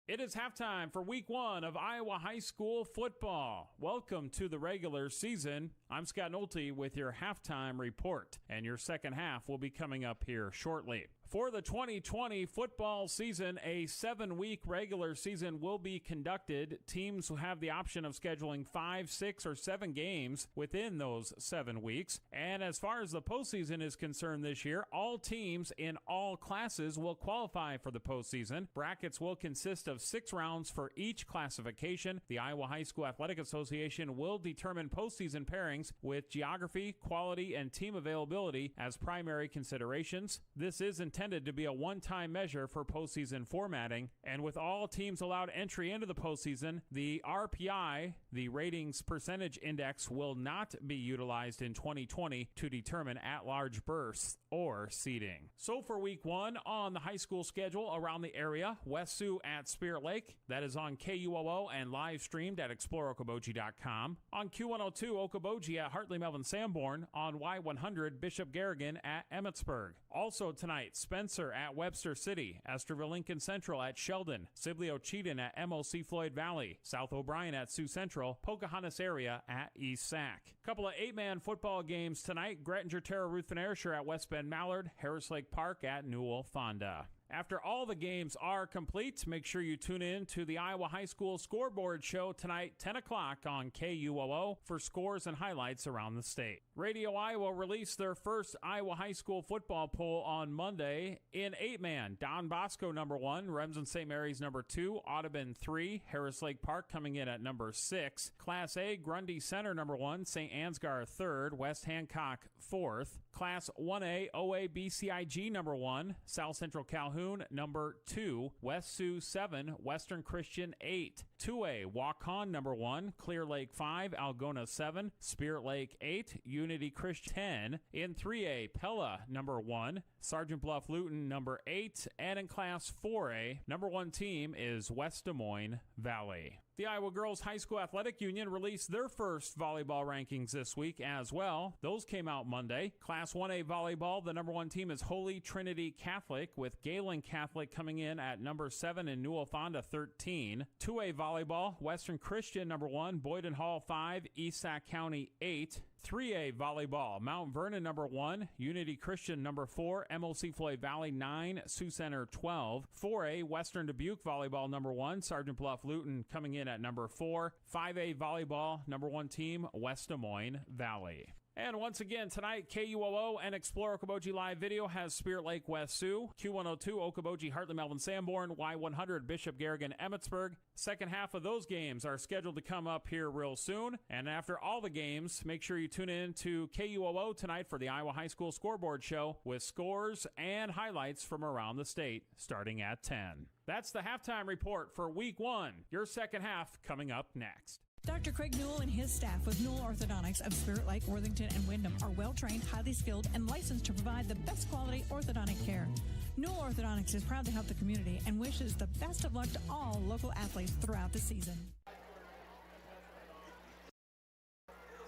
It is halftime for week 1 of Iowa High School football. Welcome to the regular season. I'm Scott Nolte with your halftime report, and your second half will be coming up here shortly. For the 2020 football season, a 7-week regular season will be conducted. Teams will have the option of scheduling 5, 6, or 7 games within those 7 weeks. And as far as the postseason is concerned this year, all teams in all classes will qualify for the postseason. Brackets will consist of 6 rounds for each classification. The Iowa High School Athletic Association will determine postseason pairings with geography, quality, and team availability as primary considerations. This is intended to be a one-time measure for postseason formatting, and with all teams allowed entry into the postseason, the RPI, the Ratings Percentage Index, will not be utilized in 2020 to determine at-large berths or seeding. So for week 1 on the high school schedule around the area, West Sioux at Spirit Lake. That is on KUOO and live streamed at exploreokoboji.com. On Q102, Okoboji at Hartley Melvin Sanborn. On Y100, Bishop Garrigan at Emmetsburg. Also tonight, Spencer at Webster City, Esterville Lincoln Central at Sheldon, Sibley Ocheaton at MOC Floyd Valley, South O'Brien at Sioux Central, Pocahontas area at East Sac. Couple of 8-man football games tonight. Grettinger Terra Ruth Van Ayrshire at West Bend Mallard, Harris Lake Park at Newell Fonda. After all the games are complete, make sure you tune in to the Iowa High School Scoreboard Show tonight, 10 o'clock on KUOO for scores and highlights around the state. Radio Iowa released their first Iowa High School football poll on Monday. In 8-man, Don Bosco number 1, Remsen St. Mary's number 2, Audubon 3, Harris Lake Park coming in at number 6. Class A, Grundy Center number 1, St. Ansgar 3rd, West Hancock 4th. Class 1A, OA BCIG number 1, South Central Calhoun number 2, West Sioux 7, Western Christian 8. 2A, Waukon number 1, Clear Lake 5, Algona 7, Spirit Lake 8, Unity Christian 10. In 3A, Pella number 1, Sergeant Bluff Luton number 8, and in Class 4A, number 1 team is West Des Moines Valley. The Iowa Girls High School Athletic Union released their first volleyball rankings this week as well. Those came out Monday. Class 1A volleyball, the number 1 team is Holy Trinity Catholic, with Galen Catholic coming in at number 7 and Newell Fonda 13. 2A volleyball, Western Christian number 1, Boyden Hall 5, East Sac County 8. 3A volleyball, Mount Vernon number 1, Unity Christian number 4, MOC Floyd Valley 9, Sioux Center 12. 4A Western Dubuque volleyball number 1, Sergeant Bluff Luton coming in at number 4. 5A volleyball, number 1 team, West Des Moines Valley. And once again, tonight, KUOO and Explore Okoboji Live Video has Spirit Lake West Sioux, Q102 Okoboji Hartley Melvin Sanborn, Y100 Bishop Garrigan Emmetsburg. Second half of those games are scheduled to come up here real soon. And after all the games, make sure you tune in to KUOO tonight for the Iowa High School Scoreboard Show with scores and highlights from around the state starting at 10. That's the halftime report for Week 1. Your second half coming up next. Dr. Craig Newell and his staff with Newell Orthodontics of Spirit Lake, Worthington, and Windham are well-trained, highly skilled, and licensed to provide the best quality orthodontic care. Newell Orthodontics is proud to help the community and wishes the best of luck to all local athletes throughout the season.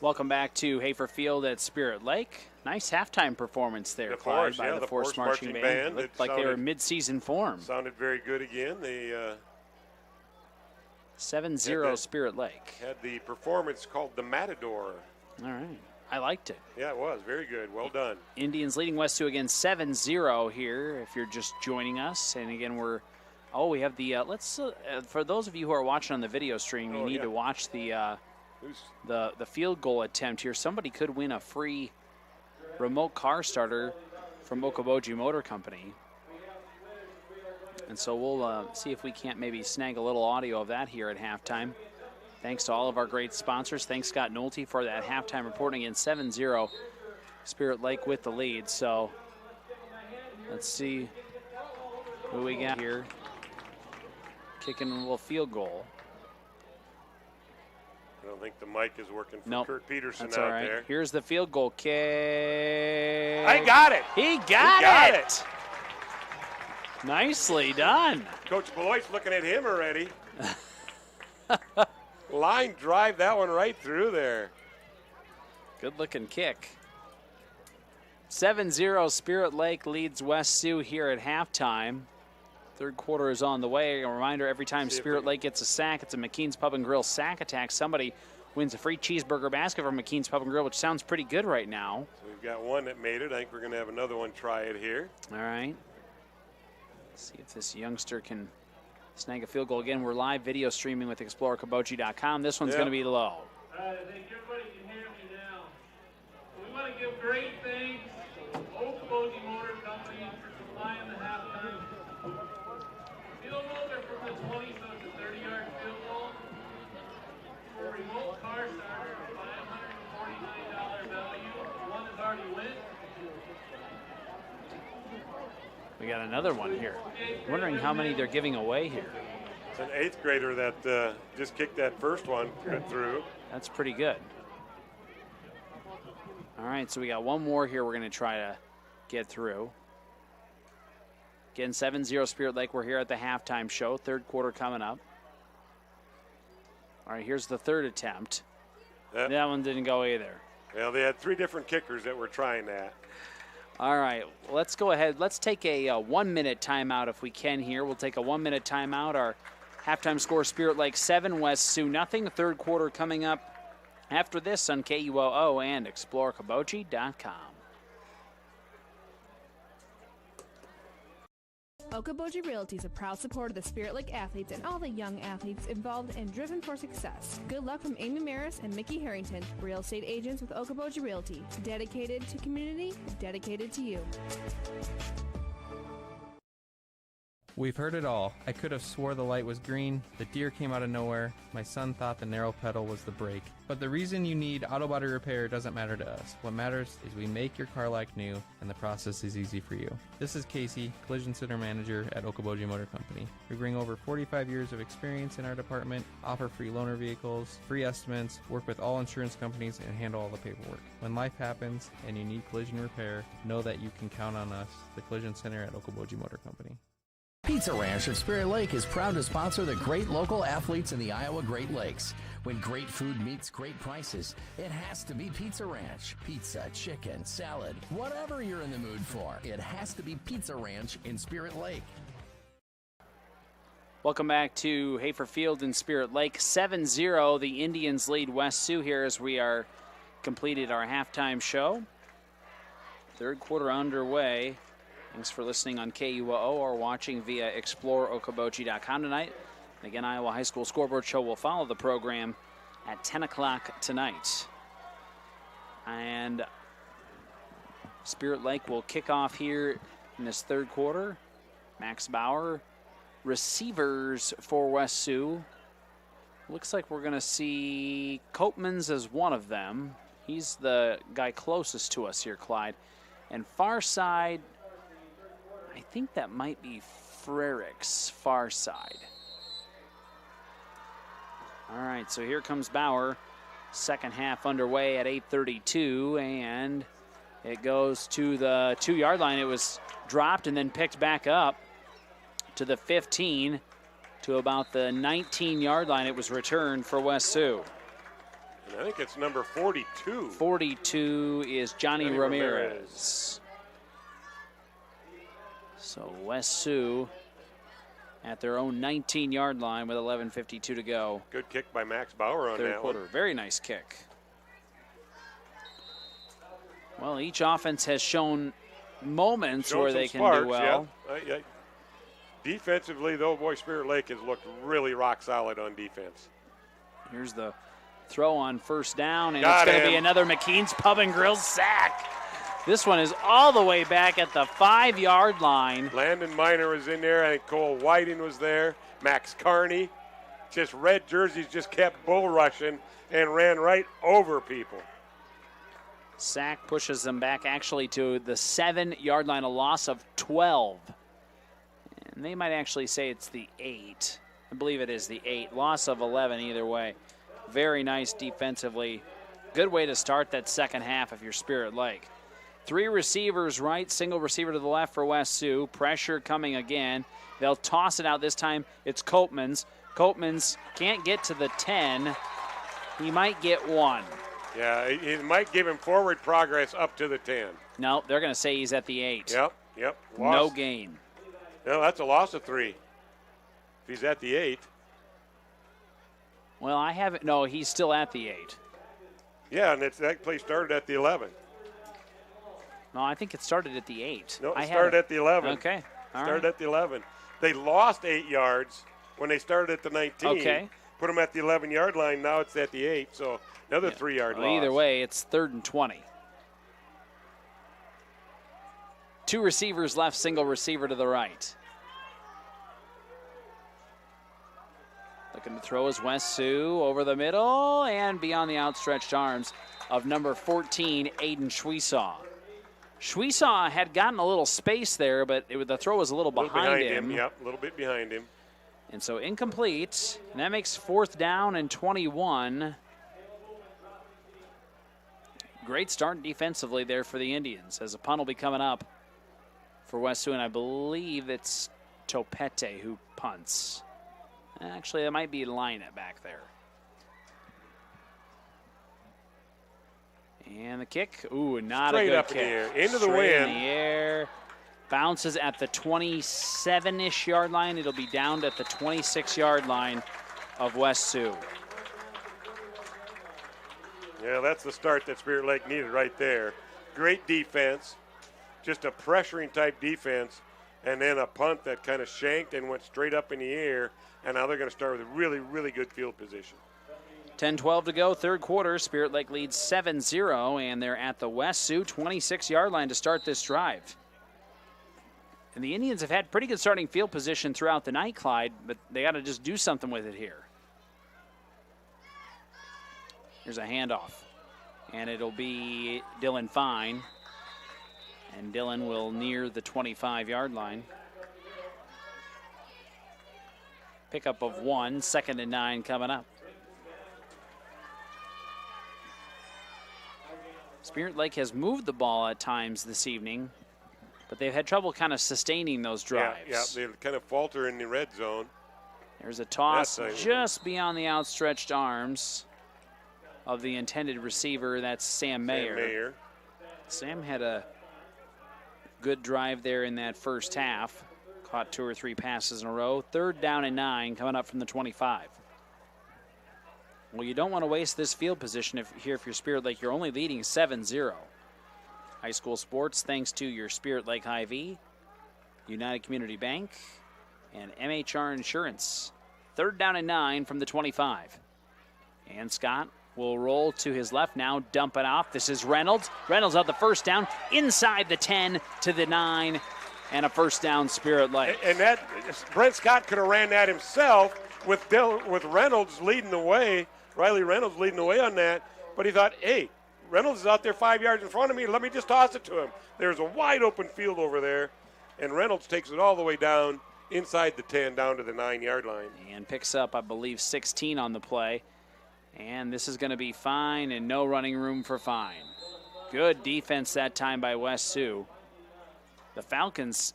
Welcome back to Hafer Field at Spirit Lake. Nice halftime performance there, Clyde, by the Force Marching Band. Looked like they were in mid-season form. Sounded very good again. They 7-0 Spirit Lake. Had the performance called the Matador. All right. I liked it. Yeah, it was. Very good. Well done. Indians leading West Sioux again 7-0 here if you're just joining us. And again, we have the, for those of you who are watching on the video stream, you need to watch the field goal attempt here. Somebody could win a free remote car starter from Okoboji Motor Company. And so we'll see if we can't maybe snag a little audio of that here at halftime. Thanks to all of our great sponsors. Thanks, Scott Nolte, for that halftime reporting in 7-0. Spirit Lake with the lead. So let's see who we got here. Kicking a little field goal. I don't think the mic is working for Kurt Peterson that's out all right. there. Here's the field goal kick. I got it. He got it. Nicely done. Coach Beloit's looking at him already. Line drive that one right through there. Good looking kick. 7-0 Spirit Lake leads West Sioux here at halftime. Third quarter is on the way. A reminder, every time Spirit Lake gets a sack, it's a McKean's Pub and Grill sack attack. Somebody wins a free cheeseburger basket from McKean's Pub and Grill, which sounds pretty good right now. So we've got one that made it. I think we're going to have another one try it here. All right. See if this youngster can snag a field goal. Again, we're live video streaming with ExploreKaboji.com. This one's going to be low. I think everybody can hear me now. We want to give great thanks to Okoboji Motor Company for supplying the halftime. Field goals are from the 20, so it's a 30-yard field goal. For a remote car starter, $549 value. One has already went. We got another one here. Wondering how many they're giving away here. It's an 8th grader that just kicked that first one through. That's pretty good. All right, so we got one more here we're going to try to get through. Again, 7-0 Spirit Lake. We're here at the halftime show. Third quarter coming up. All right, here's the third attempt. That one didn't go either. Well, they had 3 different kickers that were trying that. All right, let's go ahead. Let's take a 1-minute timeout if we can here. We'll take a 1-minute timeout. Our halftime score, Spirit Lake 7, West Sioux nothing. Third quarter coming up after this on KUOO and ExploreKaboji.com. Okoboji Realty is a proud supporter of the Spirit Lake athletes and all the young athletes involved and driven for success. Good luck from Amy Maris and Mickey Harrington, real estate agents with Okoboji Realty. Dedicated to community, dedicated to you. We've heard it all. I could have swore the light was green, the deer came out of nowhere, my son thought the narrow pedal was the brake. But the reason you need auto body repair doesn't matter to us. What matters is we make your car like new, and the process is easy for you. This is Casey, Collision Center Manager at Okoboji Motor Company. We bring over 45 years of experience in our department, offer free loaner vehicles, free estimates, work with all insurance companies, and handle all the paperwork. When life happens and you need collision repair, know that you can count on us, the Collision Center at Okoboji Motor Company. Pizza Ranch of Spirit Lake is proud to sponsor the great local athletes in the Iowa Great Lakes. When great food meets great prices, it has to be Pizza Ranch. Pizza, chicken, salad, whatever you're in the mood for, it has to be Pizza Ranch in Spirit Lake. Welcome back to Hafer Field in Spirit Lake. 7-0, the Indians lead West Sioux here as we are completed our halftime show. Third quarter underway. Thanks for listening on KUOO or watching via exploreokoboji.com tonight. And again, Iowa High School Scoreboard Show will follow the program at 10 o'clock tonight. And Spirit Lake will kick off here in this third quarter. Max Bauer, receivers for West Sioux. Looks like we're going to see Copeman's as one of them. He's the guy closest to us here, Clyde. And far side, I think that might be Frerich's far side. All right, so here comes Bauer. Second half underway at 8:32, and it goes to the 2-yard line. It was dropped and then picked back up to the 15 to about the 19-yard line. It was returned for West Sioux. And I think it's number 42. 42 is Johnny Ramirez. So West Sioux at their own 19-yard line with 11:52 to go. Good kick by Max Bauer on third that quarter. one. Very nice kick. Well, each offense has shown moments where they can do well. Yeah. Defensively, though, boy, Spirit Lake has looked really rock solid on defense. Here's the throw on first down, and it's going to be another McKean's Pub and Grill sack. This one is all the way back at the 5-yard line. Landon Miner was in there. I think Cole Whiting was there. Max Carney. Just red jerseys just kept bull rushing and ran right over people. Sack pushes them back actually to the 7-yard line, a loss of 12. And they might actually say it's the 8. I believe it is the 8. Loss of 11 either way. Very nice defensively. Good way to start that second half if you're Spirit Lake. 3 receivers right, single receiver to the left for West Sioux. Pressure coming again. They'll toss it out. This time it's Copeman's. Copeman's can't get to the 10. He might get 1. Yeah, it might give him forward progress up to the 10. No, they're going to say he's at the 8. Yep. No gain. No, that's a loss of 3. If he's at the 8. Well, I haven't. No, he's still at the 8. Yeah, and that play started at the 11. No, I think it started at the 8. No, it started at the 11. Okay. Started at the 11. They lost 8 yards when they started at the 19. Okay. Put them at the 11-yard line. Now it's at the 8. So another 3-yard loss. Either way, it's 3rd and 20. 2 receivers left, single receiver to the right. Looking to throw is West Sioux over the middle and beyond the outstretched arms of number 14, Aiden Shweesaw. Shweesaw had gotten a little space there, but the throw was a little behind him. Yep, a little bit behind him. And so incomplete, and that makes 4th down and 21. Great start defensively there for the Indians, as a punt will be coming up for West Sioux, and I believe it's Topete who punts. Actually, that might be Linett back there. And the kick, not straight a good up kick. In the air, into the Straight wind. In the air, bounces at the 27-ish yard line. It'll be down at the 26-yard line of West Sioux. Yeah, that's the start that Spirit Lake needed right there. Great defense, just a pressuring type defense, and then a punt that kind of shanked and went straight up in the air, and now they're going to start with a really, really good field position. 10-12 to go, third quarter. Spirit Lake leads 7-0, and they're at the West Sioux 26-yard line to start this drive. And the Indians have had pretty good starting field position throughout the night, Clyde, but they got to just do something with it here. Here's a handoff, and it'll be Dylan Fine, and Dylan will near the 25-yard line. Pickup of 1, 2nd and 9 coming up. Spirit Lake has moved the ball at times this evening, but they've had trouble kind of sustaining those drives. Yeah, they kind of falter in the red zone. There's a toss just beyond the outstretched arms of the intended receiver. That's Sam Mayer. Sam had a good drive there in that first half. Caught 2 or 3 passes in a row. 3rd down and 9 coming up from the 25. Well, you don't want to waste this field position if you're Spirit Lake. You're only leading 7-0. High school sports, thanks to your Spirit Lake Hy-Vee, United Community Bank, and MHR Insurance. 3rd down and 9 from the 25. And Scott will roll to his left now, dump it off. This is Reynolds. Reynolds out the first down, inside the 10 to the 9, and a first down, Spirit Lake. And that Brent Scott could have ran that himself with Reynolds leading the way, Riley Reynolds leading the way on that, but he thought, hey, Reynolds is out there 5 yards in front of me. Let me just toss it to him. There's a wide open field over there, and Reynolds takes it all the way down inside the 10, down to the 9-yard line. And picks up, I believe, 16 on the play. And this is going to be Fine, and no running room for Fine. Good defense that time by West Sioux. The Falcons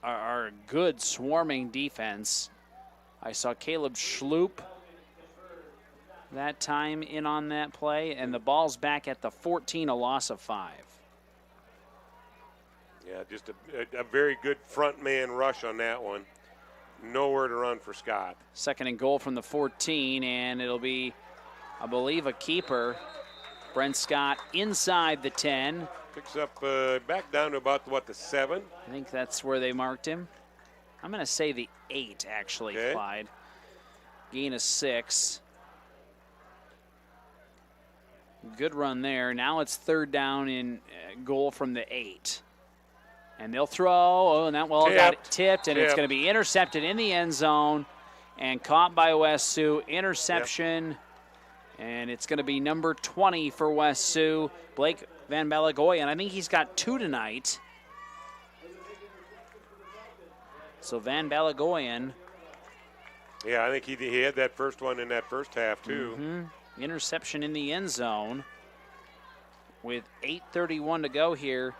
are a good swarming defense. I saw Caleb Schloop that time in on that play, and the ball's back at the 14, a loss of 5. Yeah, just a very good front man rush on that one. Nowhere to run for Scott. 2nd and goal from the 14, and it'll be, I believe, a keeper. Brent Scott inside the 10. Picks up back down to about, the 7? I think that's where they marked him. I'm going to say the 8, actually, okay. Clyde. Gain of 6. Good run there. Now it's 3rd down in goal from the 8. And they'll throw. Oh, and that ball got tipped, and it's going to be intercepted in the end zone and caught by West Sioux. Interception. Yep. And it's going to be number 20 for West Sioux, Blake Van Balagoyan. I think he's got 2 tonight. So Van Balagoyan. Yeah, I think he had that first one in that first half, too. Mm-hmm. Interception in the end zone with 8:31 to go here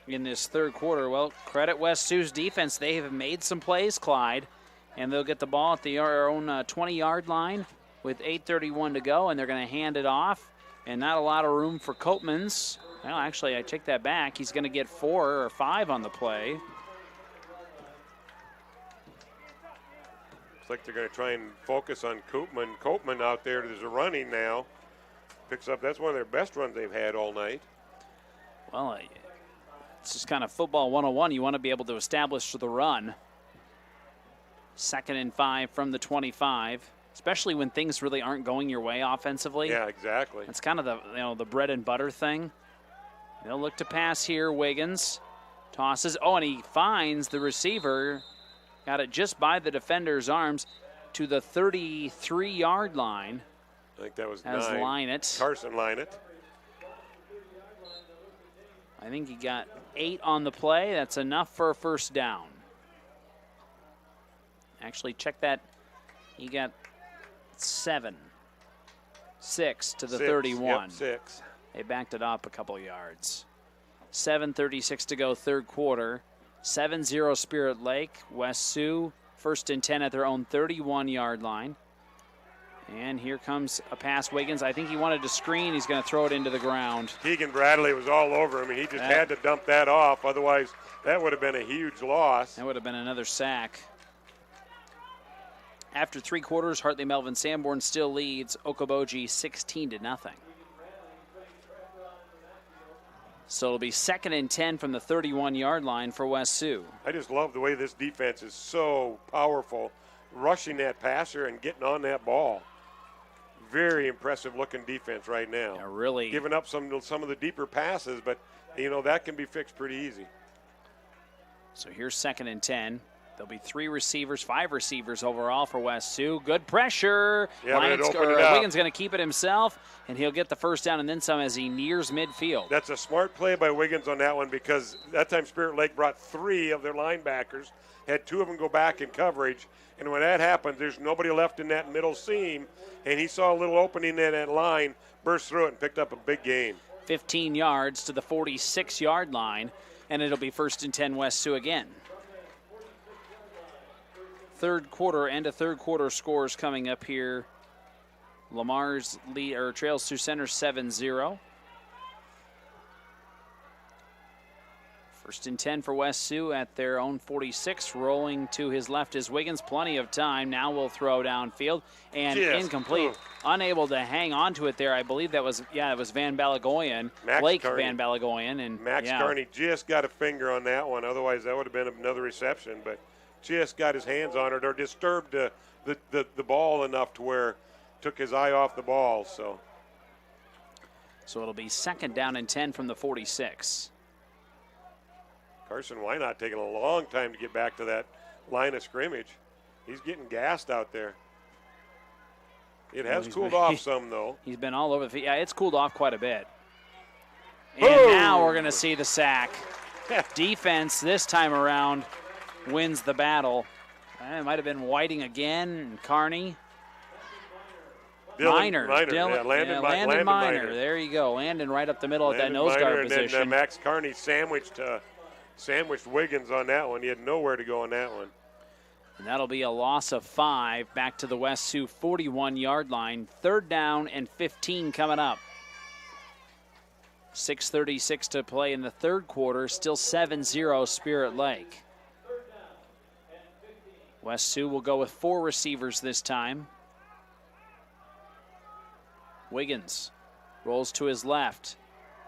in this third quarter. Well, credit West Sioux's defense. They have made some plays, Clyde, and they'll get the ball at their own 20-yard line with 8:31 to go, and they're going to hand it off, and not a lot of room for Copeman's. Well, actually, I take that back. He's going to get 4 or 5 on the play. Looks like they're going to try and focus on Koopman. Koopman out there, there's a running now. Picks up, that's one of their best runs they've had all night. Well, it's just kind of football 101. You want to be able to establish the run. 2nd and 5 from the 25, especially when things really aren't going your way offensively. Yeah, exactly. That's kind of the bread and butter thing. They'll look to pass here. Wiggins tosses. Oh, and he finds the receiver. Got it just by the defender's arms to the 33-yard line. I think that was as 9. Lynett. Carson Lynett. I think he got 8 on the play. That's enough for a first down. Actually, check that. He got 7. 6 to the 31. Yep, 6. They backed it up a couple yards. 7:36 to go, third quarter. 7-0 Spirit Lake. West Sioux, 1st and 10 at their own 31-yard line. And here comes a pass. Wiggins, I think he wanted to screen. He's going to throw it into the ground. Keegan Bradley was all over him, and he just had to dump that off. Otherwise, that would have been a huge loss. That would have been another sack. After 3 quarters, Hartley Melvin Sanborn still leads Okoboji 16-0. So it'll be 2nd and 10 from the 31-yard line for West Sioux. I just love the way this defense is so powerful, rushing that passer and getting on that ball. Very impressive looking defense right now. Yeah, really. Giving up some of the deeper passes, but, that can be fixed pretty easy. So here's 2nd and 10. There'll be 5 receivers overall for West Sioux. Good pressure. Yeah, Wiggins going to keep it himself, and he'll get the first down and then some as he nears midfield. That's a smart play by Wiggins on that one, because that time Spirit Lake brought 3 of their linebackers, had 2 of them go back in coverage, and when that happens, there's nobody left in that middle seam, and he saw a little opening in that line, burst through it, and picked up a big gain. 15 yards to the 46-yard line, and it'll be 1st and 10 West Sioux again. Third quarter scores coming up here. Lamar's lead or trails Sioux Center 7-0. 1st and 10 for West Sioux at their own 46. Rolling to his left is Wiggins. Plenty of time. Now will throw downfield and incomplete. Unable to hang on to it there. I believe it was Van Balagoyan, Blake Van Balagoyan, and Max Carney just got a finger on that one. Otherwise, that would have been another reception, but just got his hands on it or disturbed the ball enough to where took his eye off the ball. So it'll be 2nd down and 10 from the 46. Carson Wynot taking a long time to get back to that line of scrimmage. He's getting gassed out there. It has cooled off some, though. He's been all over the field. Yeah, it's cooled off quite a bit. And now we're going to see the sack. Defense this time around wins the battle. It might have been Whiting again and Carney. Landon Minor. There you go. Landon right up the middle at that nose guard position. And then Max Carney sandwiched Wiggins on that one. He had nowhere to go on that one. And that'll be a loss of 5 back to the West Sioux 41-yard line. 3rd down and 15 coming up. 6:36 to play in the third quarter. Still 7-0 Spirit Lake. West Sioux will go with 4 receivers this time. Wiggins rolls to his left.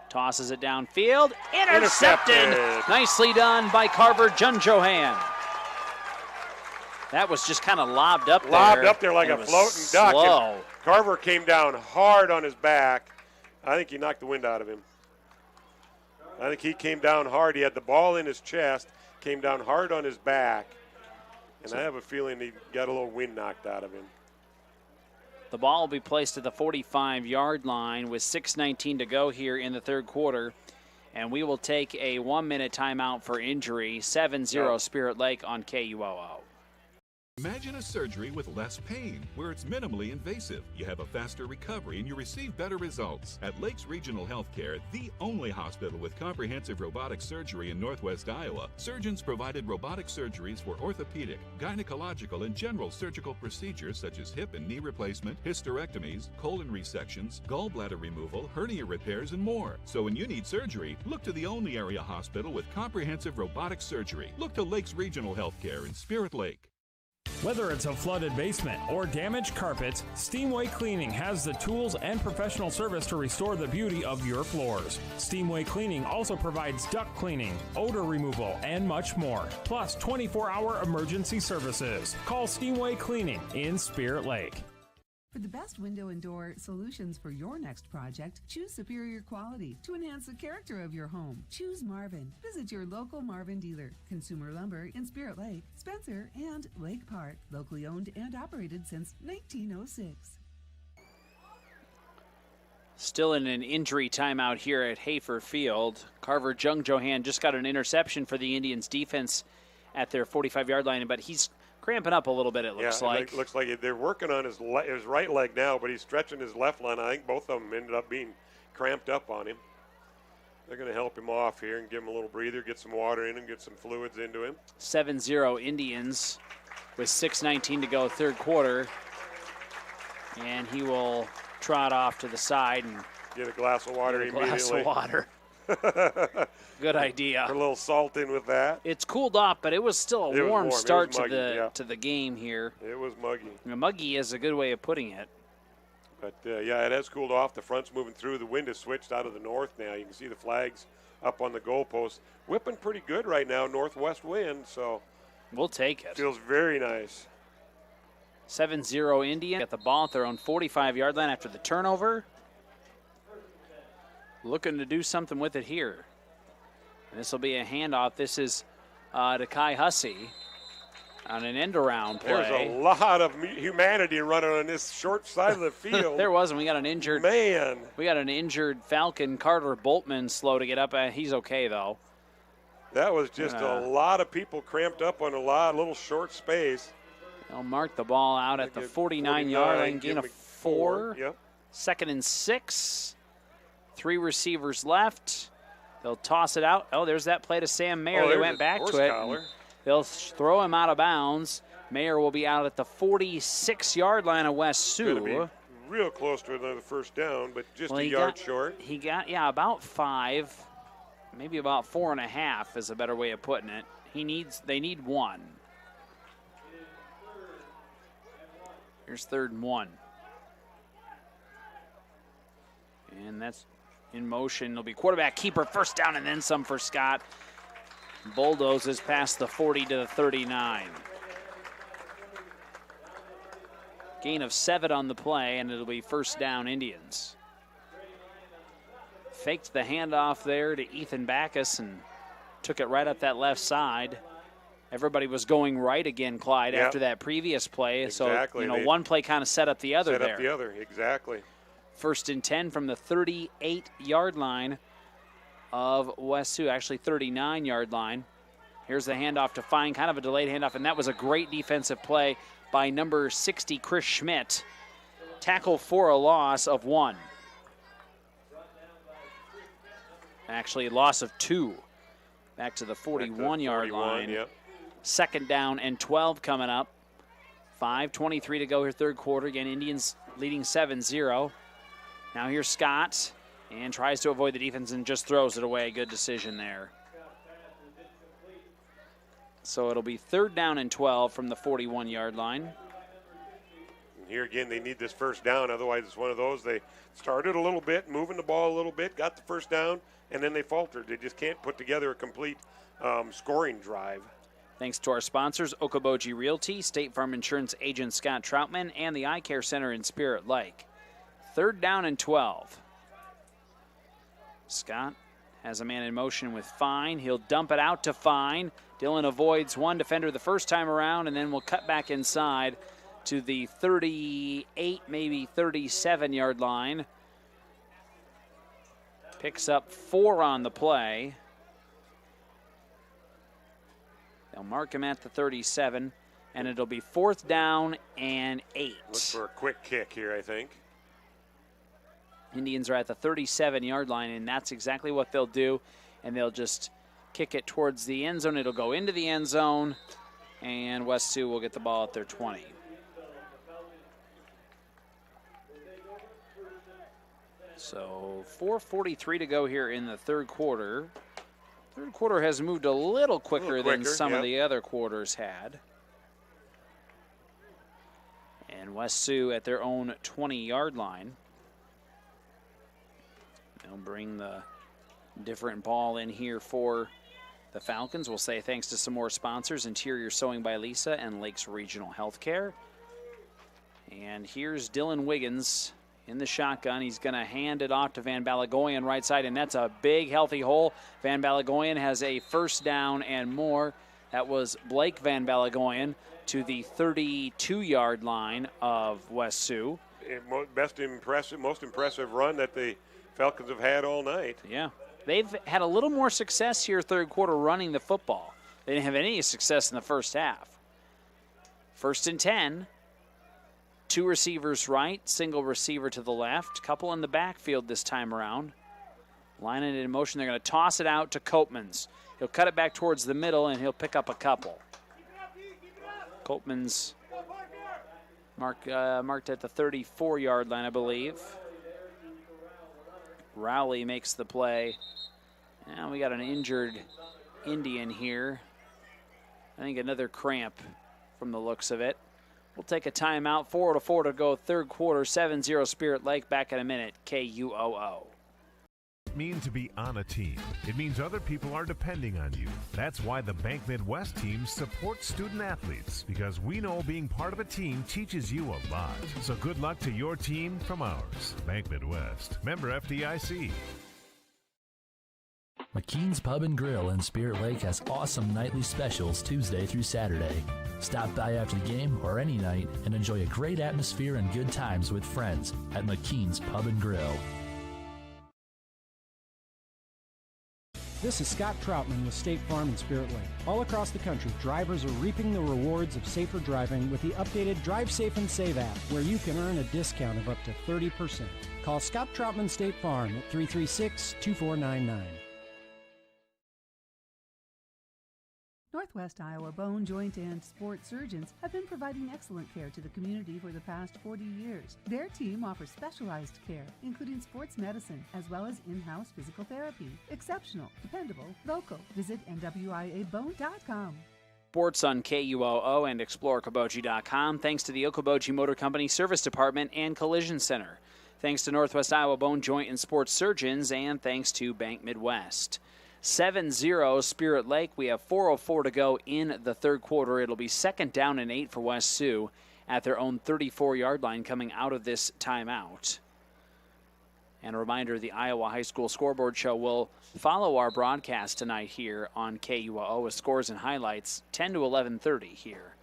Tosses it downfield. Intercepted! Nicely done by Carver Junjohan. That was just kind of lobbed up there. Lobbed up there like a floating duck. Carver came down hard on his back. I think he knocked the wind out of him. I think he came down hard. He had the ball in his chest, came down hard on his back. And I have a feeling he got a little wind knocked out of him. The ball will be placed at the 45-yard line with 6:19 to go here in the third quarter. And we will take a 1-minute timeout for injury. 7-0 Spirit Lake on KUOO. Imagine a surgery with less pain, where it's minimally invasive. You have a faster recovery and you receive better results. At Lakes Regional Healthcare, the only hospital with comprehensive robotic surgery in Northwest Iowa, surgeons provided robotic surgeries for orthopedic, gynecological, and general surgical procedures such as hip and knee replacement, hysterectomies, colon resections, gallbladder removal, hernia repairs, and more. So when you need surgery, look to the only area hospital with comprehensive robotic surgery. Look to Lakes Regional Healthcare in Spirit Lake. Whether it's a flooded basement or damaged carpets, Steamway Cleaning has the tools and professional service to restore the beauty of your floors. Steamway Cleaning also provides duct cleaning, odor removal, and much more, plus 24-hour emergency services. Call Steamway Cleaning in Spirit Lake. For the best window and door solutions for your next project, choose superior quality to enhance the character of your home. Choose Marvin. Visit your local Marvin dealer. Consumer Lumber in Spirit Lake, Spencer, and Lake Park. Locally owned and operated since 1906. Still in an injury timeout here at Hafer Field. Carver Junjohan just got an interception for the Indians defense at their 45-yard line, but he's cramping up a little bit, it looks like. It looks like they're working on his right leg now, but he's stretching his left line. I think both of them ended up being cramped up on him. They're going to help him off here and give him a little breather, get some water in him, get some fluids into him. 7-0 Indians with 6:19 to go third quarter. And he will trot off to the side and get a glass of water immediately. Glass of water. Good idea. Put a little salt in with that. It's cooled off, but it was still a warm start to the game here. It was muggy. Muggy is a good way of putting it. But, yeah, it has cooled off. The front's moving through. The wind has switched out of the north now. You can see the flags up on the goalpost. Whipping pretty good right now, northwest wind, so. We'll take it. Feels very nice. 7-0 Indian. Got the ball at their own 45-yard line after the turnover. Looking to do something with it here. And this will be a handoff. This is to Kai Hussey on an end-around play. There's a lot of humanity running on this short side of the field. There wasn't. We got an injured. Man. We got an injured Falcon, Carter Boltman, slow to get up. He's okay, though. That was just a lot of people cramped up on a little short space. They'll mark the ball out at the 49-yard line, gain of 4. Yep. 2nd and 6. 3 receivers left. They'll toss it out. Oh, there's that play to Sam Mayer. They went back to it. They'll throw him out of bounds. Mayer will be out at the 46-yard line of West Sioux. Be real close to another first down, but just a yard short. He got, about 5, maybe about 4.5 is a better way of putting it. They need 1. Here's 3rd and 1. And that's in motion. It'll be quarterback keeper, first down, and then some for Scott. Bulldozes past the 40 to the 39. Gain of 7 on the play, and it'll be first down Indians. Faked the handoff there to Ethan Backus and took it right up that left side. Everybody was going right again, Clyde, after that previous play. Exactly. So, one play kind of set up the other there. Set up the other, exactly. 1st and 10 from the 38-yard line of West Sioux, actually 39-yard line. Here's the handoff to Fine, kind of a delayed handoff, and that was a great defensive play by number 60, Chris Schmidt. Tackle for a loss of 1. Actually, a loss of 2. Back to the 41-yard line. Yep. 2nd down and 12 coming up. 5:23 to go here, 3rd quarter. Again, Indians leading 7-0. Now here's Scott, and tries to avoid the defense and just throws it away. Good decision there. So it'll be 3rd down and 12 from the 41-yard line. And here again, they need this first down. Otherwise, it's one of those. They started a little bit, moving the ball a little bit, got the first down, and then they faltered. They just can't put together a complete scoring drive. Thanks to our sponsors, Okoboji Realty, State Farm Insurance agent Scott Troutman, and the Eye Care Center in Spirit Lake. 3rd down and 12. Scott has a man in motion with Fine. He'll dump it out to Fine. Dillon avoids one defender the first time around, and then we'll cut back inside to the 38, maybe 37-yard line. Picks up 4 on the play. They'll mark him at the 37, and it'll be 4th down and 8. Look for a quick kick here, I think. Indians are at the 37-yard line, and that's exactly what they'll do. And they'll just kick it towards the end zone. It'll go into the end zone, and West Sioux will get the ball at their 20. So 4:43 to go here in the 3rd quarter. 3rd quarter has moved a little quicker than some of the other quarters had. And West Sioux at their own 20-yard line. They'll bring the different ball in here for the Falcons. We'll say thanks to some more sponsors, Interior Sewing by Lisa and Lakes Regional Healthcare. And here's Dylan Wiggins in the shotgun. He's going to hand it off to Van Balagoyan right side, and that's a big, healthy hole. Van Balagoyan has a first down and more. That was Blake Van Balagoyan to the 32-yard line of West Sioux. Most impressive run that the Falcons have had all night. Yeah. They've had a little more success here 3rd quarter running the football. They didn't have any success in the first half. 1st and 10. 2 receivers right, single receiver to the left. Couple in the backfield this time around. Line it in motion. They're going to toss it out to Copeman's. He'll cut it back towards the middle, and he'll pick up a couple. Copeman's marked at the 34-yard line, I believe. Rowley makes the play. Now we got an injured Indian here. I think another cramp from the looks of it. We'll take a timeout. 4:04 to go, third quarter, 7-0 Spirit Lake. Back in a minute, KUOO. Mean to be on a team. It means other people are depending on you. That's why the Bank Midwest team supports student athletes, because we know being part of a team teaches you a lot. So good luck to your team from ours. Bank Midwest, member FDIC. McKean's Pub and Grill in Spirit Lake has awesome nightly specials Tuesday through Saturday. Stop by after the game or any night and enjoy a great atmosphere and good times with friends at McKean's Pub and Grill. This is Scott Troutman with State Farm in Spirit Lake. All across the country, drivers are reaping the rewards of safer driving with the updated Drive Safe and Save app, where you can earn a discount of up to 30%. Call Scott Troutman State Farm at 336-2499. Northwest Iowa Bone, Joint, and Sports surgeons have been providing excellent care to the community for the past 40 years. Their team offers specialized care, including sports medicine, as well as in-house physical therapy. Exceptional, dependable, local. Visit NWIABone.com. Sports on KUOO and ExploreOkoboji.com. Thanks to the Okoboji Motor Company Service Department and Collision Center. Thanks to Northwest Iowa Bone, Joint, and Sports surgeons, and thanks to Bank Midwest. 7-0 Spirit Lake. We have 4:04 to go in the third quarter. It'll be second down and 8 for West Sioux at their own 34-yard line coming out of this timeout. And a reminder, the Iowa High School Scoreboard Show will follow our broadcast tonight here on KUOO with scores and highlights 10 to 11:30 here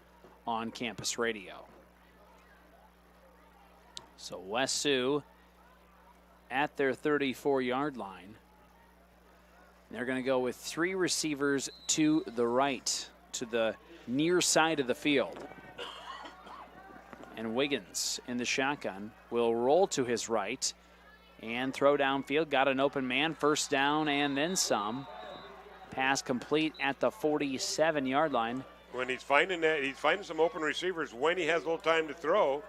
on Campus Radio. So West Sioux at their 34-yard line. They're going to go with three receivers to the right, to the near side of the field. And Wiggins in the shotgun will roll to his right and throw downfield. Got an open man, first down and then some. Pass complete at the 47-yard line. When he's finding some open receivers when he has a little time to throw.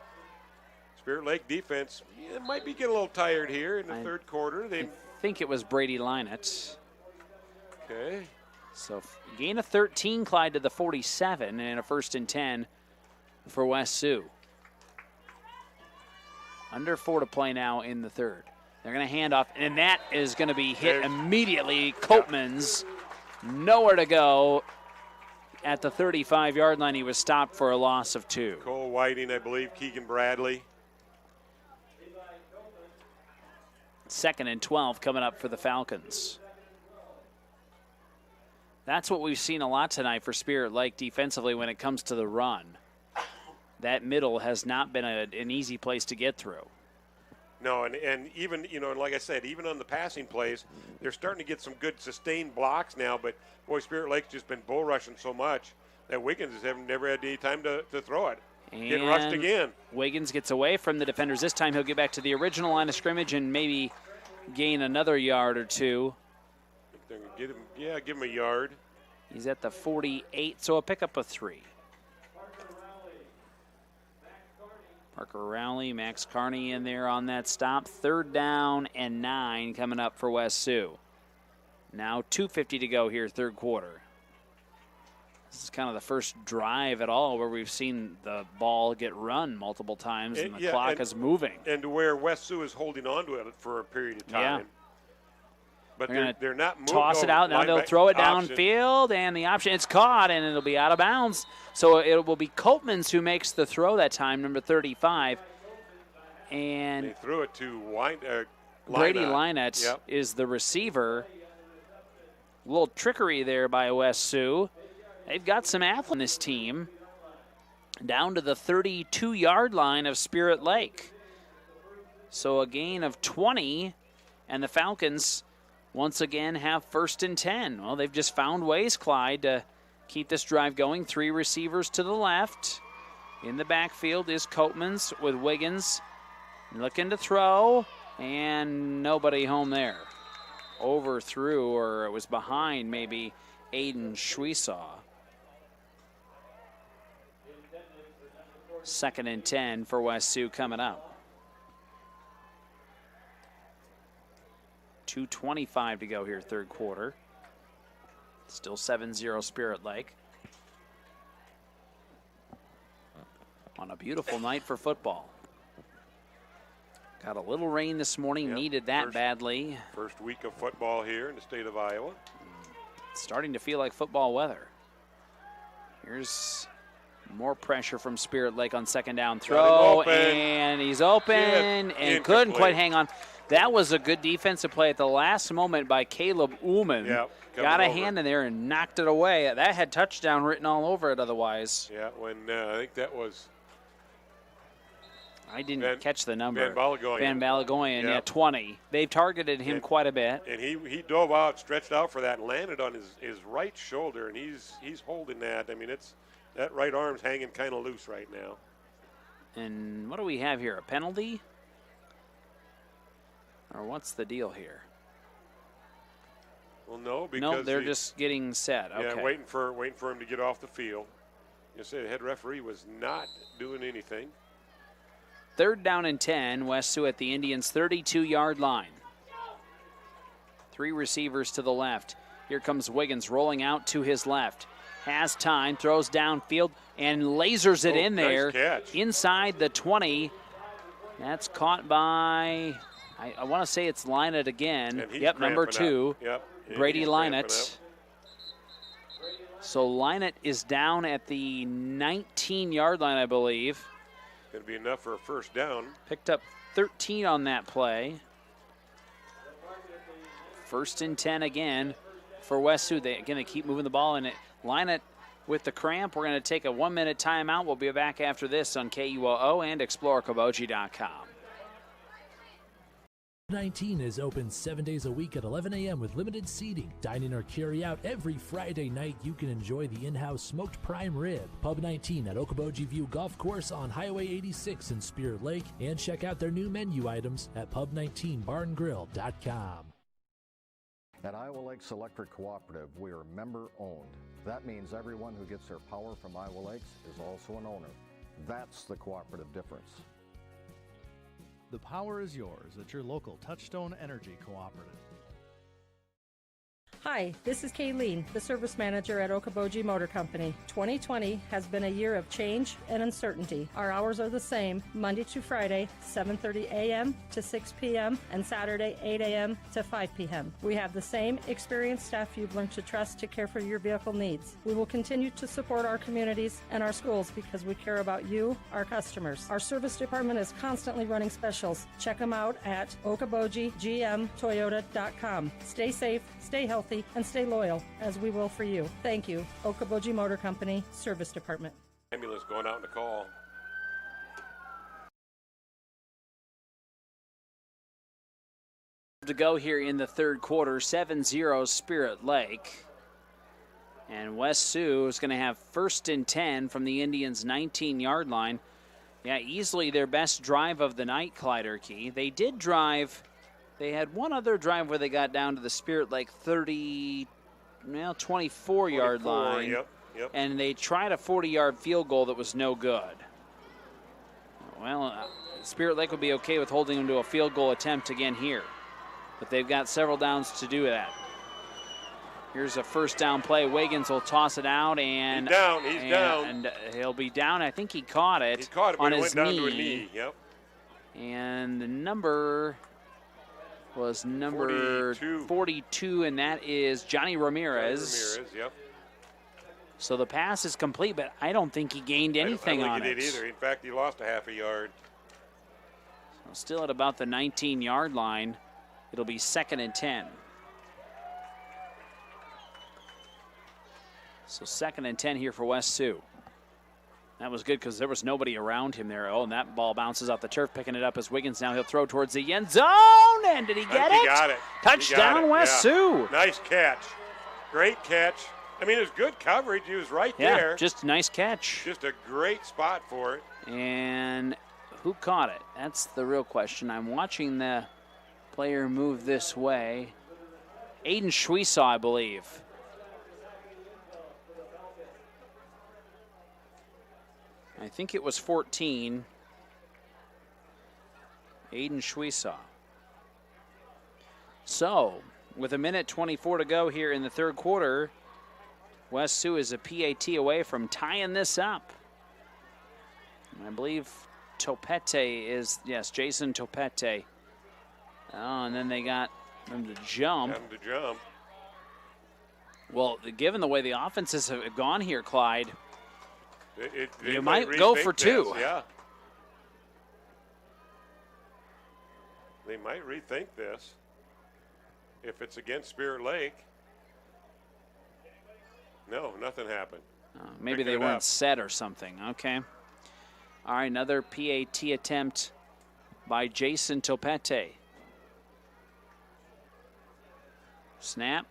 Spirit Lake defense might be getting a little tired here in the third quarter. I think it was Brady Linett. Okay. So gain of 13, Clyde, to the 47, and a 1st and 10 for West Sioux. Under 4 to play now in the third. They're going to hand off, and that is going to be hit immediately. Copeman's nowhere to go. At the 35-yard line, he was stopped for a loss of 2. Cole Whiting, I believe, Keegan Bradley. 2nd and 12 coming up for the Falcons. That's what we've seen a lot tonight for Spirit Lake defensively when it comes to the run. That middle has not been an easy place to get through. No, and even, and like I said, even on the passing plays, they're starting to get some good sustained blocks now, but boy, Spirit Lake's just been bull rushing so much that Wiggins has never had any time to throw it. And getting rushed again. Wiggins gets away from the defenders. This time he'll get back to the original line of scrimmage and maybe gain another yard or two. Give him a yard. He's at the 48, so a pickup of 3. Parker Rowley, Max Carney in there on that stop. 3rd down and 9 coming up for West Sioux. Now 2:50 to go here, third quarter. This is kind of the first drive at all where we've seen the ball get run multiple times and the clock is moving. And to where West Sioux is holding on to it for a period of time. Yeah. But they're not moving. Toss it out. Now they'll throw it downfield, and the option, it's caught, and it'll be out of bounds. So it will be Copeman's who makes the throw that time, number 35. And they threw it to Brady Linett is the receiver. A little trickery there by West Sioux. They've got some athletes on this team. Down to the 32-yard line of Spirit Lake. So a gain of 20, and the Falcons once again have 1st and 10. Well, they've just found ways, Clyde, to keep this drive going. 3 receivers to the left. In the backfield is Copeman's with Wiggins looking to throw, and nobody home there. Overthrew, or it was behind maybe Aiden Shweesaw. 2nd and 10 for West Sioux coming up. 2:25 to go here, third quarter. Still 7-0 Spirit Lake. on a beautiful night for football. Got a little rain this morning, needed that badly. First week of football here in the state of Iowa. It's starting to feel like football weather. Here's more pressure from Spirit Lake on second down throw, and he's open and couldn't quite hang on. That was a good defensive play at the last moment by Caleb Ullman. Got a hand in there and knocked it away. That had touchdown written all over it otherwise. Yeah, when I think that was... I didn't catch the number. Van Balagoyan, yeah, 20. They've targeted him quite a bit. And he dove out, stretched out for that, and landed on his right shoulder, and he's holding that. I mean, that right arm's hanging kind of loose right now. And what do we have here, a penalty? Or what's the deal here? Well, no, because they're just getting set. Okay. Yeah, waiting for him to get off the field. You say the head referee was not doing anything. 3rd down and 10, West Sioux at the Indians' 32-yard line. 3 receivers to the left. Here comes Wiggins rolling out to his left. Has time, throws downfield, and lasers it in there. Nice catch. Inside the 20. That's caught by, I want to say it's Lynett again. Yep, number 2. Yep. Brady Lynett. So Lynett is down at the 19-yard line, I believe. Going to be enough for a first down. Picked up 13 on that play. 1st and 10 again for West Sioux. They're going to keep moving the ball in it. Lynett with the cramp. We're going to take a 1-minute timeout. We'll be back after this on KUOO and ExploreOkoboji.com. 19 is open 7 days a week at 11 a.m. with limited seating. Dine in or carry out every Friday night. You can enjoy the in-house smoked prime rib. Pub 19 at Okoboji View Golf Course on Highway 86 in Spirit Lake. And check out their new menu items at pub19barngrill.com. At Iowa Lakes Electric Cooperative, we are member-owned. That means everyone who gets their power from Iowa Lakes is also an owner. That's the cooperative difference. The power is yours at your local Touchstone Energy Cooperative. Hi, this is Kayleen, the service manager at Okoboji Motor Company. 2020 has been a year of change and uncertainty. Our hours are the same, Monday to Friday, 7:30 a.m. to 6 p.m. and Saturday, 8 a.m. to 5 p.m. We have the same experienced staff you've learned to trust to care for your vehicle needs. We will continue to support our communities and our schools because we care about you, our customers. Our service department is constantly running specials. Check them out at okobojigmtoyota.com. Stay safe, stay healthy, and stay loyal, as we will for you. Thank you. Okoboji Motor Company, Service Department. Ambulance going out in the call. To go here in the 3rd quarter, 7-0 Spirit Lake. And West Sioux is going to have 1st and 10 from the Indians' 19-yard line. Yeah, easily their best drive of the night, Clyde Erkey. They did drive. They had one other drive where they got down to the Spirit Lake 24-yard line. Yep. And they tried a 40-yard field goal that was no good. Well, Spirit Lake will be okay with holding them to a field goal attempt again here. But they've got several downs to do that. Here's a 1st down play. Wiggins will toss it out, and he's down. And he'll be down. I think he caught it. He caught it, on but his it went knee. down to a knee. Yep. And the number was number 42, and that is Johnny Ramirez. Yep. So the pass is complete, but I don't think he gained anything on it. I don't think he did either. In fact, he lost a half a yard. So still at about the 19-yard line. It'll be 2nd and 10. So 2nd and 10 here for West Sioux. That was good because there was nobody around him there. Oh, and that ball bounces off the turf, picking it up as Wiggins now. He'll throw towards the end zone. And did he get it? He got it. Touchdown, West Sioux. Nice catch. Great catch. I mean, it was good coverage. He was right there. Yeah, just a nice catch. Just a great spot for it. And who caught it? That's the real question. I'm watching the player move this way. Aiden Shweesaw, I believe. I think it was 14. Aiden Shweesaw. So, with 1:24 to go here in the 3rd quarter, West Sioux is a PAT away from tying this up. I believe Topete is, yes, Jason Topete. Oh, and then they got him to jump. Well, given the way the offenses have gone here, Clyde, you might go for two. This, yeah. They might rethink this if it's against Spirit Lake. No, nothing happened. Maybe they weren't set or something. Okay. All right, another PAT attempt by Jason Topete. Snap,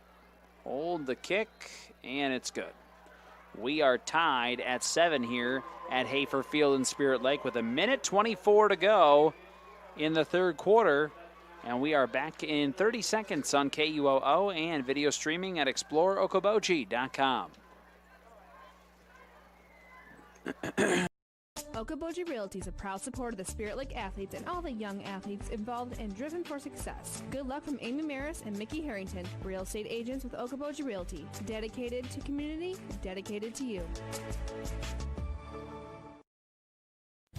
hold the kick, and it's good. We are tied at 7 here at Hafer Field in Spirit Lake with 1:24 to go in the third quarter. And we are back in 30 seconds on KUOO and video streaming at exploreokoboji.com. Okoboji Realty is a proud supporter of the Spirit Lake athletes and all the young athletes involved and driven for success. Good luck from Amy Maris and Mickey Harrington, real estate agents with Okoboji Realty. Dedicated to community, dedicated to you.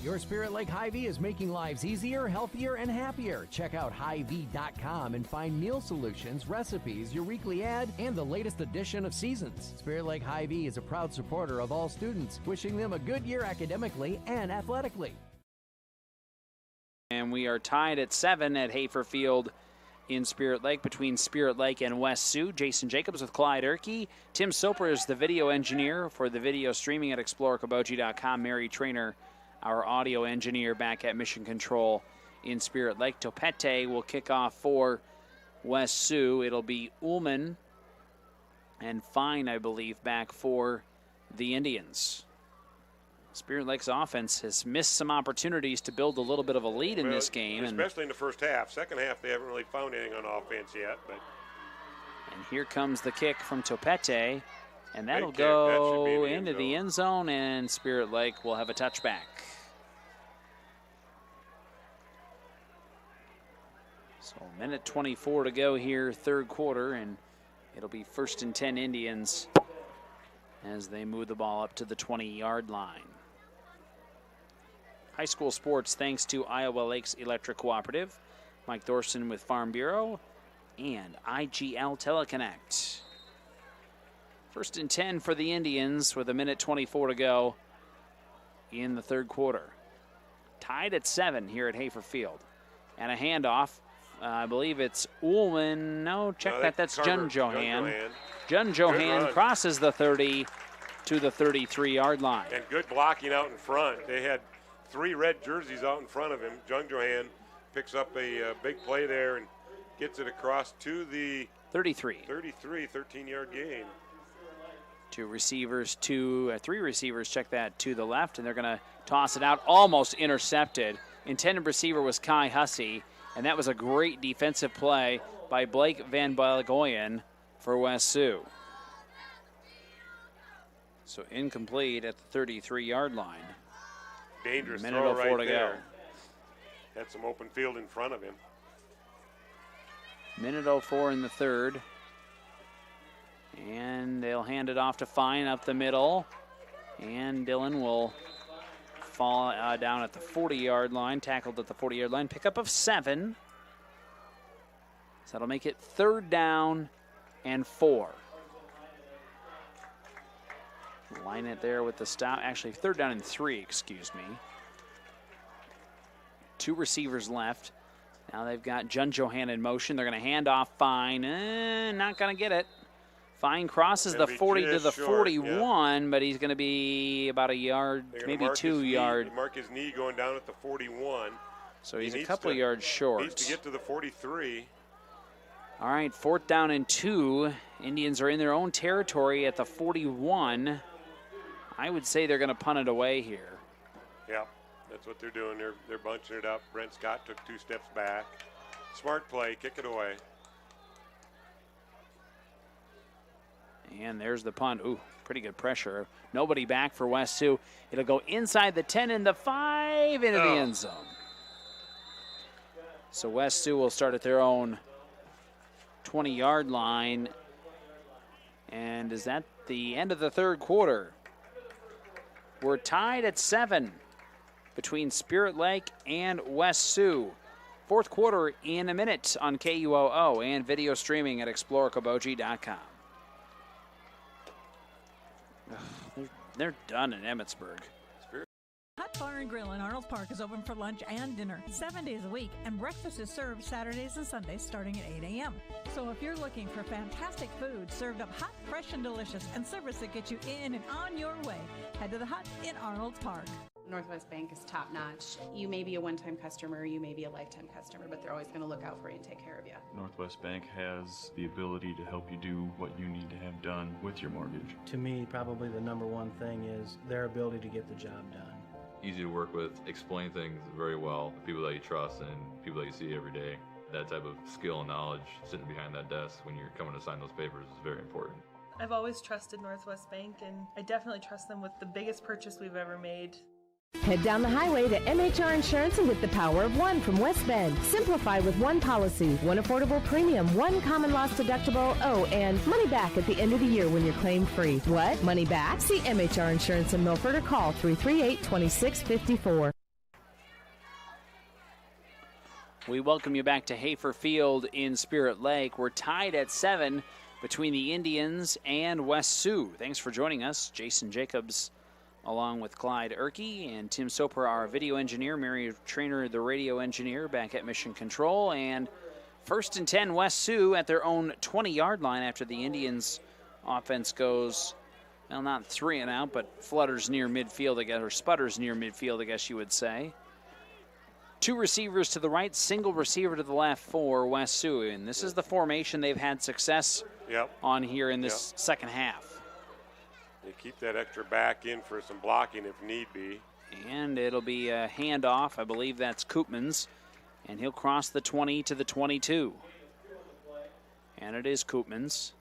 Your Spirit Lake Hy-Vee is making lives easier, healthier, and happier. Check out Hy-Vee.com and find meal solutions, recipes, your weekly ad, and the latest edition of Seasons. Spirit Lake Hy-Vee is a proud supporter of all students, wishing them a good year academically and athletically. And we are tied at 7 at Hafer Field in Spirit Lake between Spirit Lake and West Sioux. Jason Jacobs with Clyde Erkey. Tim Soper is the video engineer for the video streaming at exploreokoboji.com. Mary Trainer, our audio engineer back at Mission Control in Spirit Lake. Topete will kick off for West Sioux. It'll be Ullman and Fine, I believe, back for the Indians. Spirit Lake's offense has missed some opportunities to build a little bit of a lead in this game. Especially in the first half. Second half, they haven't really found anything on offense yet. And here comes the kick from Topete. And that'll go into the end zone, and Spirit Lake will have a touchback. So 1:24 to go here, third quarter, and it'll be 1st and 10 Indians as they move the ball up to the 20-yard line. High school sports thanks to Iowa Lakes Electric Cooperative, Mike Thorson with Farm Bureau, and IGL Teleconnect. 1st and 10 for the Indians with 1:24 to go in the third quarter. Tied at 7 here at Hafer Field. And a handoff. I believe it's Ullman. No, check that. That's Jun Johan. Jun Johan crosses the 30 to the 33-yard line. And good blocking out in front. They had 3 red jerseys out in front of him. Jun Johan picks up a big play there and gets it across to the 33. 13-yard gain. 3 receivers, check that, to the left, and they're going to toss it out. Almost intercepted. Intended receiver was Kai Hussey, and that was a great defensive play by Blake Van Balagoyan for West Sioux. So incomplete at the 33-yard line. Dangerous throw 1:04 right to there. go. Had some open field in front of him. 1:04 in the third. And they'll hand it off to Fine up the middle. And Dillon will fall down at the 40-yard line, tackled at the 40-yard line. Pickup of 7. So that'll make it 3rd down and 4. Line it there with the stop. Actually, 3rd down and 3, excuse me. 2 receivers left. Now they've got Jun Johan in motion. They're going to hand off Fine. Not going to get it. Fine crosses the 40 to the 41, but he's going to be about a yard, maybe 2 yards. Mark his knee going down at the 41. So he's a couple of yards short. Needs to get to the 43. All right, 4th down and 2. Indians are in their own territory at the 41. I would say they're going to punt it away here. Yeah, that's what they're doing. They're bunching it up. Brent Scott took 2 steps back. Smart play, kick it away. And there's the punt. Ooh, pretty good pressure. Nobody back for West Sioux. It'll go inside the 10 and the 5 into the end zone. So West Sioux will start at their own 20-yard line. And is that the end of the third quarter? We're tied at 7 between Spirit Lake and West Sioux. Fourth quarter in a minute on KUOO and video streaming at exploreokoboji.com. They're done in Emmetsburg. Hot Bar and Grill in Arnold Park is open for lunch and dinner 7 days a week, and breakfast is served Saturdays and Sundays starting at 8 a.m. So if you're looking for fantastic food served up hot, fresh, and delicious, and service that gets you in and on your way, head to the Hut in Arnold Park. Northwest Bank is top-notch. You may be a one-time customer, you may be a lifetime customer, but they're always going to look out for you and take care of you. Northwest Bank has the ability to help you do what you need to have done with your mortgage. To me, probably the number one thing is their ability to get the job done. Easy to work with, explain things very well, people that you trust and people that you see every day. That type of skill and knowledge sitting behind that desk when you're coming to sign those papers is very important. I've always trusted Northwest Bank, and I definitely trust them with the biggest purchase we've ever made. Head down the highway to MHR Insurance and get the power of one from West Bend. Simplify with one policy, one affordable premium, one common loss deductible, and money back at the end of the year when you're claim free. What? Money back? See MHR Insurance in Milford or call 338-2654. We welcome you back to Hafer Field in Spirit Lake. We're tied at 7 between the Indians and West Sioux. Thanks for joining us. Jason Jacobs along with Clyde Erkey and Tim Soper, our video engineer, Mary Trainer, the radio engineer, back at Mission Control. And 1st and 10, West Sioux at their own 20-yard line after the Indians' offense goes, well, not 3 and out, but flutters near midfield, I guess, or sputters near midfield, I guess you would say. 2 receivers to the right, single receiver to the left for West Sioux. And this is the formation they've had success on here in this second half. They keep that extra back in for some blocking if need be. And it'll be a handoff. I believe that's Koopmans. And he'll cross the 20 to the 22. And it is Koopmans.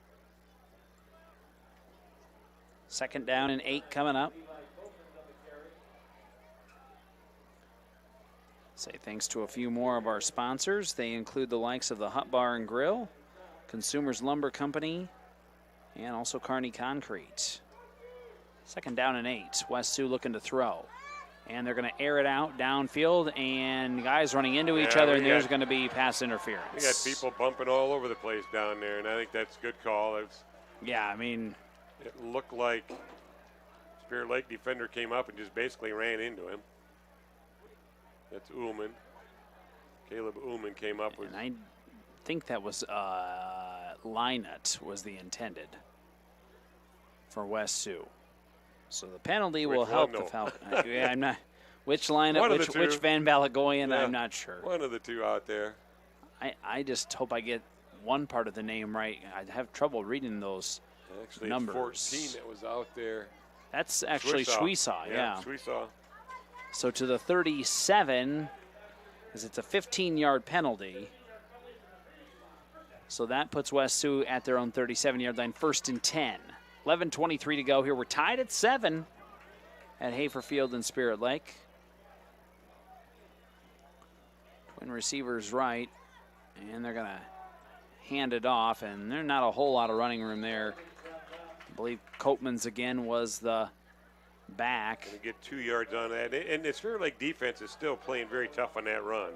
2nd down and 8 coming up. Say thanks to a few more of our sponsors. They include the likes of the Hut Bar and Grill, Consumers Lumber Company, and also Kearney Concrete. 2nd down and 8. West Sioux looking to throw. And they're going to air it out downfield, and guys running into each other, and there's going to be pass interference. We got people bumping all over the place down there, and I think that's a good call. Yeah, I mean, it looked like Spirit Lake defender came up and just basically ran into him. That's Ullman. Caleb Ullman came up with. And I think that was Lynott was the intended for West Sioux. So the penalty will help the Falcons. Yeah, I'm not. Which lineup, which Van Balagoyan, I'm not sure. One of the two out there. I just hope I get one part of the name right. I have trouble reading those numbers. 14 that was out there. That's actually Shweesaw, yeah. Shweesaw. So to the 37, because it's a 15-yard penalty. So that puts West Sioux at their own 37-yard line, 1st and 10. 11:23 to go here. We're tied at 7 at Hafer Field in Spirit Lake. Twin receivers right, and they're going to hand it off, and there's not a whole lot of running room there. I believe Koopmans again was the back. And get 2 yards on that. And the Spirit Lake defense is still playing very tough on that run.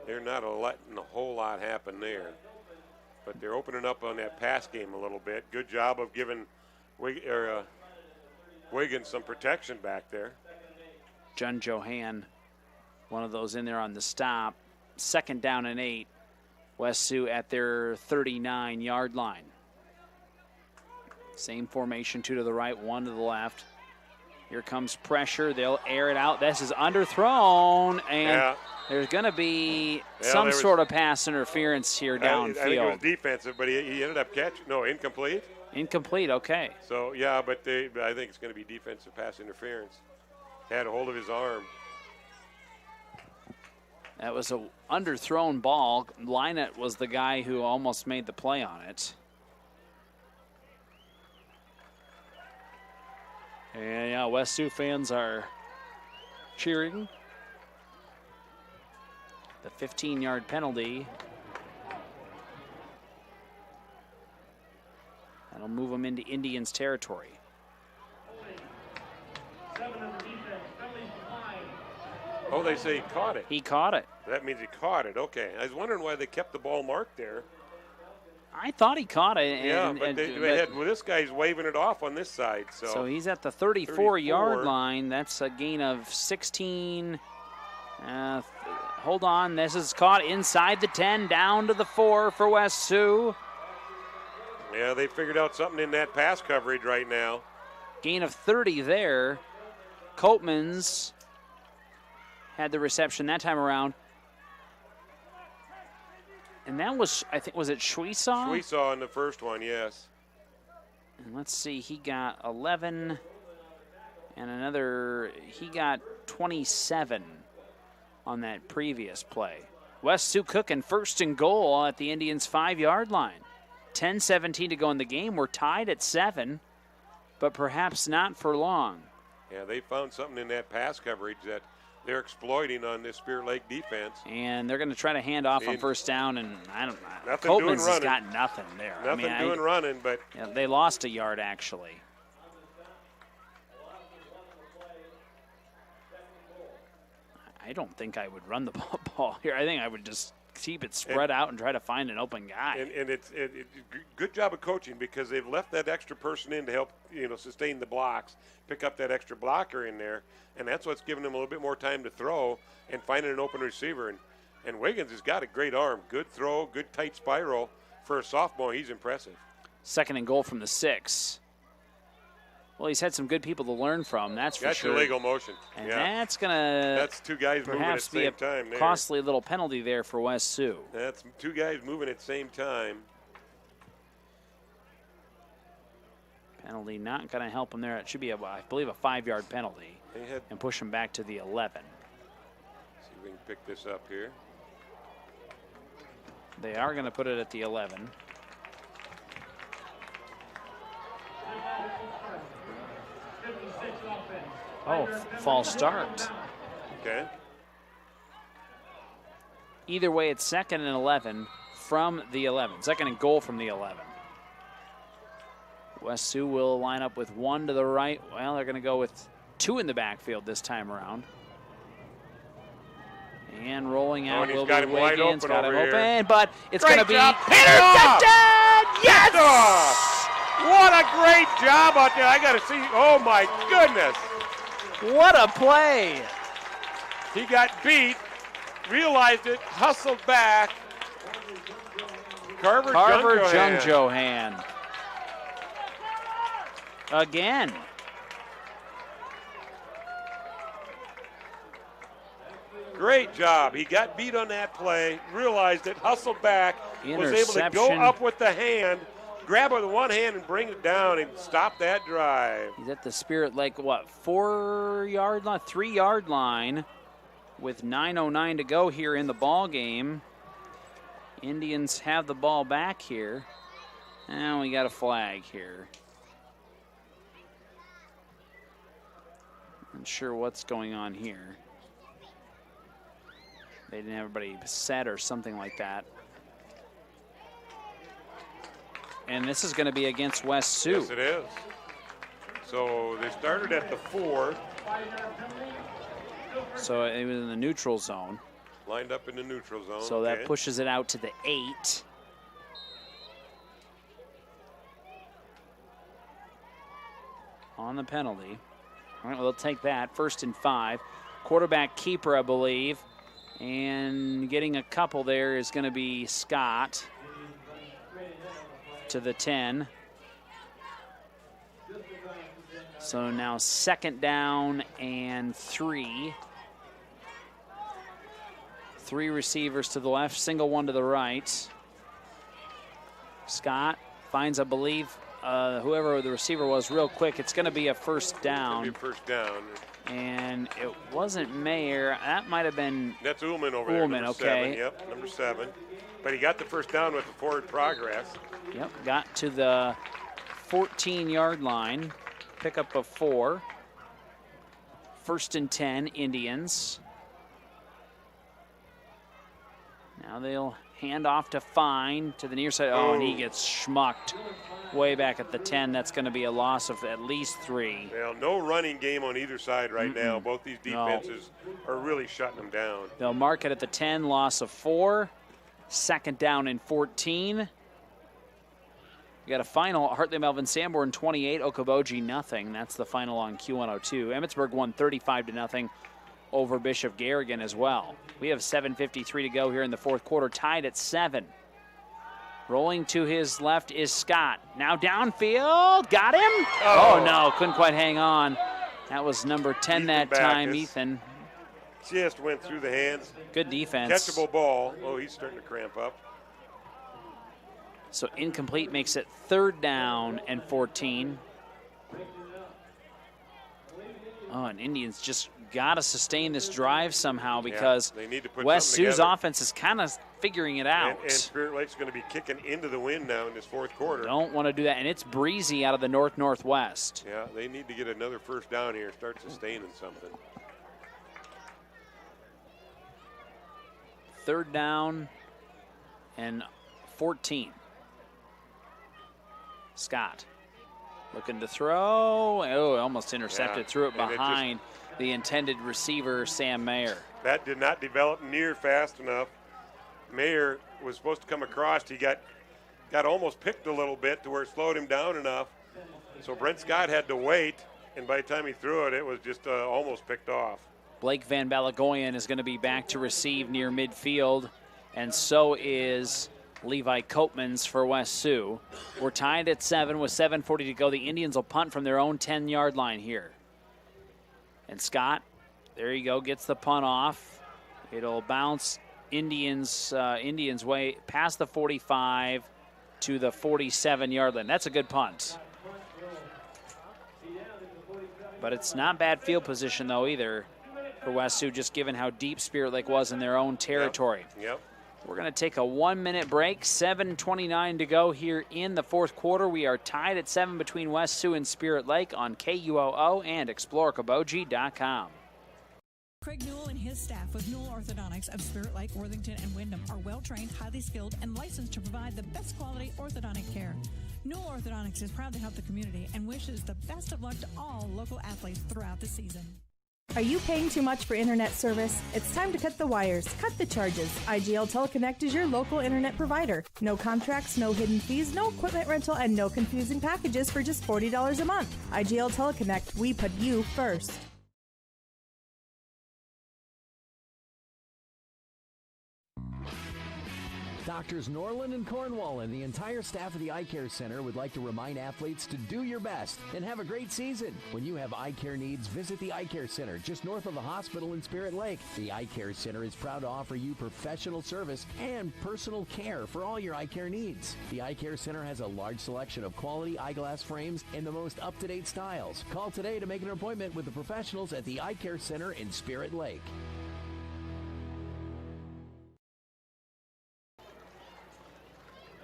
They're not letting a whole lot happen there. But they're opening up on that pass game a little bit. Good job of giving Wiggins some protection back there. John Johan, one of those in there on the stop. 2nd down and 8. West Sioux at their 39-yard line. Same formation, 2 to the right, 1 to the left. Here comes pressure. They'll air it out. This is underthrown, and there's going to be some sort of pass interference here downfield. I think it was defensive, but he ended up catching. No, incomplete. Incomplete, okay. So, yeah, but I think it's going to be defensive pass interference. Had a hold of his arm. That was a underthrown ball. Lynott was the guy who almost made the play on it. And yeah, West Sioux fans are cheering. The 15-yard penalty. That'll move them into Indians territory. 7 on the defense, penalties behind. Oh, they say he caught it. He caught it. That means he caught it. Okay. I was wondering why they kept the ball marked there. I thought he caught it. But this guy's waving it off on this side. So he's at the 34-yard line. That's a gain of 16. Hold on. This is caught inside the 10, down to the 4 for West Sioux. Yeah, they figured out something in that pass coverage right now. Gain of 30 there. Copeman's had the reception that time around. And that was, I think, was it Shweesaw? Shweesaw in the first one, yes. And let's see, he got 11 and he got 27 on that previous play. West Sioux cooking first and goal at the Indians' 5-yard line. 10-17 to go in the game. We're tied at 7, but perhaps not for long. Yeah, they found something in that pass coverage that they're exploiting on this Spirit Lake defense. And they're going to try to hand off on first down, and I don't know. Nothing Copeland's doing running. Has got nothing there. Nothing doing running, but yeah, they lost a yard actually. I don't think I would run the ball here. I think I would just keep it spread out and try to find an open guy. And it's good job of coaching because they've left that extra person in to help sustain the blocks, pick up that extra blocker in there, and that's what's giving them a little bit more time to throw and finding an open receiver. And Wiggins has got a great arm, good throw, good tight spiral for a sophomore. He's impressive. Second and goal from the 6. Well, he's had some good people to learn from, that's for sure. That's illegal motion. And that's going to that's two guys moving at the same time there. Costly little penalty there for West Sioux. That's two guys moving at the same time. Penalty not going to help him there. It should be, I believe, a 5-yard penalty and push him back to the 11. See if we can pick this up here. They are going to put it at the 11. Oh, false start. Okay. Either way, it's 2nd and 11 from the 11. 2nd and goal from the 11. West Sioux will line up with 1 to the right. Well, they're going to go with 2 in the backfield this time around. And rolling out will be Wiggins. Got him open, but it's going to be intercepted! Yes! What a great job out there. I got to see. Oh, my goodness. What a play. He got beat, realized it, hustled back. Carver Jungjohan. Again. Great job. He got beat on that play, realized it, hustled back, was able to go up with the hand, grab it with one hand and bring it down and stop that drive. He's at the Spirit Lake, 4-yard line, 3-yard line with 9:09 to go here in the ball game. Indians have the ball back here. And we got a flag here. Not sure what's going on here. They didn't have everybody set or something like that. And this is going to be against West Sioux. Yes, it is. So they started at the 4. So it was in the neutral zone. Lined up in the neutral zone. So that pushes it out to the 8. On the penalty. All right, well, they'll take that. 1st and 5. Quarterback keeper, I believe. And getting a couple there is going to be Scott to the 10. So now 2nd down and 3. 3 receivers to the left, single one to the right. Scott finds, I believe, whoever the receiver was real quick. It's going to be a first down. It's going to be a first down. And it wasn't Mayer. That might have been. That's Ullman over there. Number okay. 7. Yep, number 7. But he got the first down with the forward progress. Yep, got to the 14-yard line. Pickup of 4. 1st and 10, Indians. Now they'll hand off to Fine to the near side. Oh, and he gets schmucked way back at the 10. That's going to be a loss of at least 3. Well, no running game on either side right now. Both these defenses are really shutting them down. They'll mark it at the 10, loss of 4. Second down and 14. We got a final, Hartley Melvin Sanborn 28, Okoboji nothing. That's the final on Q102. Emmitsburg won 35-0 over Bishop Garrigan as well. We have 7:53 to go here in the fourth quarter, tied at 7. Rolling to his left is Scott. Now downfield, got him? Oh no, couldn't quite hang on. That was number 10 that time, Ethan. Just went through the hands. Good defense. Catchable ball. Oh, he's starting to cramp up. So incomplete makes it 3rd down and 14. Oh, and Indians just got to sustain this drive somehow because they need to put West something Sioux's together. Offense is kind of figuring it out. And Spirit Lake's going to be kicking into the wind now in this fourth quarter. Don't want to do that, and it's breezy out of the north-northwest. Yeah, they need to get another first down here, start sustaining something. 3rd down and 14. Scott looking to throw. Oh, almost intercepted. Threw it behind the intended receiver, Sam Mayer. That did not develop near fast enough. Mayer was supposed to come across. He got almost picked a little bit to where it slowed him down enough. So Brent Scott had to wait, and by the time he threw it, it was just almost picked off. Blake Van Balagoyan is going to be back to receive near midfield, and so is Levi Copeman's for West Sioux. We're tied at 7 with 7:40 to go. The Indians will punt from their own 10-yard line here. And Scott, there you go, gets the punt off. It'll bounce Indians way past the 45 to the 47-yard line. That's a good punt. But it's not bad field position, though, either for West Sioux, just given how deep Spirit Lake was in their own territory. Yep. We're going to take a 1-minute break. 7:29 to go here in the fourth quarter. We are tied at 7 between West Sioux and Spirit Lake on KUOO and ExploreOkoboji.com. Craig Newell and his staff with Newell Orthodontics of Spirit Lake, Worthington, and Wyndham are well-trained, highly skilled, and licensed to provide the best quality orthodontic care. Newell Orthodontics is proud to help the community and wishes the best of luck to all local athletes throughout the season. Are you paying too much for internet service? It's time to cut the wires, cut the charges. IGL Teleconnect is your local internet provider. No contracts, no hidden fees, no equipment rental, and no confusing packages for just $40 a month. IGL Teleconnect, we put you first. Doctors Norland and Cornwall and the entire staff of the Eye Care Center would like to remind athletes to do your best and have a great season. When you have eye care needs, visit the Eye Care Center just north of the hospital in Spirit Lake. The Eye Care Center is proud to offer you professional service and personal care for all your eye care needs. The Eye Care Center has a large selection of quality eyeglass frames in the most up-to-date styles. Call today to make an appointment with the professionals at the Eye Care Center in Spirit Lake.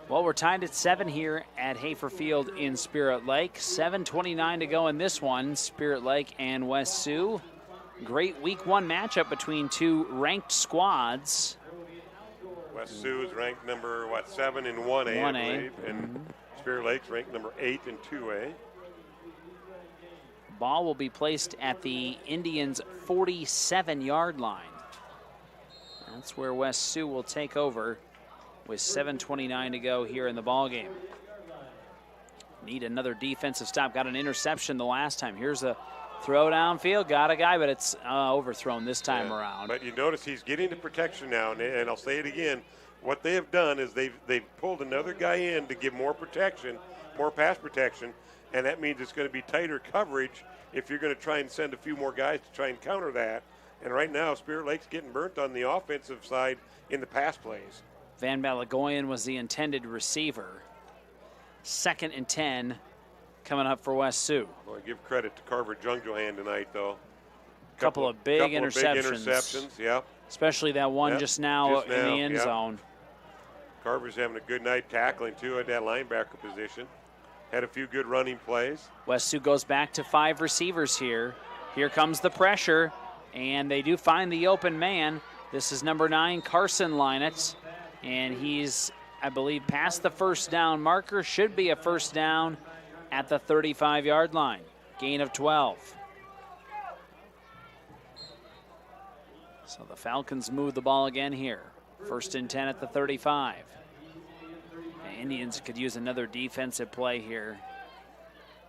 Well, we're tied at 7 here at Hafer Field in Spirit Lake. 7:29 to go in this one, Spirit Lake and West Sioux. Great week 1 matchup between two ranked squads. West Sioux is ranked number, 7 in 1A, I believe, and Spirit Lake's ranked number 8 in 2A. Ball will be placed at the Indians' 47-yard line. That's where West Sioux will take over with 7:29 to go here in the ball game. Need another defensive stop. Got an interception the last time. Here's a throw downfield. Got a guy, but it's overthrown this time around. But you notice he's getting the protection now, and I'll say it again. What they have done is they've pulled another guy in to give more protection, more pass protection, and that means it's going to be tighter coverage if you're going to try and send a few more guys to try and counter that. And right now, Spirit Lake's getting burnt on the offensive side in the pass plays. Van Balagoyan was the intended receiver. 2nd and 10 coming up for West Sioux. Well, I give credit to Carver Jungjohan tonight, though. Couple of big interceptions. Big interceptions, yeah. Especially that one just now in the end zone. Carver's having a good night tackling, too, at that linebacker position. Had a few good running plays. West Sioux goes back to 5 receivers here. Here comes the pressure, and they do find the open man. This is number 9, Carson Linitz. And he's I believe, past the first down marker. Should be a first down at the 35-yard line. Gain of 12. So the Falcons move the ball again here. 1st and 10 at the 35. The Indians could use another defensive play here,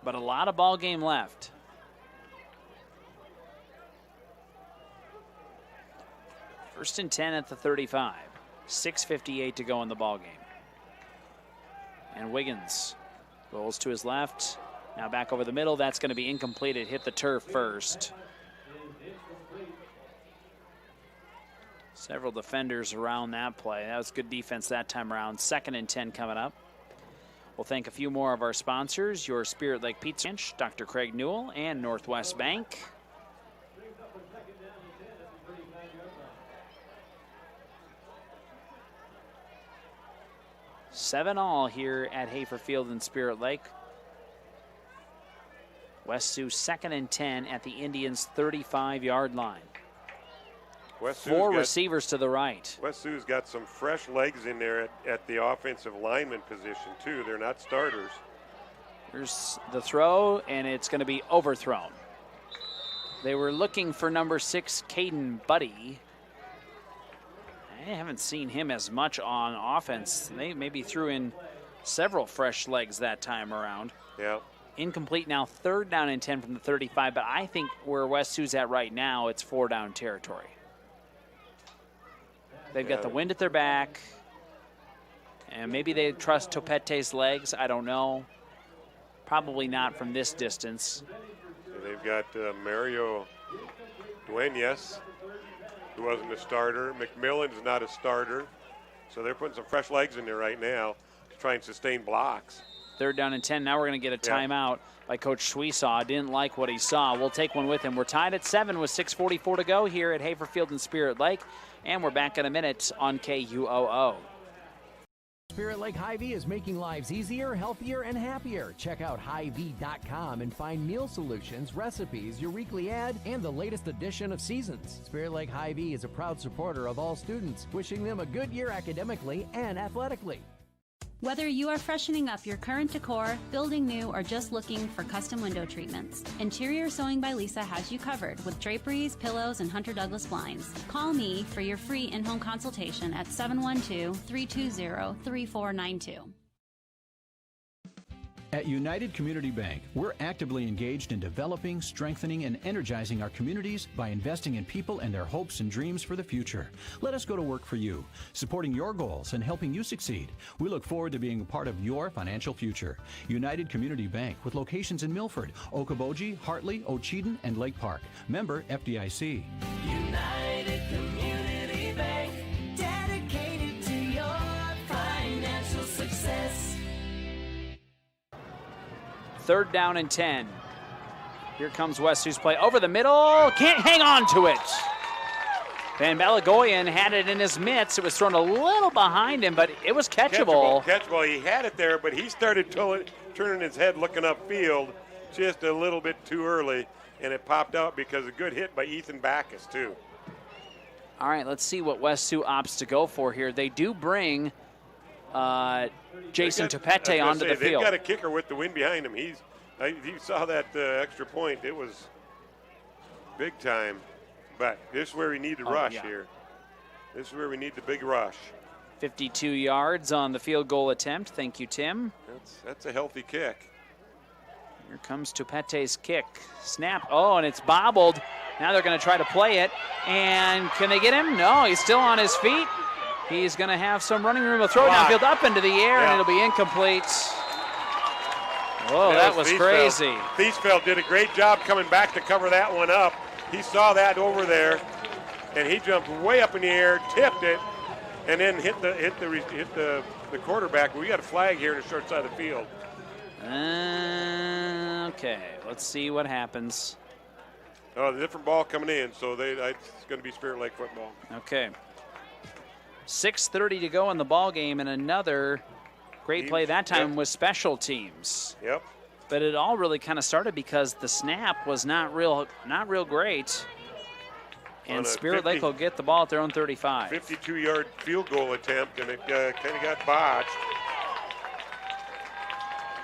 but a lot of ball game left. First and 10 at the 35. 6:58 to go in the ball game. And Wiggins rolls to his left. Now back over the middle. That's going to be incomplete. It hit the turf first. Several defenders around that play. That was good defense that time around. 2nd and 10 coming up. We'll thank a few more of our sponsors, your Spirit Lake Pizza Ranch, Dr. Craig Newell, and Northwest Bank. Seven all here at Hafer Field in Spirit Lake. West Sioux 2nd and 10 at the Indians' 35-yard line. Four receivers to the right. West Sioux's got some fresh legs in there at the offensive lineman position, too. They're not starters. Here's the throw, and it's going to be overthrown. They were looking for number 6, Caden Buddy. I haven't seen him as much on offense. They maybe threw in several fresh legs that time around. Yeah. Incomplete now, 3rd down and 10 from the 35, but I think where West Sioux's at right now, it's 4-down territory. They've got the wind at their back, and maybe they trust Topete's legs. I don't know. Probably not from this distance. They've got Mario Duenas, who wasn't a starter. McMillan's not a starter. So they're putting some fresh legs in there right now to try and sustain blocks. 3rd down and 10. Now we're going to get a timeout by Coach Shweesaw. Didn't like what he saw. We'll take one with him. We're tied at 7 with 6:44 to go here at Hafer Field in Spirit Lake. And we're back in a minute on KUOO. Spirit Lake Hy-Vee is making lives easier, healthier, and happier. Check out Hy-Vee.com and find meal solutions, recipes, your weekly ad, and the latest edition of Seasons. Spirit Lake Hy-Vee is a proud supporter of all students, wishing them a good year academically and athletically. Whether you are freshening up your current decor, building new, or just looking for custom window treatments, Interior Sewing by Lisa has you covered with draperies, pillows, and Hunter Douglas blinds. Call me for your free in-home consultation at 712-320-3492. At United Community Bank, we're actively engaged in developing, strengthening, and energizing our communities by investing in people and their hopes and dreams for the future. Let us go to work for you, supporting your goals and helping you succeed. We look forward to being a part of your financial future. United Community Bank, with locations in Milford, Okoboji, Hartley, Ocheyedan, and Lake Park. Member FDIC. United Community Bank, dedicated to your financial success. 3rd down and 10. Here comes West Sioux's play over the middle. Can't hang on to it. Van Balagoyan had it in his mitts. It was thrown a little behind him, but it was catchable. Catchable. He had it there, but he started turning his head looking upfield just a little bit too early, and it popped out because a good hit by Ethan Backus, too. All right, let's see what West Sioux opts to go for here. They do bring Jason Topete onto the field. They've got a kicker with the wind behind him. You saw that extra point. It was big time. But this is where we need the rush here. This is where we need the big rush. 52 yards on the field goal attempt. Thank you, Tim. That's a healthy kick. Here comes Topete's kick. Snap. Oh, and it's bobbled. Now they're going to try to play it. And can they get him? No, he's still on his feet. He's going to have some running room. A throw downfield up into the air, and it'll be incomplete. Whoa, that was crazy. Thiesfeld did a great job coming back to cover that one up. He saw that over there, and he jumped way up in the air, tipped it, and then hit the quarterback. We got a flag here in the short side of the field. Okay, let's see what happens. Oh, the different ball coming in, so it's going to be Spirit Lake football. Okay. 6:30 to go in the ball game, and another great play that time was special teams. Yep. But it all really kind of started because the snap was not real great. And Spirit Lake will get the ball at their own 35. 52-yard field goal attempt, and it kind of got botched.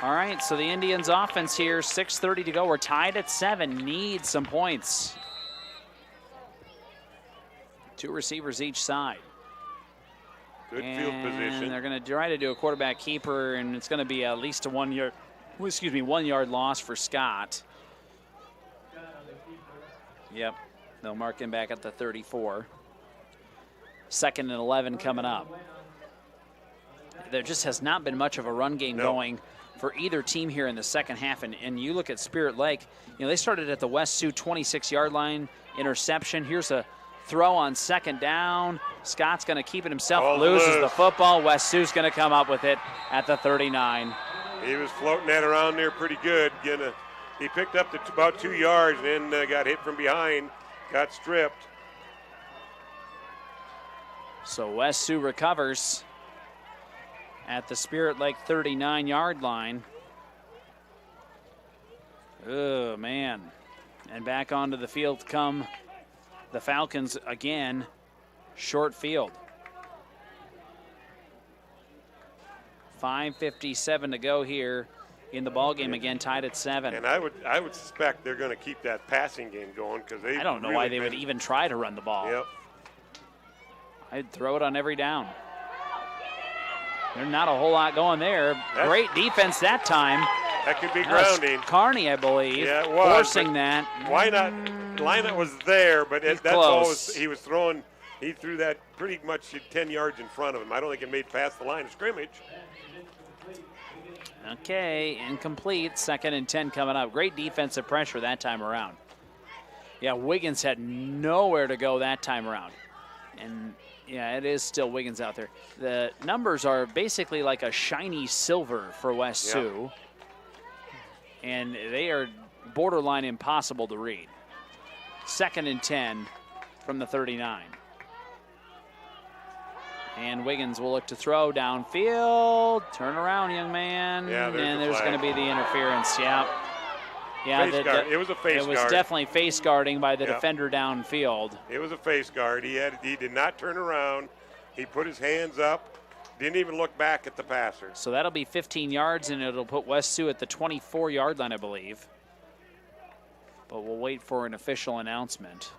All right, so the Indians offense here, 6:30 to go. We're tied at 7. Need some points. 2 receivers each side. Good field position. They're going to try to do a quarterback keeper, and it's going to be at least a 1 yard loss for Scott. Yep, they'll mark him back at the 34. 2nd and 11 coming up. There just has not been much of a run game going for either team here in the second half. And you look at Spirit Lake, they started at the West Sioux 26-yard line, interception. Here's a throw on 2nd down. Scott's going to keep it himself, loses the football. West Sioux's going to come up with it at the 39. He was floating that around there pretty good. He picked up about 2 yards and then got hit from behind, got stripped. So West Sioux recovers at the Spirit Lake 39-yard line. Oh, man. And back onto the field come the Falcons again. Short field. 5:57 to go here in the ball game, again tied at 7. And I would suspect they're going to keep that passing game going because I don't know why they would even try to run the ball. Yep. I'd throw it on every down. There's not a whole lot going there. Great defense that time. That could be grounding. Kearney, I believe, yeah, it was, forcing that. Why not? Lineup was there, but that's all he was throwing. He threw that pretty much 10 yards in front of him. I don't think it made past the line of scrimmage. Okay, incomplete. 2nd and 10 coming up. Great defensive pressure that time around. Yeah, Wiggins had nowhere to go that time around. And yeah, it is still Wiggins out there. The numbers are basically like a shiny silver for West Sioux. And they are borderline impossible to read. 2nd and 10 from the 39. And Wiggins will look to throw downfield. Turn around, young man. Yeah, there's going to be the interference. Yeah. Yeah, it was a face guard. It was definitely face guarding by the defender downfield. It was a face guard. He did not turn around. He put his hands up. Didn't even look back at the passer. So that'll be 15 yards, and it'll put West Sioux at the 24-yard line, I believe. But we'll wait for an official announcement.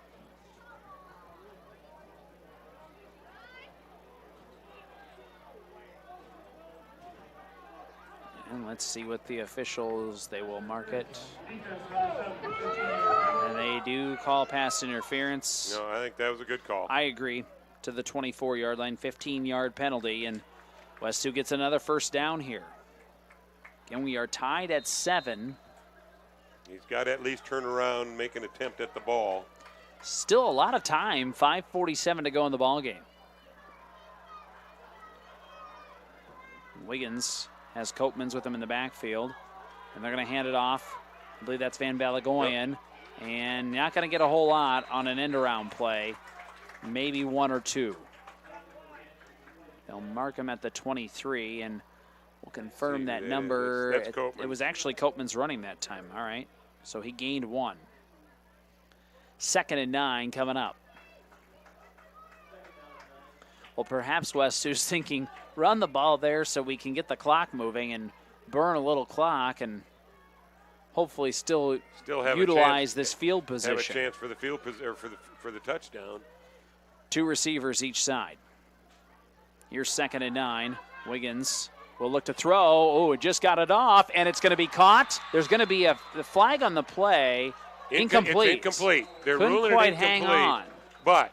And let's see what the officials, they will mark it. And they do call pass interference. No, I think that was a good call. I agree. To the 24-yard line, 15-yard penalty, and West Sioux gets another first down here. Again, we are tied at 7. He's got to at least turn around and make an attempt at the ball. Still a lot of time, 5:47 to go in the ball game. Wiggins has Copeman's with him in the backfield, and they're going to hand it off. I believe that's Van Balagoyan, and not going to get a whole lot on an end-around play, maybe 1 or 2. They'll mark him at the 23, and we'll confirm that number. It was actually Copeman's running that time. All right, so he gained 1. 2nd and 9 coming up. Well, perhaps West Sioux's thinking, run the ball there so we can get the clock moving and burn a little clock and hopefully still have utilize this field position. Have a chance for the field or for the touchdown. 2 receivers each side. Here's 2nd and 9. Wiggins will look to throw. Oh, it just got it off, and it's going to be caught. There's going to be the flag on the play. Incomplete. It's incomplete. They're Couldn't ruling quite it incomplete. hang on. But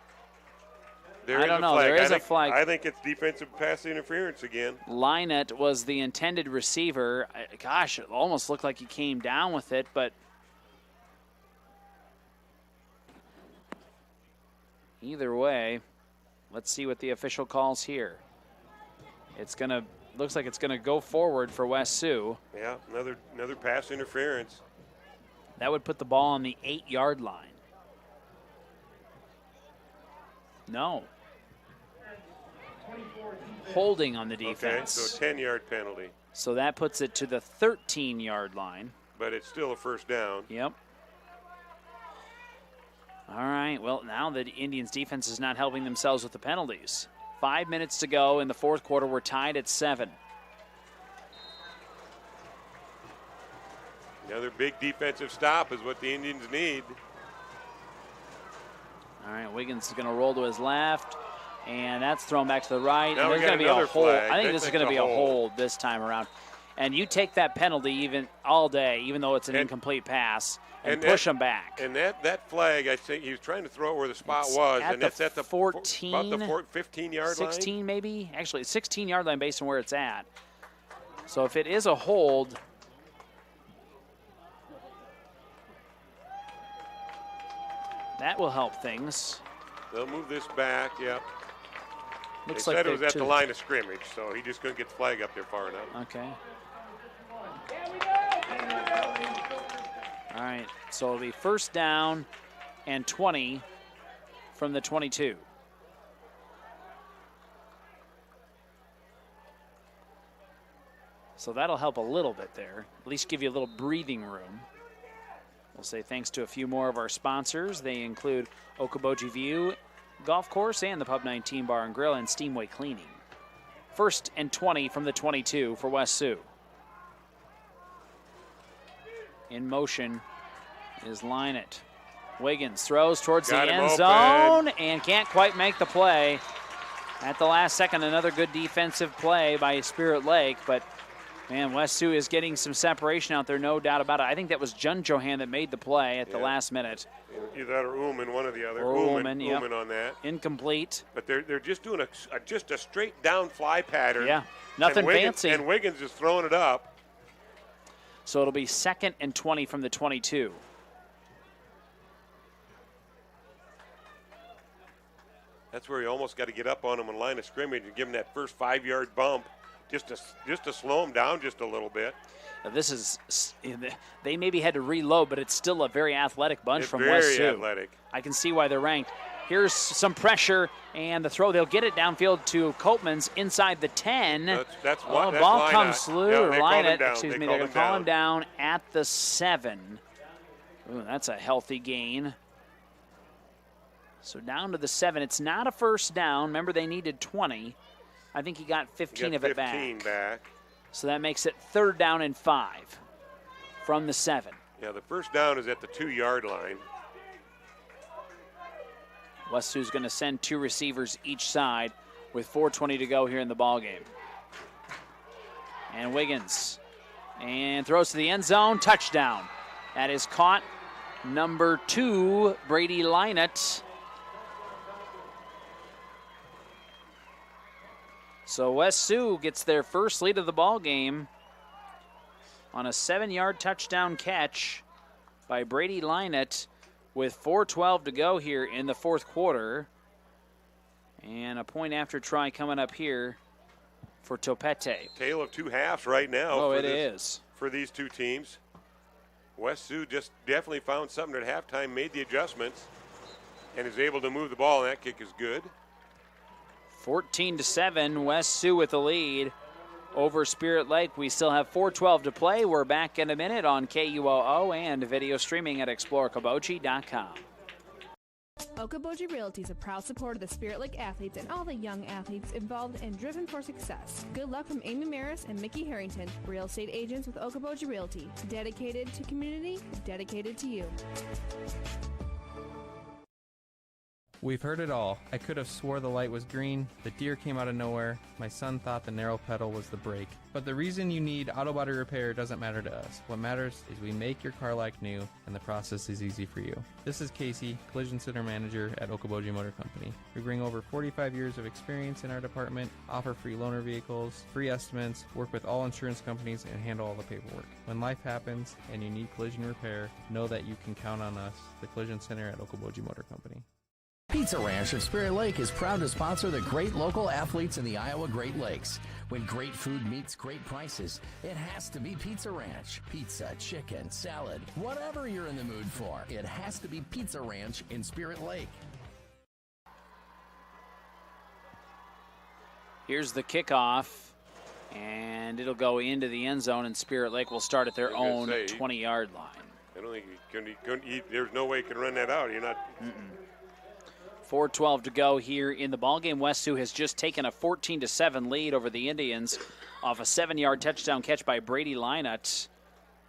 I don't know. There is a flag. I think it's defensive pass interference again. Lynett was the intended receiver. Gosh, it almost looked like he came down with it, but either way, let's see what the official calls here. Looks like it's gonna go forward for West Sioux. Yeah, another pass interference. That would put the ball on the 8-yard line. No. Holding on the defense. Okay, so a 10-yard penalty. So that puts it to the 13-yard line. But it's still a first down. Yep. All right, well, now the Indians' defense is not helping themselves with the penalties. 5 minutes to go in the fourth quarter. We're tied at 7. Another big defensive stop is what the Indians need. All right, Wiggins is going to roll to his left, and that's thrown back to the right. Now and there's we got going to be a another hold. flag. I think this is going to be a hold this time around. And you take that penalty even all day, even though it's an incomplete pass, and push them back. And that flag, I think he was trying to throw it where the spot was, and it's at the 14, about the 15-yard line. 16 maybe. Actually, 16-yard line based on where it's at. So if it is a hold, that will help things. They'll move this back. Yep. Looks they like said it was at the line of scrimmage, so he just couldn't get the flag up there far enough. Okay. All right, so it'll be first down and 20 from the 22. So that'll help a little bit there, at least give you a little breathing room. We'll say thanks to a few more of our sponsors. They include Okoboji View Golf Course and the Pub 19 Bar and Grill and Steamway Cleaning. First and 20 from the 22 for West Sioux. In motion is Lynott. Wiggins throws towards the end zone and can't quite make the play. At the last second, another good defensive play by Spirit Lake, but man, West Sioux is getting some separation out there, no doubt about it. I think that was Jun Johan that made the play at the last minute. Either that or Ullman, one or the other. Ullman, Ullman on that. Incomplete. But they're just doing just a straight down fly pattern. Yeah, nothing fancy. And Wiggins is throwing it up. So it'll be second and 20 from the 22. That's where you almost got to get up on him in line of scrimmage and give him that first 5-yard bump just to slow him down just a little bit. Now this is, they maybe had to reload, but it's still a very athletic bunch from West Sioux. Very athletic. I can see why they're ranked. Here's some pressure, and the throw. They'll get it downfield to Copeman's inside the 10. That's what. Ball comes loose, or line it. Excuse me, they're going to call him down down at the 7. Ooh, that's a healthy gain. So down to the 7. It's not a first down. Remember, they needed 20. I think he got 15 of it back. 15 back. So that makes it third down and 5 from the 7. Yeah, the first down is at the 2-yard line. West Sioux's going to send 2 receivers each side with 4:20 to go here in the ballgame. And Wiggins. And throws to the end zone. Touchdown. That is caught. Number 2, Brady Lynott. So West Sioux gets their first lead of the ball game on a 7-yard touchdown catch by Brady Lynott with 4:12 to go here in the fourth quarter. And a point after try coming up here for Topete. Tale of 2 halves right now. Oh, it is. For these two teams. West Sioux just definitely found something at halftime, made the adjustments, and is able to move the ball, and that kick is good. 14-7, West Sioux with the lead over Spirit Lake. We still have 4:12 to play. We're back in a minute on KUOO and video streaming at exploreokoboji.com. Okoboji Realty is a proud supporter of the Spirit Lake athletes and all the young athletes involved and driven for success. Good luck from Amy Maris and Mickey Harrington, real estate agents with Okoboji Realty. Dedicated to community, dedicated to you. We've heard it all. I could have swore the light was green, the deer came out of nowhere, my son thought the narrow pedal was the brake. But the reason you need auto body repair doesn't matter to us. What matters is we make your car like new, and the process is easy for you. This is Casey, Collision Center Manager at Okoboji Motor Company. We bring over 45 years of experience in our department, offer free loaner vehicles, free estimates, work with all insurance companies, and handle all the paperwork. When life happens and you need collision repair, know that you can count on us, the Collision Center at Okoboji Motor Company. Pizza Ranch of Spirit Lake is proud to sponsor the great local athletes in the Iowa Great Lakes. When great food meets great prices, it has to be Pizza Ranch. Pizza, chicken, salad, whatever you're in the mood for, it has to be Pizza Ranch in Spirit Lake. Here's the kickoff, and it'll go into the end zone, and Spirit Lake will start at their own 20-yard line. I don't think there's no way he can run that out. You're not. 4:12 to go here in the ballgame. West Sioux has just taken a 14-7 lead over the Indians off a 7-yard touchdown catch by Brady Linut.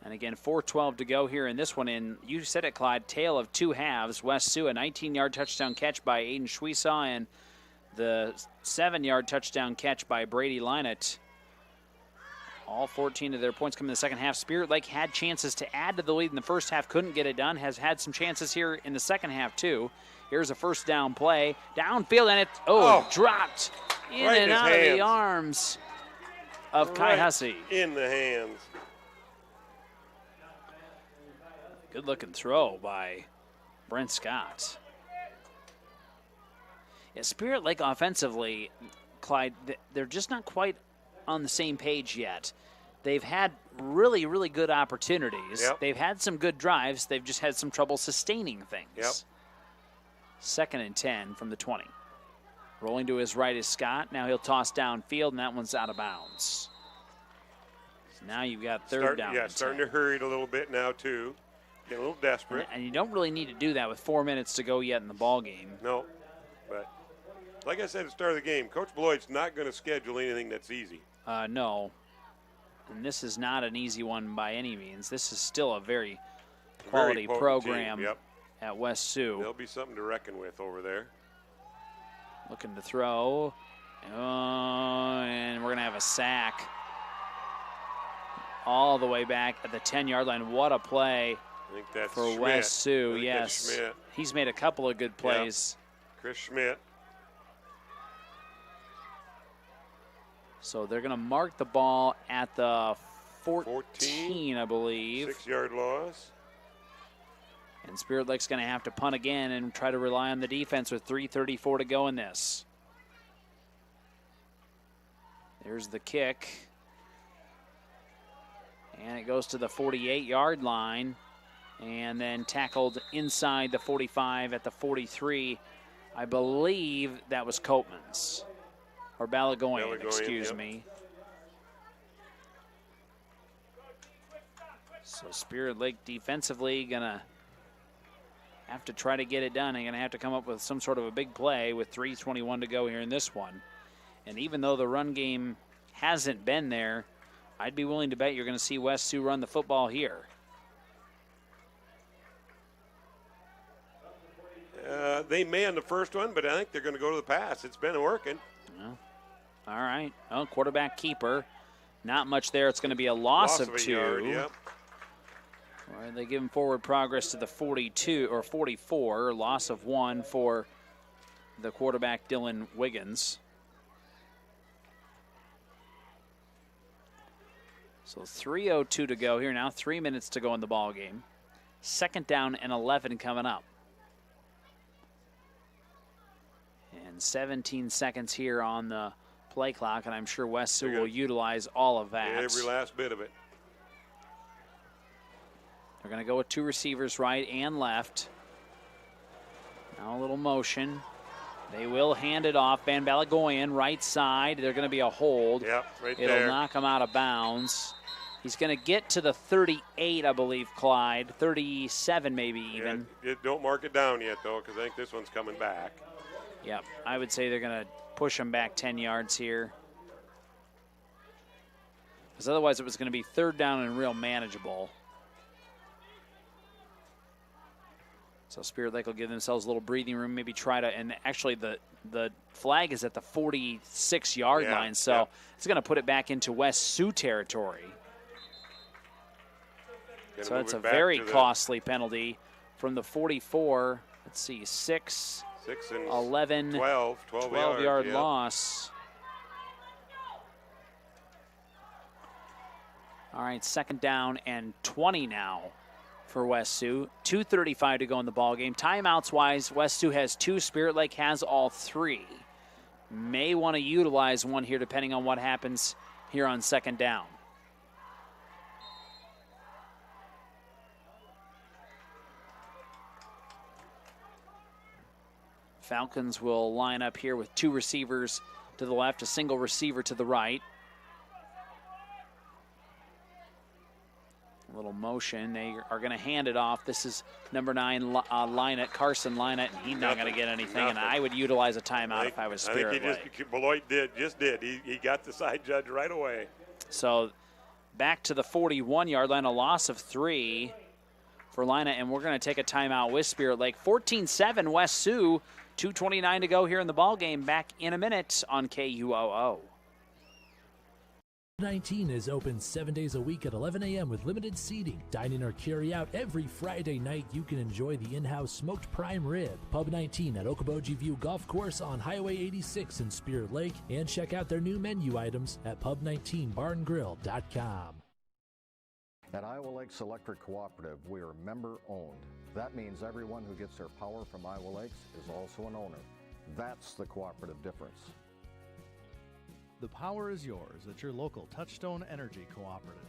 And again, 4:12 to go here in this one. And you said it, Clyde, tale of two halves. West Sioux, a 19-yard touchdown catch by Aiden Shweesaw, and the 7-yard touchdown catch by Brady Linut. All 14 of their points come in the second half. Spirit Lake had chances to add to the lead in the first half, couldn't get it done. Has had some chances here in the second half, too. Here's a first down play. Downfield, and it dropped in right and in out hands. of the arms of Kai Hussey. In the hands. Good-looking throw by Brent Scott. Yeah, Spirit Lake offensively, Clyde, they're just not quite on the same page yet. They've had really, really good opportunities. Yep. They've had some good drives. They've just had some trouble sustaining things. Yep. 2nd and 10 from the 20. Rolling to his right is Scott. Now he'll toss downfield, and that one's out of bounds. So now you've got third down. Yeah, starting to hurry it a little bit now, too. Getting a little desperate. And you don't really need to do that with 4 minutes to go yet in the ball game. No, but like I said at the start of the game, Coach Beloit's not going to schedule anything that's easy. No. And this is not an easy one by any means. This is still a very quality program at West Sioux. There'll be something to reckon with over there. Looking to throw. And we're going to have a sack. All the way back at the 10-yard line. What a play I think that's for Schmidt. West Sioux. I think that's Yes. Schmidt. He's made a couple of good plays. Chris Schmidt. So they're going to mark the ball at the 14, I believe. 6-yard loss. And Spirit Lake's going to have to punt again and try to rely on the defense with 3:34 to go in this. There's the kick. And it goes to the 48-yard line. And then tackled inside the 45 at the 43. I believe that was Copeman's. Or Balagoyan, excuse me. So Spirit Lake defensively going to have to try to get it done. They're going to have to come up with some sort of a big play with 3:21 to go here in this one. And even though the run game hasn't been there, I'd be willing to bet you're going to see West Sioux run the football here. They may on the first one, but I think they're going to go to the pass. It's been working. Yeah. All right. Well, quarterback keeper. Not much there. It's going to be a loss of 2. Yard, yep. Or they give him forward progress to the 42 or 44. Loss of 1 for the quarterback, Dylan Wiggins. So 3:02 to go here now. 3 minutes to go in the ball game. 2nd down and 11 coming up. And 17 seconds here on the play clock, and I'm sure West Sioux will utilize all of that. Every last bit of it. They're going to go with 2 receivers, right and left. Now a little motion. They will hand it off. Van Balagoyan, right side. They're going to be a hold. Yep, right It'll there. knock him out of bounds. He's going to get to the 38, I believe, Clyde. 37 maybe even. Don't mark it down yet, though, because I think this one's coming back. Yep, I would say they're going to push him back 10 yards here. Because otherwise it was going to be 3rd down and real manageable. So Spirit Lake will give themselves a little breathing room, maybe try to, and actually the flag is at the 46-yard line, so it's going to put it back into West Sioux territory. So it's a very costly penalty from the 44. Let's see, 6 and 11, 12-yard loss. All right, 2nd down and 20 now for West Sioux. 2:35 to go in the ball game. Timeouts-wise, West Sioux has 2. Spirit Lake has all 3. May want to utilize one here depending on what happens here on 2nd down. Falcons will line up here with 2 receivers to the left, a single receiver to the right. A little motion. They are going to hand it off. This is number 9, Carson Lynott, and he's not going to get anything. And I would utilize a timeout if I was Spirit Lake. I think Beloit just did. He got the side judge right away. So back to the 41-yard line, a loss of 3 for Lynott, and we're going to take a timeout with Spirit Lake. 14-7 West Sioux. 2:29 to go here in the ball game. Back in a minute on KUOO. 19 is open 7 days a week at 11 a.m. with limited seating. Dine in or carry out every Friday night. You can enjoy the in-house smoked prime rib. Pub 19 at Okoboji View Golf Course on Highway 86 in Spirit Lake. And check out their new menu items at pub19barngrill.com. At Iowa Lakes Electric Cooperative, we are member-owned. That means everyone who gets their power from Iowa Lakes is also an owner. That's the cooperative difference. The power is yours at your local Touchstone Energy Cooperative.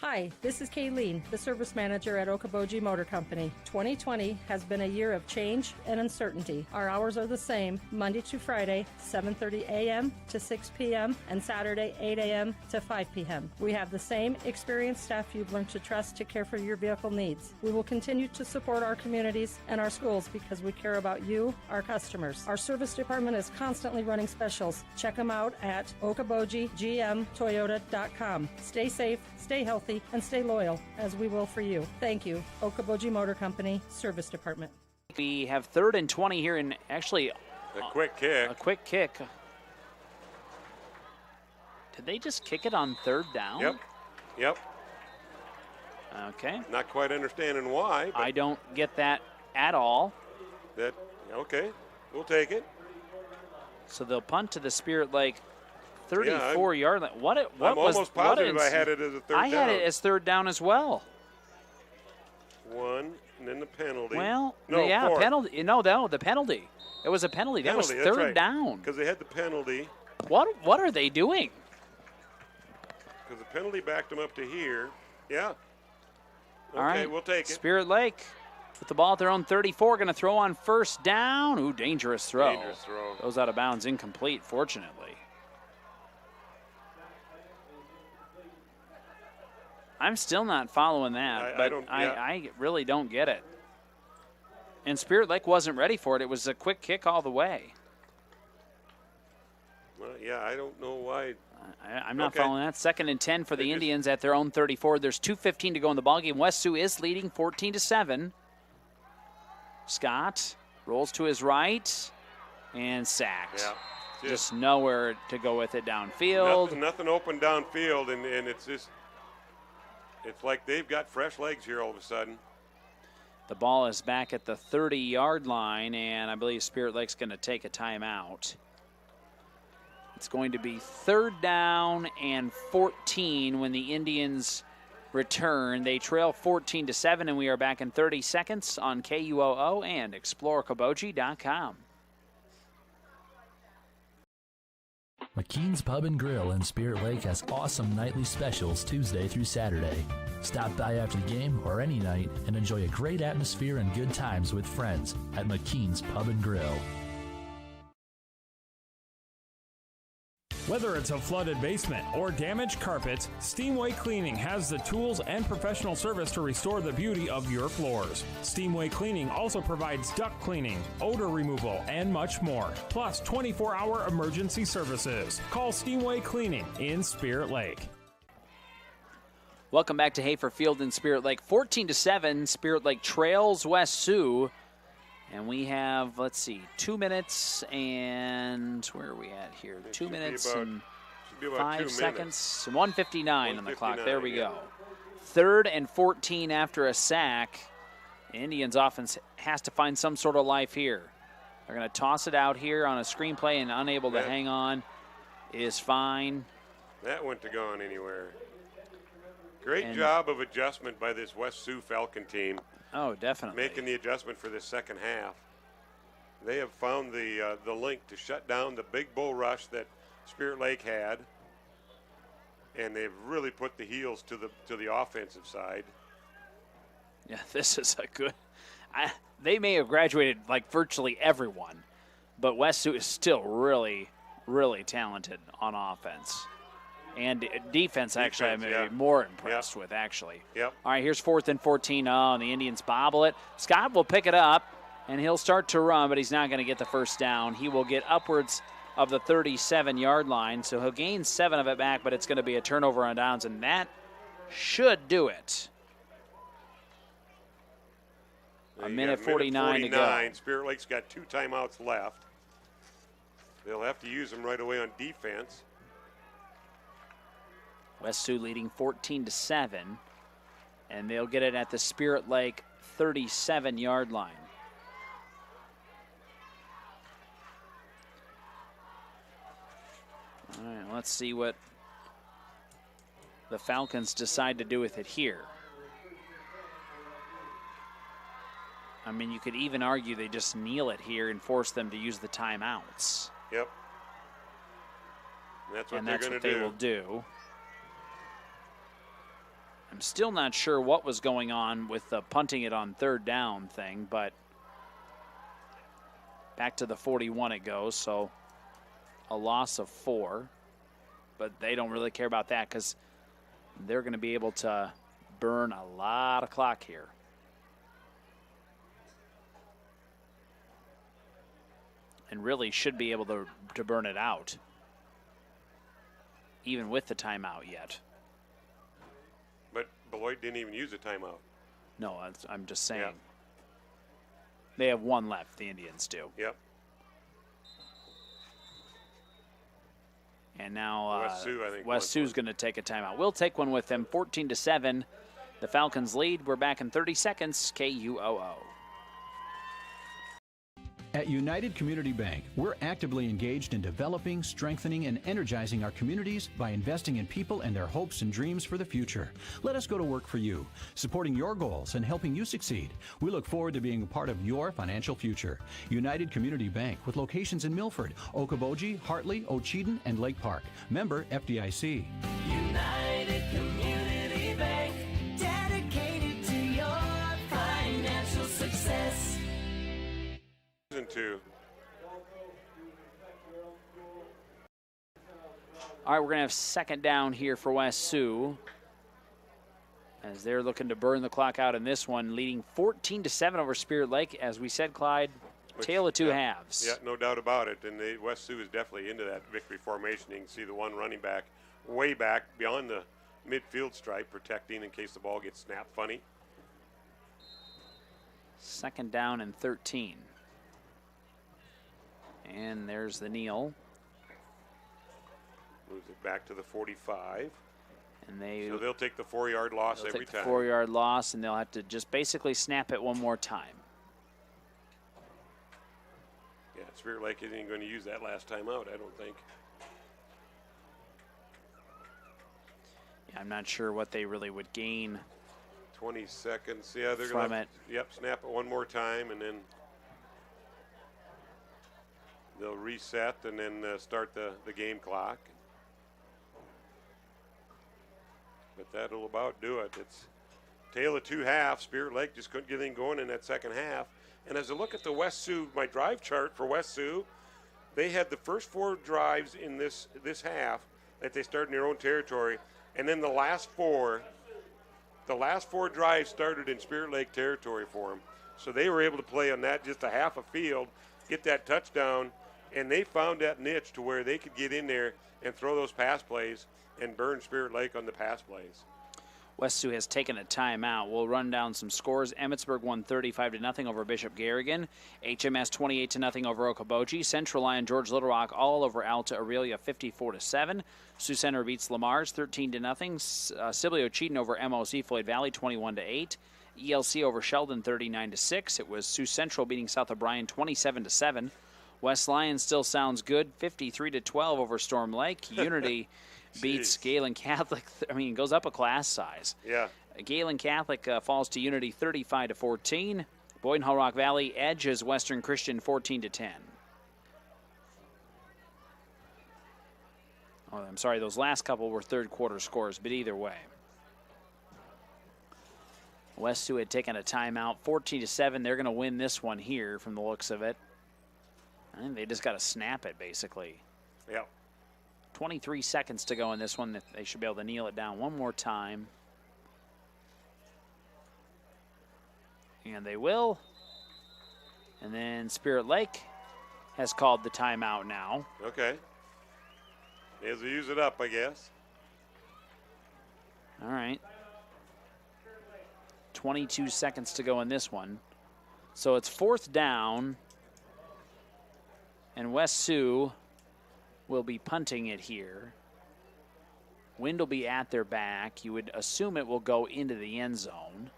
Hi, this is Kayleen, the service manager at Okoboji Motor Company. 2020 has been a year of change and uncertainty. Our hours are the same, Monday to Friday, 7:30 a.m. to 6 p.m. and Saturday, 8 a.m. to 5 p.m. We have the same experienced staff you've learned to trust to care for your vehicle needs. We will continue to support our communities and our schools because we care about you, our customers. Our service department is constantly running specials. Check them out at okobojigmtoyota.com. Stay safe, stay healthy, and stay loyal, as we will for you. Thank you. Okoboji Motor Company, Service Department. We have 3rd and 20 here, and actually a quick kick. A quick kick. Did they just kick it on 3rd down? Yep. Okay. Not quite understanding why. But I don't get that at all. Okay, we'll take it. So they'll punt to the Spirit Lake 34-yard line. I'm almost positive I had it as a 3rd down. I had it as 3rd down as well. 1, and then the penalty. Well, no, yeah, 4. penalty. No, the penalty. It was a penalty. That was 3rd down. Because they had the penalty. What are they doing? Because the penalty backed them up to here. Yeah. All right, we'll take it. Spirit Lake with the ball at their own 34, going to throw on 1st down. Ooh, dangerous throw. Dangerous throw. Goes out of bounds, incomplete, fortunately. I'm still not following that, but I really don't get it. And Spirit Lake wasn't ready for it. It was a quick kick all the way. Well, yeah, I don't know why. I'm not following that. 2nd and 10 for the Indians at their own 34. There's 2:15 to go in the ballgame. West Sioux is leading 14-7. Scott rolls to his right and sacked. Yeah. Just nowhere to go with it downfield. Nothing open downfield, and it's just. It's like they've got fresh legs here all of a sudden. The ball is back at the 30-yard line, and I believe Spirit Lake's going to take a timeout. It's going to be 3rd down and 14 when the Indians return. They trail 14-7, and we are back in 30 seconds on KUOO and ExploreOkoboji.com. McKean's Pub and Grill in Spirit Lake has awesome nightly specials Tuesday through Saturday. Stop by after the game or any night and enjoy a great atmosphere and good times with friends at McKean's Pub and Grill. Whether it's a flooded basement or damaged carpets, Steamway Cleaning has the tools and professional service to restore the beauty of your floors. Steamway Cleaning also provides duct cleaning, odor removal, and much more, plus 24-hour emergency services. Call Steamway Cleaning in Spirit Lake. Welcome back to Hafer Field in Spirit Lake. 14-7, Spirit Lake trails West Sioux. And we have, 2 minutes and, where are we at here? 2 minutes and 5 seconds. 1:59 on the clock. There we go. 3rd and 14 after a sack. The Indians offense has to find some sort of life here. They're going to toss it out here on a screenplay, and unable to hang on is fine. That wouldn't have gone anywhere. Great job of adjustment by this West Sioux Falcon team. Oh, definitely. Making the adjustment for this second half. They have found the link to shut down the big bull rush that Spirit Lake had, and they've really put the heels to the offensive side. Yeah, this is a good. They may have graduated like virtually everyone, but West Sioux is still really, really talented on offense. And defense, actually, I'm more impressed with, actually. Yep. All right, here's 4th and 14. Oh, and the Indians bobble it. Scott will pick it up, and he'll start to run, but he's not going to get the first down. He will get upwards of the 37-yard line, so he'll gain 7 of it back, but it's going to be a turnover on downs, and that should do it. A minute 49 to go. Spirit Lake's got 2 timeouts left. They'll have to use them right away on defense. West Sioux leading 14-7, and they'll get it at the Spirit Lake 37-yard line. All right, let's see what the Falcons decide to do with it here. I mean, you could even argue they just kneel it here and force them to use the timeouts. Yep. And that's what and they're that's going what to do. they will do. I'm still not sure what was going on with the punting it on 3rd down thing, but back to the 41 it goes, so a loss of 4. But they don't really care about that because they're going to be able to burn a lot of clock here. And really should be able to burn it out, even with the timeout yet. But Beloit didn't even use a timeout. No, I'm just saying. Yep. They have 1 left, the Indians do. Yep. And now West Sioux, I think, West Sioux's going to take a timeout. We'll take one with them. 14-7. The Falcons lead. We're back in 30 seconds. KUOO. At United Community Bank, we're actively engaged in developing, strengthening, and energizing our communities by investing in people and their hopes and dreams for the future. Let us go to work for you, supporting your goals and helping you succeed. We look forward to being a part of your financial future. United Community Bank, with locations in Milford, Okoboji, Hartley, Ocheyedan, and Lake Park. Member FDIC. United Community Bank, dedicated to your financial success. Season 2. All right, we're going to have 2nd down here for West Sioux as they're looking to burn the clock out in this one, leading 14-7 over Spirit Lake. As we said, Clyde, tale of 2 halves. Yeah, no doubt about it. And West Sioux is definitely into that victory formation. You can see the one running back way back beyond the midfield stripe, protecting in case the ball gets snapped funny. 2nd down and 13. And there's the kneel. Moves it back to the 45. And so they'll take the 4-yard loss every time. 4-yard loss, and they'll have to just basically snap it one more time. Yeah, Spirit Lake isn't going to use that last time out, I don't think. Yeah, I'm not sure what they really would gain. 20 seconds. Yeah, they're from going it. to snap it one more time, and then they'll reset and then start the game clock. But that'll about do it. It's tale of 2 halves. Spirit Lake just couldn't get anything going in that 2nd half. And as I look at the West Sioux, my drive chart for West Sioux, they had the first 4 drives in this half that they started in their own territory, and then the last 4 drives started in Spirit Lake territory for them. So they were able to play on that just a half a field, get that touchdown, and they found that niche to where they could get in there and throw those pass plays and burn Spirit Lake on the pass plays. West Sioux has taken a timeout. We'll run down some scores. Emmitsburg won 35-0 over Bishop Garrigan. HMS 28-0 over Okoboji. Central Lyon, George Little Rock all over Alta Aurelia 54-7. Sioux Center beats Lamar's 13-0. Sibley Ocheyedan over MOC Floyd Valley 21-8. ELC over Sheldon 39-6. It was Sioux Central beating South O'Brien 27-7. West Lyon still sounds good, 53-12 over Storm Lake. Unity beats Galen Catholic. Goes up a class size. Yeah. Galen Catholic falls to Unity 35-14. Boyden Hull Rock Valley edges Western Christian 14-10. Oh, I'm sorry, those last couple were 3rd quarter scores, but either way. West Sioux had taken a timeout, 14-7. They're going to win this one here from the looks of it. I think they just got to snap it, basically. Yep. 23 seconds to go in this one. They should be able to kneel it down one more time. And they will. And then Spirit Lake has called the timeout now. Okay. As we use it up, I guess. All right. 22 seconds to go in this one. So it's 4th down. And West Sioux will be punting it here. Wind will be at their back. You would assume it will go into the end zone.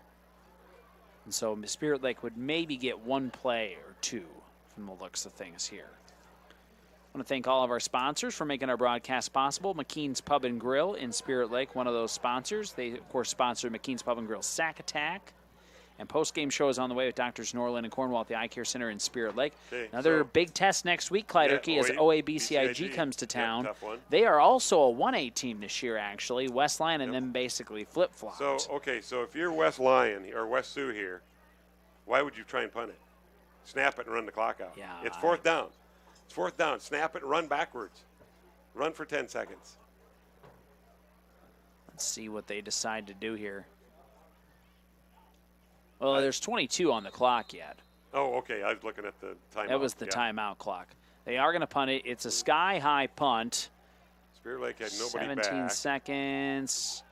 And so Spirit Lake would maybe get one play or two from the looks of things here. I want to thank all of our sponsors for making our broadcast possible. McKean's Pub and Grill in Spirit Lake, one of those sponsors. They, of course, sponsor McKean's Pub and Grill Sack Attack. And post-game show is on the way with Doctors Norland and Cornwall at the Eye Care Center in Spirit Lake. Okay, another big test next week, Kleiderke, as OABCIG comes to town. Tough one. They are also a 1A team this year, actually. West Lion and them basically flip-flopped. So, okay, so if you're West Lion or West Sioux here, why would you try and punt it? Snap it and run the clock out. Yeah, it's 4th down. It's 4th down. Snap it and run backwards. Run for 10 seconds. Let's see what they decide to do here. Well, there's 22 on the clock yet. Oh, okay. I was looking at the timeout. That was the timeout clock. They are going to punt it. It's a sky-high punt. Spirit Lake had nobody 17 seconds.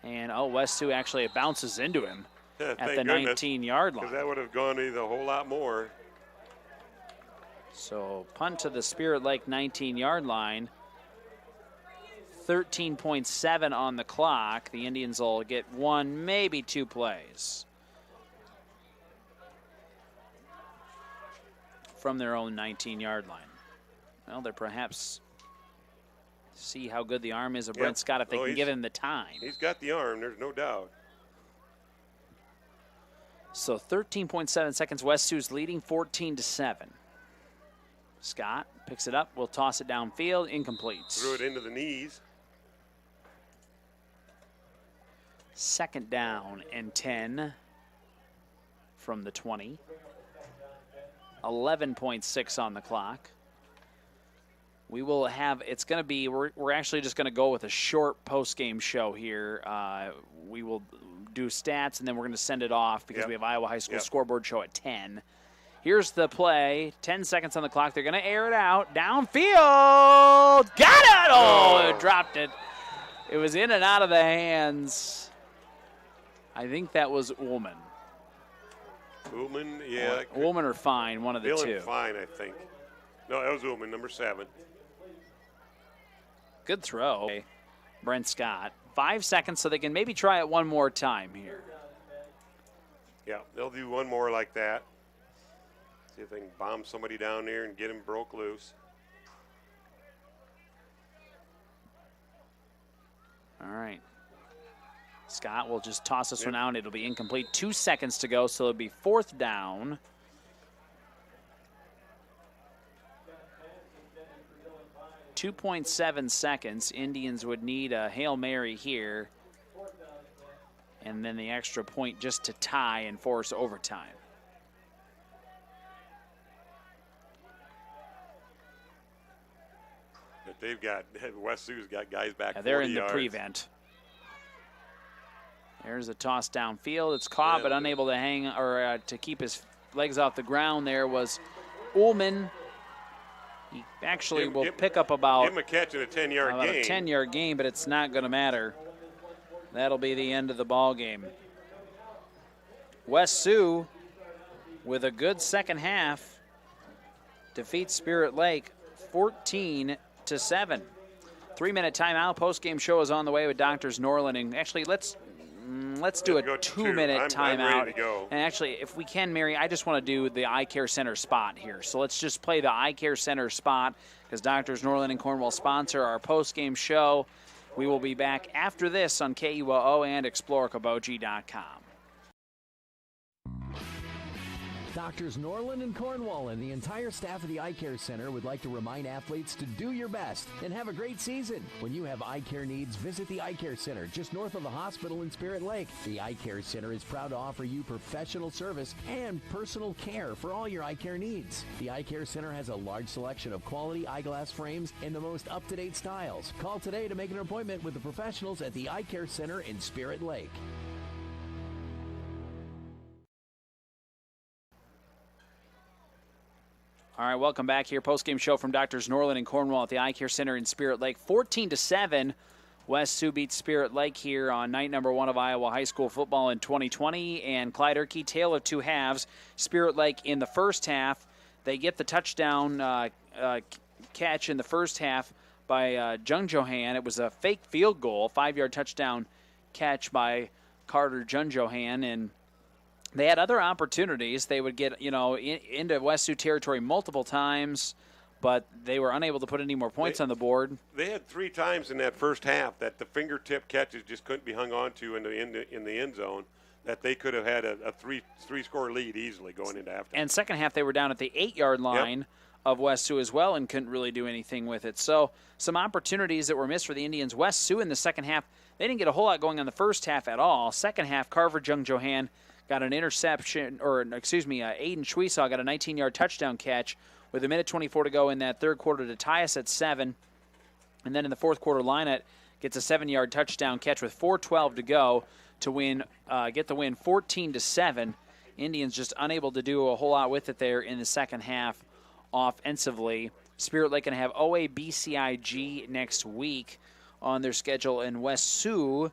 And, West Sioux actually it bounces into him at the 19-yard line. Because that would have gone either a whole lot more. So punt to the Spirit Lake 19-yard line. 13.7 on the clock. The Indians will get one, maybe two plays from their own 19-yard line. Well, they're perhaps see how good the arm is of Brent Scott if they can give him the time. He's got the arm, there's no doubt. So 13.7 seconds. West Sioux's leading 14-7. Scott picks it up, will toss it downfield, incomplete. Threw it into the knees. 2nd down and 10 from the 20. 11.6 on the clock. We will have, it's going to be, we're actually just going to go with a short post-game show here. We will do stats, and then we're going to send it off because we have Iowa High School scoreboard show at 10. Here's the play. 10 seconds on the clock. They're going to air it out. Downfield. Got it! Oh, it dropped it. It was in and out of the hands. I think that was Ullman. Ullman, yeah. Ullman or Fine, one of the two. Fine, I think. No, that was Ullman, number 7. Good throw. Brent Scott. 5 seconds, so they can maybe try it one more time here. Yeah, they'll do one more like that. See if they can bomb somebody down there and get him broke loose. All right. Scott will just toss this one out. It'll be incomplete. 2 seconds to go, so it'll be 4th down. .7 seconds. Indians would need a Hail Mary here. And then the extra point just to tie and force overtime. But they've got, West Sioux's got guys back 40 they're in yards. the prevent. There's a toss downfield. It's caught, but unable to hang or to keep his legs off the ground. There was Ullman. He actually will pick up about, give him a catch in a 10-yard game. A 10-yard gain, but it's not going to matter. That'll be the end of the ball game. West Sioux, with a good second half, defeats Spirit Lake 14-7. 3-minute timeout. Post-game show is on the way with Doctors Norland. And actually, let's do a 2-minute timeout. I'm ready to go. And actually, if we can, Mary, I just want to do the Eye Care Center spot here. So let's just play the Eye Care Center spot because Doctors Norland and Cornwall sponsor our post-game show. We will be back after this on KUOO and ExploreOkoboji.com. Doctors Norland and Cornwall and the entire staff of the Eye Care Center would like to remind athletes to do your best and have a great season. When you have eye care needs, visit the Eye Care Center just north of the hospital in Spirit Lake. The Eye Care Center is proud to offer you professional service and personal care for all your eye care needs. The Eye Care Center has a large selection of quality eyeglass frames and the most up-to-date styles. Call today to make an appointment with the professionals at the Eye Care Center in Spirit Lake. All right, welcome back here. Post-game show from Doctors Norland and Cornwall at the Eye Care Center in Spirit Lake. 14-7, West Sioux beats Spirit Lake here on night number 1 of Iowa high school football in 2020. And Clyde Erkey, tale of two halves. Spirit Lake in the first half, they get the touchdown catch in the first half by Jung Johan. It was a fake field goal, 5-yard touchdown catch by Carter Jung Johan, and they had other opportunities. They would get, into West Sioux territory multiple times, but they were unable to put any more points on the board. They had 3 times in that first half that the fingertip catches just couldn't be hung on to in the end zone, that they could have had a three-score lead easily going into halftime. And second half, they were down at the 8-yard line of West Sioux as well and couldn't really do anything with it. So some opportunities that were missed for the Indians. West Sioux in the second half, they didn't get a whole lot going on the first half at all. Second half, Carver Jung Johan got an interception, Aiden Shweesaw got a 19-yard touchdown catch with 1:24 to go in that third quarter to tie us at 7. And then in the fourth quarter, Lynette gets a 7-yard touchdown catch with 4:12 to go to get the win 14-7. Indians just unable to do a whole lot with it there in the second half offensively. Spirit Lake going to have OABCIG next week on their schedule, and West Sioux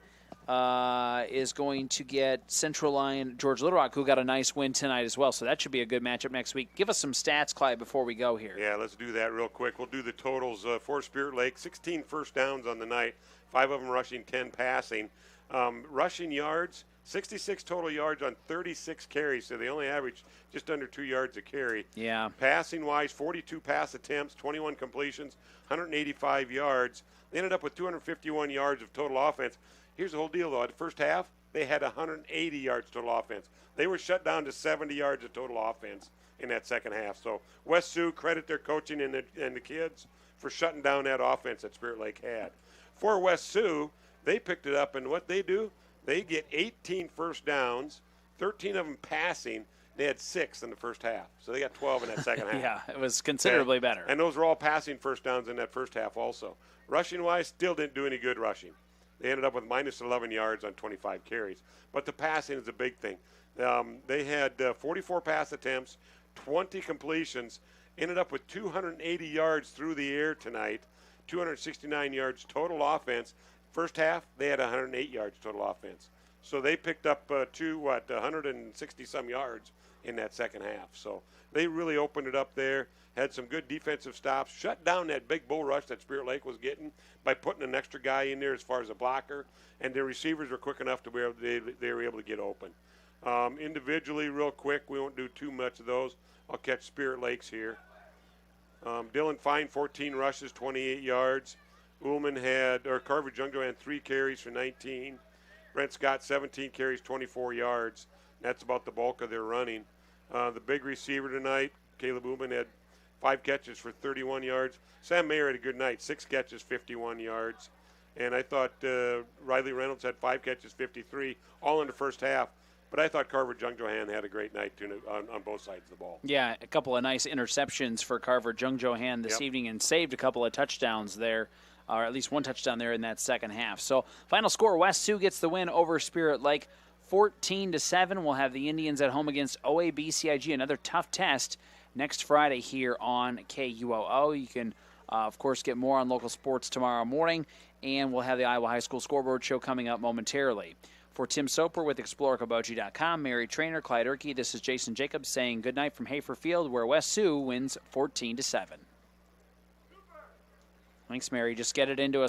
is going to get Central Line George Little Rock, who got a nice win tonight as well. So that should be a good matchup next week. Give us some stats, Clyde, before we go here. Yeah, let's do that real quick. We'll do the totals for Spirit Lake. 16 first downs on the night, 5 of them rushing, 10 passing. Rushing yards, 66 total yards on 36 carries, so they only averaged just under 2 yards a carry. Yeah. Passing-wise, 42 pass attempts, 21 completions, 185 yards. They ended up with 251 yards of total offense. Here's the whole deal, though. At the first half, they had 180 yards total offense. They were shut down to 70 yards of total offense in that second half. So West Sioux, credit their coaching and the kids for shutting down that offense that Spirit Lake had. For West Sioux, they picked it up, and what they do, they get 18 first downs, 13 of them passing. They had 6 in the first half, so they got 12 in that second half. Yeah, it was considerably better. And those were all passing first downs in that first half also. Rushing-wise, still didn't do any good rushing. They ended up with minus 11 yards on 25 carries. But the passing is a big thing. They had 44 pass attempts, 20 completions, ended up with 280 yards through the air tonight, 269 yards total offense. First half, they had 108 yards total offense. So they picked up 160-some yards in that second half. So they really opened it up there, had some good defensive stops, shut down that big bull rush that Spirit Lake was getting by putting an extra guy in there as far as a blocker, and their receivers were quick enough to be able they were able to get open. Individually, real quick, we won't do too much of those. I'll catch Spirit Lakes here. Dylan Fine, 14 rushes, 28 yards. Carver Jungjo had 3 carries for 19. Brent Scott, 17 carries, 24 yards. That's about the bulk of their running. The big receiver tonight, Caleb Ullman, had 5 catches for 31 yards. Sam Mayer had a good night, 6 catches, 51 yards. And I thought Riley Reynolds had 5 catches, 53, all in the first half. But I thought Carver Jung Johan had a great night too, on both sides of the ball. Yeah, a couple of nice interceptions for Carver Jung Johan this evening, and saved a couple of touchdowns there, or at least one touchdown there in that second half. So final score, West Sioux gets the win over Spirit Lake, 14-7. We'll have the Indians at home against OABCIG, another tough test next Friday here on KUOO. You can, of course, get more on local sports tomorrow morning, and we'll have the Iowa High School Scoreboard Show coming up momentarily. For Tim Soper with ExploreOkoboji.com, Mary Trainer, Clyde Erkey, this is Jason Jacobs saying good night from Hafer Field, where West Sioux wins 14-7. Thanks, Mary. Just get it into us.